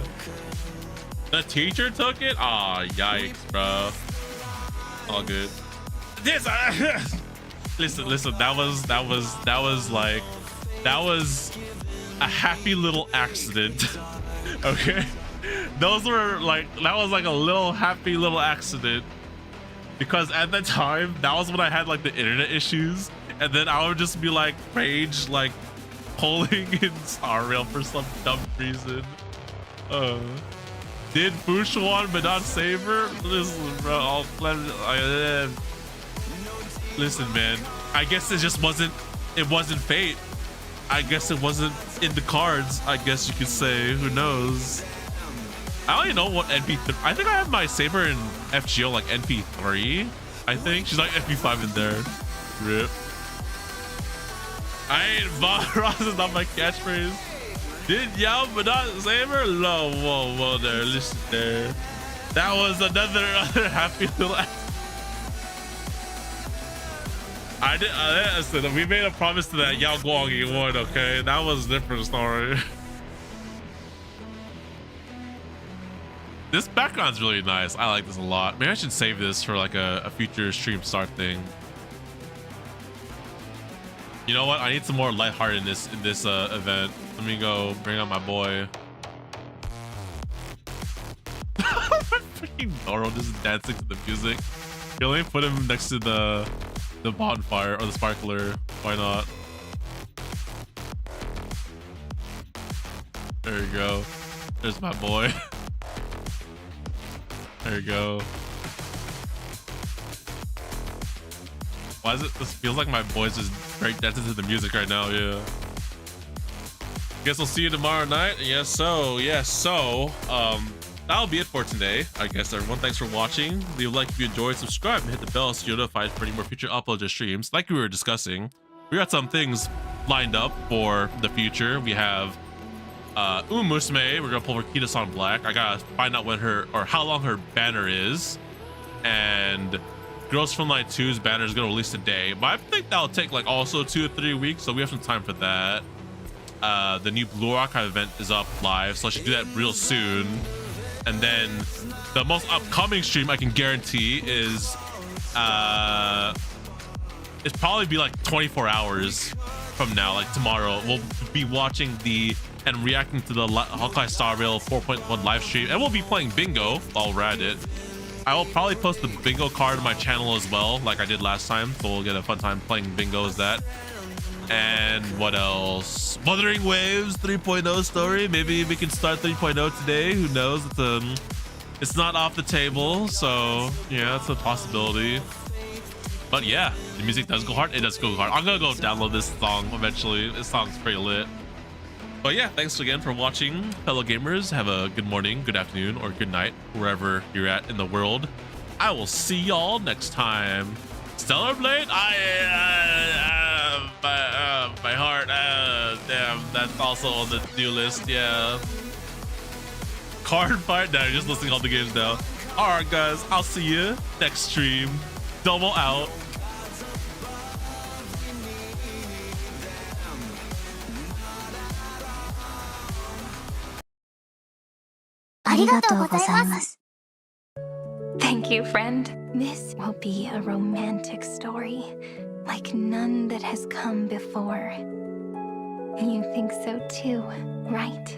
The teacher took it? Aw, yikes, bro. All good. This listen, that was a happy little accident. Okay, those were like, that was like a little happy little accident, because at the time that was when I had like the internet issues, and then I would just be like rage like pulling in Star Rail for some dumb reason. Did Fushuan but not Saber? Listen, bro, listen, man, I guess it just wasn't fate. I guess it wasn't in the cards, I guess you could say. Who knows? I don't even know what NP3. I think I have my Saber in FGO like NP3. I think she's like NP5 in there. Rip. I ain't Bob Ross is not my catchphrase. Did y'all but not Saber? No, whoa, there. Listen there. That was another happy little. Listen, we made a promise to that Yao Guang you would, okay? That was a different story. This background's really nice. I like this a lot. Maybe I should save this for like a future stream start thing. You know what? I need some more lightheartedness in this event. Let me go bring out my boy. Freaking Noro just dancing to the music. You let me put him next to the bonfire or the sparkler. Why not? There you go. There's my boy. There you go. Why is it? This feels like my boys just break dancing to the music right now. Yeah. Guess we'll see you tomorrow night. Yes, so that'll be it for today. I guess everyone, thanks for watching. Leave a like if you enjoyed, subscribe, and hit the bell so you're notified for any more future uploads or streams. Like we were discussing, we got some things lined up for the future. We have Musume. We're gonna pull for Kita-san Black. I gotta find out when her or how long her banner is, and Girls from Light 2's banner is gonna release today, but I think that'll take like also 2 or 3 weeks, so we have some time for that. The new Blue Archive event is up live, so I should do that real soon. And then the most upcoming stream I can guarantee is it's probably be like 24 hours from now, like tomorrow. We'll be watching and reacting to the Honkai Star Rail 4.1 live stream, and we'll be playing bingo while we're at it. I will probably post the bingo card on my channel as well, like I did last time, so we'll get a fun time playing bingo as that. And what else? Wuthering Waves 3.0 story. Maybe we can start 3.0 today. Who knows? It's not off the table, so yeah, it's a possibility. But yeah, the music does go hard. It does go hard. I'm gonna go download this song eventually. This song's pretty lit. But yeah, thanks again for watching, fellow gamers. Have a good morning, good afternoon, or good night, wherever you're at in the world. I will see y'all next time. Stellar Blade? My heart. Damn, that's also on the new list. Yeah. Card fight? No, you're just listing all the games now. All right, guys. I'll see you next stream. Domo out. Thank you, friend. This will be a romantic story, like none that has come before. You think so too, right?